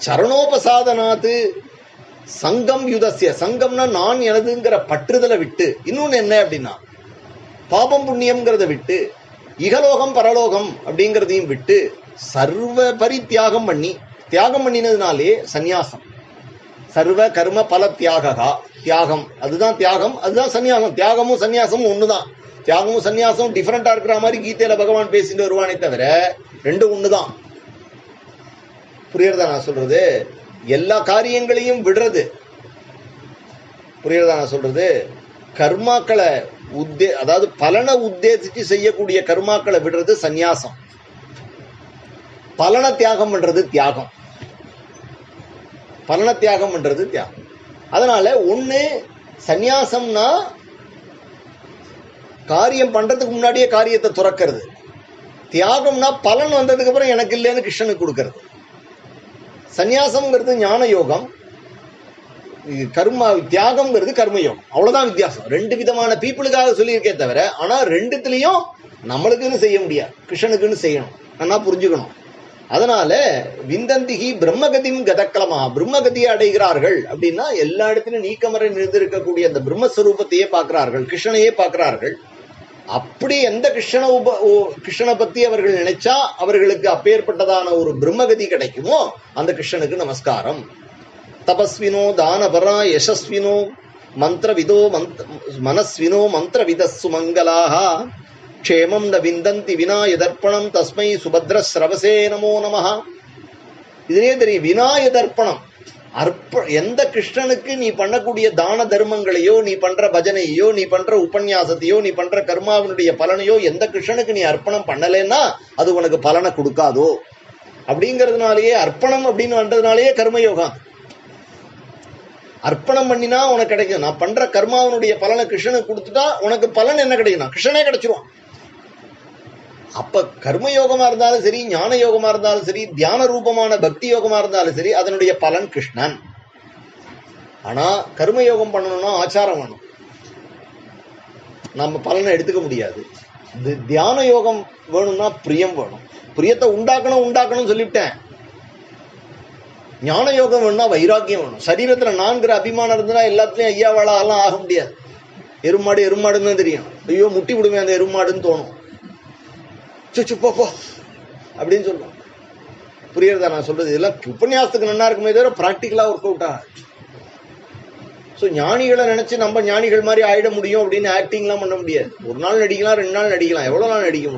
சரணோபசாதனாத்து சங்கம் யுதஸ்ய, சங்கம்னா நான் எனதுங்கிற பற்றுதலை விட்டு, இன்னொன்னு என்ன அப்படின்னா பாபம் புண்ணியம்ங்கிறத விட்டு, இகலோகம் பரலோகம் அப்படிங்கிறதையும் விட்டு சர்வ பரித்தியாகம் பண்ணி, தியாகம் பண்ணினதுனாலே சந்நியாசம். சர்வ கர்ம பல தியாகா, தியாகம் அதுதான் தியாகம், அதுதான் சந்நியாசம். தியாகமும் சந்நியாசமும் ஒண்ணுதான். தியாகமும் சந்நியாசமும் டிஃபரெண்டா இருக்கிற மாதிரி கீதையில பகவான் பேசிட்டு வருவானே தவிர ரெண்டும் ஒண்ணுதான். புரியுறதா நான் சொல்றது? எல்லா காரியங்களையும் விடுறது. புரியுறதா நான் சொல்றது? கர்மாக்களை அதாவது பலனை உத்தேசிச்சு செய்யக்கூடிய கர்மாக்களை விடுறது சந்நியாசம். பலனை தியாகம் பண்றது தியாகம். பலனை தியாகம் பண்றது தியாகம். அதனால ஒண்ணு சந்நியாசம்னா காரியம் பண்றதுக்கு முன்னாடியே காரியத்தை துறக்கிறது. தியாகம்னா பலன் வந்ததுக்கு அப்புறம் எனக்கு இல்லைன்னு கிருஷ்ணனுக்கு கொடுக்கறது. சந்நியாசம்ங்கிறது ஞான யோகம், கர்மா தியாகம்ங்கிறது கர்மயோகம். அவ்வளவுதான் வித்தியாசம். ரெண்டு விதமான பீப்புளுக்காக சொல்லியிருக்கே தவிர, ஆனா ரெண்டுத்திலையும் நம்மளுக்குன்னு செய்ய முடியாது, கிருஷ்ணனுக்குன்னு செய்யணும். நல்லா புரிஞ்சுக்கணும். அதனால விந்தந்திகி பிரம்மகதிம் கதக்களமா, பிரம்மகதியை அடைகிறார்கள் அப்படின்னா எல்லா இடத்திலும் நீக்கமறை நிறுத்திருக்கக்கூடிய அந்த பிரம்மஸ்வரூபத்தையே பார்க்கிறார்கள், கிருஷ்ணனையே பார்க்கிறார்கள். அப்படி எந்த கிருஷ்ணனை பத்தி அவர்கள் நினைச்சா அவர்களுக்கு அப்பேற்பட்டதான ஒரு பிரம்மகதி கிடைக்குமோ அந்த கிருஷ்ணனுக்கு நமஸ்காரம். தபஸ்வினோ தானபரா யசஸ்வினோ மந்திரவிதோ மனஸ்வினோ மந்திரவிதஸ்ஸு மங்களாஹ க்ஷேமம் ந விந்தந்தி வினா யதர்ப்பணம் தஸ்மை சுபத்ர ஸ்ரவசே நமோ நமஹ. இதுலயே தெரியும், வினா யதர்ப்பணம். எந்த கிருஷ்ணனுக்கு நீ பண்ணக்கூடிய தான தர்மங்களையோ, நீ பண்ற பஜனையோ, நீ பண்ற உபன்யாசத்தையோ, நீ பண்ற கர்மாவினுடைய பலனையோ எந்த கிருஷ்ணனுக்கு நீ அர்ப்பணம் பண்ணலைன்னா அது உனக்கு பலனை கொடுக்காதோ. அப்படிங்கிறதுனாலேயே அர்ப்பணம் அப்படின்னு வந்ததுனாலேயே கர்மயோகம். அர்ப்பணம் பண்ணினா உனக்கு கிடைக்கும். நான் பண்ற கர்மாவனுடைய பலனை கிருஷ்ணனுக்கு கொடுத்துட்டா உனக்கு பலன் என்ன கிடைக்கும்? கிருஷ்ணனே கிடைச்சிருவான். அப்ப கர்மயோகமா இருந்தாலும் சரி, ஞான யோகமா இருந்தாலும் சரி, தியான ரூபமான பக்தி யோகமா இருந்தாலும் சரி, அதனுடைய பலன் கிருஷ்ணன். ஆனா கர்மயோகம் பண்ணணும்னா ஆச்சாரம் வேணும், நம்ம பலனை எடுத்துக்க முடியாது. தியான யோகம் வேணும்னா பிரியம் வேணும். பிரியத்தை உண்டாக்கணும் சொல்லிவிட்டேன். ஞான யோகம் வேணும்னா வைராக்கியம் வேணும். சரீரத்துல நான்கிற அபிமானம் இருந்தா எல்லாத்துலயும் ஐயாவாளாலாம் ஆக முடியாது. எருமாடுன்னு தான் தெரியும். ஐயோ முட்டி விடுவேன் அந்த எருமாடுன்னு தோணும். போ அப்படின்னு சொல்லுவோம். புரியுறதா நான் சொல்றது? இதெல்லாம் உபன்யாசத்துக்கு நல்லா இருக்குமே தவிர பிராக்டிக்கலா ஒர்க் அவுட் ஆகும். ஸோ ஞானிகளை நினைச்சு நம்ம ஞானிகள் மாதிரி ஆயிட முடியும் அப்படின்னு ஆக்டிங்லாம் பண்ண முடியாது. ஒரு நாள் நடிக்கலாம், 2 நாள் நடிக்கலாம், எவ்வளவு நாள் நடிக்க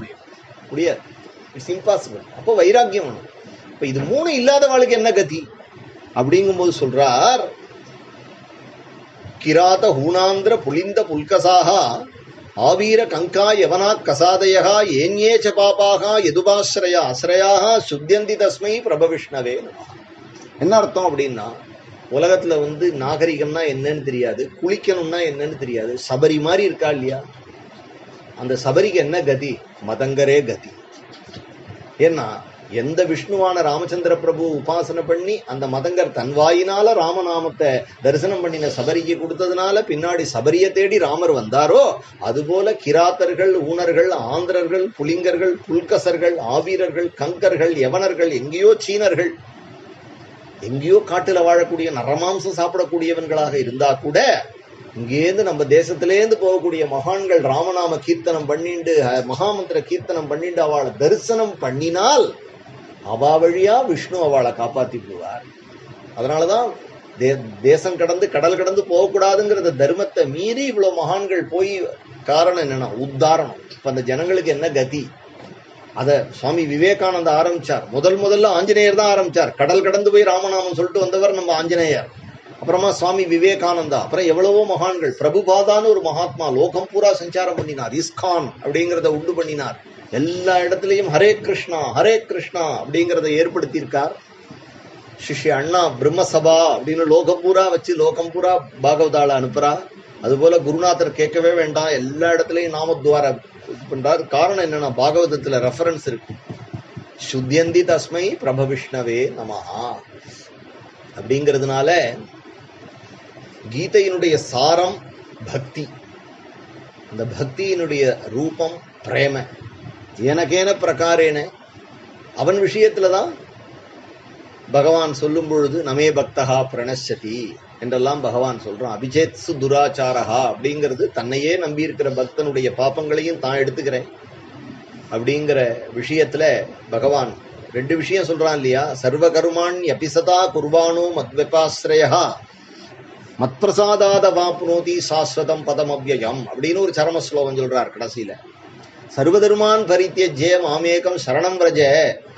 முடியாது. It's impossible. அப்போ வைராக்கியம் வேணும். இப்ப இது 3 இல்லாதவாளுக்கு என்ன கதி அப்படிங்கும்போது சொல்றார், கிராத ஹூணாந்திர புலிந்த புல்கசாக ஆவீர கங்கா யவனா கசாதயா ஏன்யேச்ச பாபாகா யதுபாஸ்ரயா ஆசிரயாக சுத்தியந்தி தஸ்மை பிரபவிஷ்ணவே. என்ன அர்த்தம் அப்படின்னா, உலகத்துல நாகரிகம்னா என்னன்னு தெரியாது, குளிக்கணும்னா என்னன்னு தெரியாது. சபரி மாதிரி இருக்கா இல்லையா? அந்த சபரிக்கு என்ன கதி? மதங்கரே கதி. ஏன்னா எந்த விஷ்ணுவான ராமச்சந்திர பிரபு உபாசனை பண்ணி அந்த மதங்கர் தன் வாயினால ராமநாமத்தை தரிசனம் பண்ணின சபரிக்கு கொடுத்ததுனால பின்னாடி சபரியை தேடி ராமர் வந்தாரோ, அதுபோல கிராத்தர்கள், ஊனர்கள், ஆந்திரர்கள், புலிங்கர்கள், புல்கசர்கள், ஆவீரர்கள், கங்கர்கள், யவனர்கள், எங்கேயோ சீனர்கள், எங்கேயோ காட்டுல வாழக்கூடிய நரமாம்சம் சாப்பிடக்கூடியவன்களாக இருந்தா கூட இங்கேருந்து நம்ம தேசத்திலேருந்து போகக்கூடிய மகான்கள் ராமநாம கீர்த்தனம் பண்ணிண்டு, மகாமந்திர கீர்த்தனம் பண்ணிண்டு அவளை தரிசனம் பண்ணினால் அவா வழியா விஷ்ணு அவளை காப்பாத்தி போவார். அதனாலதான் தேசம் கடந்து கடல் கடந்து போகக்கூடாதுங்கிறத தர்மத்தை மீறி இவ்வளவு மகான்கள் போய். காரணம் என்னன்னா உத்தாரணம். இப்ப அந்த ஜனங்களுக்கு என்ன கதி? அத சுவாமி விவேகானந்தா ஆரம்பிச்சார். முதல்ல ஆஞ்சநேயர் தான் ஆரம்பிச்சார். கடல் கடந்து போய் ராமநாமம் சொல்லிட்டு வந்தவர் நம்ம ஆஞ்சநேயர். அப்புறமா சுவாமி விவேகானந்தா, அப்புறம் எவ்வளவோ மகான்கள். பிரபுபாதான்னு ஒரு மகாத்மா லோகம் பூரா சஞ்சாரம் பண்ணினார். இஸ்கான் அப்படிங்கிறத உண்டு பண்ணினார். எல்லா இடத்துலையும் ஹரே கிருஷ்ணா ஹரே கிருஷ்ணா அப்படிங்கிறத ஏற்படுத்தியிருக்கார். சிஷ்ய அண்ணா பிரம்மசபா அப்படின்னு லோகம் பூரா வச்சு லோகம் பூரா பாகவதால அனுப்புறா. அதுபோல குருநாதர் கேட்கவே வேண்டாம், எல்லா இடத்துலையும் நாமத்வார பண்றாரு. காரணம் என்னன்னா பாகவதத்துல ரெஃபரன்ஸ் இருக்கு. சுத்தியந்தி தஸ்மை பிரபவிஷ்ணவே நமஹா அப்படிங்கிறதுனால கீதையினுடைய சாரம் பக்தி. அந்த பக்தியினுடைய ரூபம் பிரேம. எனக்கேன பிரகாரேன அவன் விஷயத்துலதான் பகவான் சொல்லும் பொழுது நமே பக்தகா பிரணசதி என்றெல்லாம் பகவான் சொல்றான். அபிஜேத்சு துராச்சாரஹா அப்படிங்கிறது தன்னையே நம்பி இருக்கிற பக்தனுடைய பாப்பங்களையும் தான் எடுத்துக்கிறேன் அப்படிங்கிற விஷயத்துல பகவான் 2 விஷயம் சொல்றான் இல்லையா? சர்வ கருமான் அபிசதா குர்வானோ மத்வெபாஸ்ரயா மத்பிரசாதாத வாப்னோதி சாஸ்வதம் பதம் அவ்யயம் அப்படின்னு ஒரு சரம ஸ்லோகம் சொல்றார் கடைசியில. சர்வதர்மான் பரித்யஜ்ய மாமேகம் சரணம் ரஜ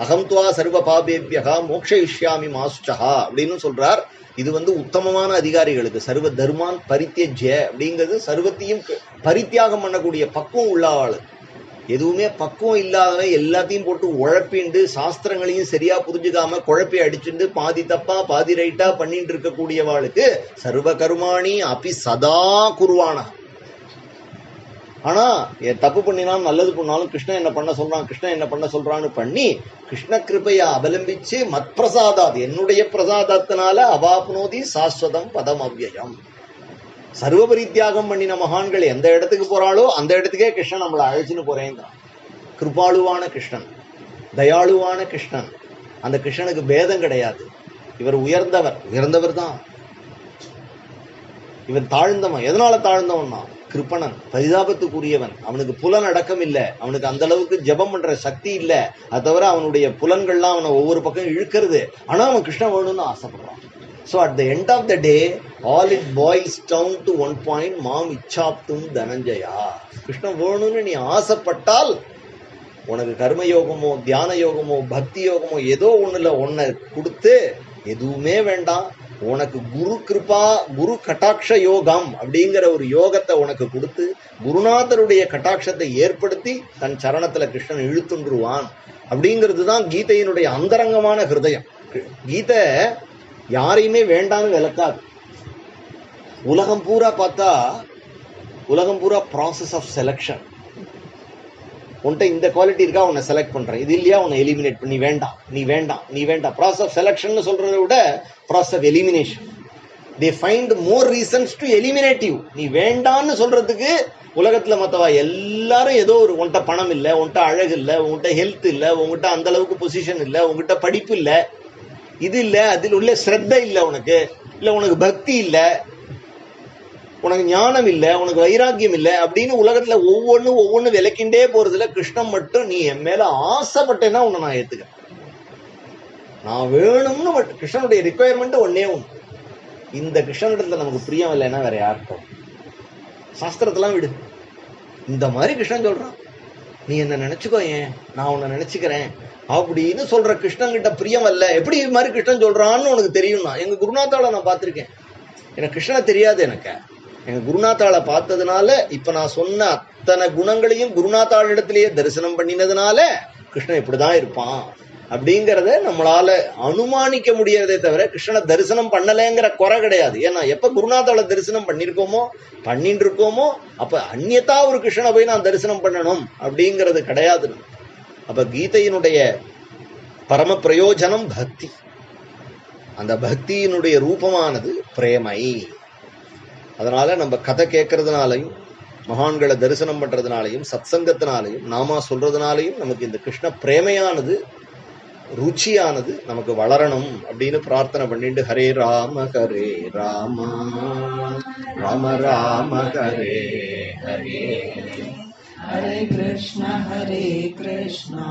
அகம் துவா சர்வ பாபேபியகா மோக்ஷயிஷ்யாமி மாசுச்சஹா அப்படின்னு சொல்றார். இது உத்தமமான அதிகாரிகளுக்கு. சர்வ தர்மான் பரித்யஜ்ய அப்படிங்கிறது சர்வத்தையும் பரித்தியாகம் பண்ணக்கூடிய பக்குவம் உள்ள ஆளு. எதுவுமே பக்குவம் இல்லாதவன் எல்லாத்தையும் போட்டு உழப்பிண்டு சாஸ்திரங்களையும் சரியா புரிஞ்சுக்காம குழப்பி அடிச்சுட்டு பாதி தப்பா பாதி ரைட்டா பண்ணிட்டு இருக்கக்கூடியவாளுக்கு சர்வ கருமாணி அப்படி சதா குருவானா. ஆனா தப்பு பண்ணினாலும் நல்லது பண்ணாலும் கிருஷ்ணன் என்ன பண்ண சொல்றான், கிருஷ்ணன் என்ன பண்ண சொல்றான்னு பண்ணி கிருஷ்ண கிருபையா அவலம்பிச்சு மத் பிரசாதாத் என்னுடைய பிரசாதத்தினால அவாப்னோதி சாஸ்வதம் பதம் அவ்யயம். சர்வபரித்தியாகம் பண்ணின மகான்கள் எந்த இடத்துக்கு போறாளோ அந்த இடத்துக்கே கிருஷ்ணன் நம்மளை அழைச்சுன்னு போறேங்கிறான். கிருபாளுவான கிருஷ்ணன், தயாளுவான கிருஷ்ணன். அந்த கிருஷ்ணனுக்கு பேதம் கிடையாது. இவர் உயர்ந்தவர் தான். இவன் தாழ்ந்தவன். எதனால தாழ்ந்தவன்? கிருப்பணன், பரிதாபத்துக்குரியவன். அவனுக்கு புலன் அடக்கம் இல்லை. அவனுக்கு அந்த அளவுக்கு ஜபம் பண்ற சக்தி இல்லை. அது தவிர அவனுடைய புலன்கள்லாம் அவனை ஒவ்வொரு பக்கம் இழுக்கிறது. ஆனா அவன் கிருஷ்ணன் வேணும்னு ஆசைப்படுறான். So at the end of the day, all it boils down to one point, மாம் இச்சாப்தும் தனஞ்சயா. கிருஷ்ணன் வேணும்னு நீ ஆசைப்பட்டால் உனக்கு கர்மயோகமோ தியான யோகமோ பக்தி யோகமோ ஏதோ ஒண்ணுல ஒன்ன கொடுத்து எதுவுமே வேண்டாம் உனக்கு குரு கிருபா குரு கட்டாட்ச யோகம் அப்படிங்கிற ஒரு யோகத்தை உனக்கு கொடுத்து குருநாதருடைய கட்டாட்சத்தை ஏற்படுத்தி தன் சரணத்துல கிருஷ்ணன் இழுத்துன்றுவான் அப்படிங்கிறது தான் கீதையினுடைய அந்தரங்கமான ஹிருதயம். கீதை யாரையுமே வேண்டான்னு விளக்காது. உலகம் பூரா பார்த்தா உலகம் பூரா ப்ராசஸ் ஆஃப் செலக்ஷன். உன்கிட்ட இந்த குவாலிட்டி இருக்கா, உன்னை செலக்ட் பண்றேன், இது இல்லையா உன்னை எலிமினேட் பண்ணி வேண்டாம் நீ வேண்டாம் நீ வேண்டாம். ப்ராசஸ் ஆஃப் செலக்ஷன் சொல்றதை விட process of elimination. They find more reasons to eliminate you. நீ வேண்டான்னு சொல்றதுக்கு உலகத்துல மத்தவா எல்லாரும் ஏதோ ஒரு, உன்கிட்ட பணம் இல்லை, உன்கிட்ட அழகு இல்லை, உங்ககிட்ட ஹெல்த் இல்லை, உங்ககிட்ட அந்த அளவுக்கு பொசிஷன் இல்லை, உங்ககிட்ட படிப்பு இல்லை, இது இல்லை, அதில் உள்ள ஸ்ரத்த இல்லை, உனக்கு இல்லை, உனக்கு பக்தி இல்லை, உனக்கு ஞானம் இல்லை, உனக்கு வைராக்கியம் இல்லை அப்படின்னு உலகத்துல ஒவ்வொன்னு விளக்கிண்டே போறதுல கிருஷ்ணன் மட்டும் நீ என் மேல ஆசைப்பட்டேன்னா உன்னை நான் ஏத்துக்கிறேன். நான் வேணும்னு கிருஷ்ணனுடைய ரிக்குவயர்மெண்ட் ஒன்னே ஒண்ணு. இந்த கிருஷ்ணனிடத்துல நமக்கு பிரியம் இல்லைன்னா வேற யாருக்கும் சாஸ்திரத்தெல்லாம் விடு. இந்த மாதிரி கிருஷ்ணன் சொல்றான், நீ என்ன நினைச்சுக்கோ, ஏன் நான் உன்னை நினைச்சுக்கிறேன் அப்படின்னு சொல்ற கிருஷ்ணன் கிட்ட பிரியம் அல்ல. எப்படி இது மாதிரி கிருஷ்ணன் சொல்றான்னு உனக்கு தெரியும்னா, எங்க குருநாத்தால நான் பார்த்திருக்கேன். எனக்கு கிருஷ்ணனை தெரியாது. எனக்கு எங்க குருநாத்தாளை பார்த்ததுனால இப்ப நான் சொன்ன அத்தனை குணங்களையும் குருநாத்தாள் இடத்திலேயே தரிசனம் பண்ணினதுனால கிருஷ்ணன் இப்படிதான் இருப்பான் அப்படிங்கிறத நம்மளால அனுமானிக்க முடியறதே தவிர கிருஷ்ணனை தரிசனம் பண்ணலைங்கிற குறை கிடையாது. ஏன்னா எப்ப குருநாத்தாளை தரிசனம் பண்ணிட்டு இருக்கோமோ அப்ப அந்நியத்தா ஒரு கிருஷ்ணனை போய் நான் தரிசனம் பண்ணணும் அப்படிங்கிறது கிடையாது. அப்ப கீதையினுடைய பரம பிரயோஜனம் பக்தி. அந்த பக்தியினுடைய ரூபமானது பிரேமை. அதனால நம்ம கதை கேட்கறதுனாலையும் மகான்களை தரிசனம் பண்றதுனாலையும் சத்சங்கத்தினாலையும் நாமா சொல்றதுனாலையும் நமக்கு இந்த கிருஷ்ண பிரேமையானது ருச்சியானது நமக்கு வளரணும் அப்படின்னு பிரார்த்தனை பண்ணிட்டு ஹரே ராம ராம ராம ஹரே ஹரே ஹரே கிருஷ்ணா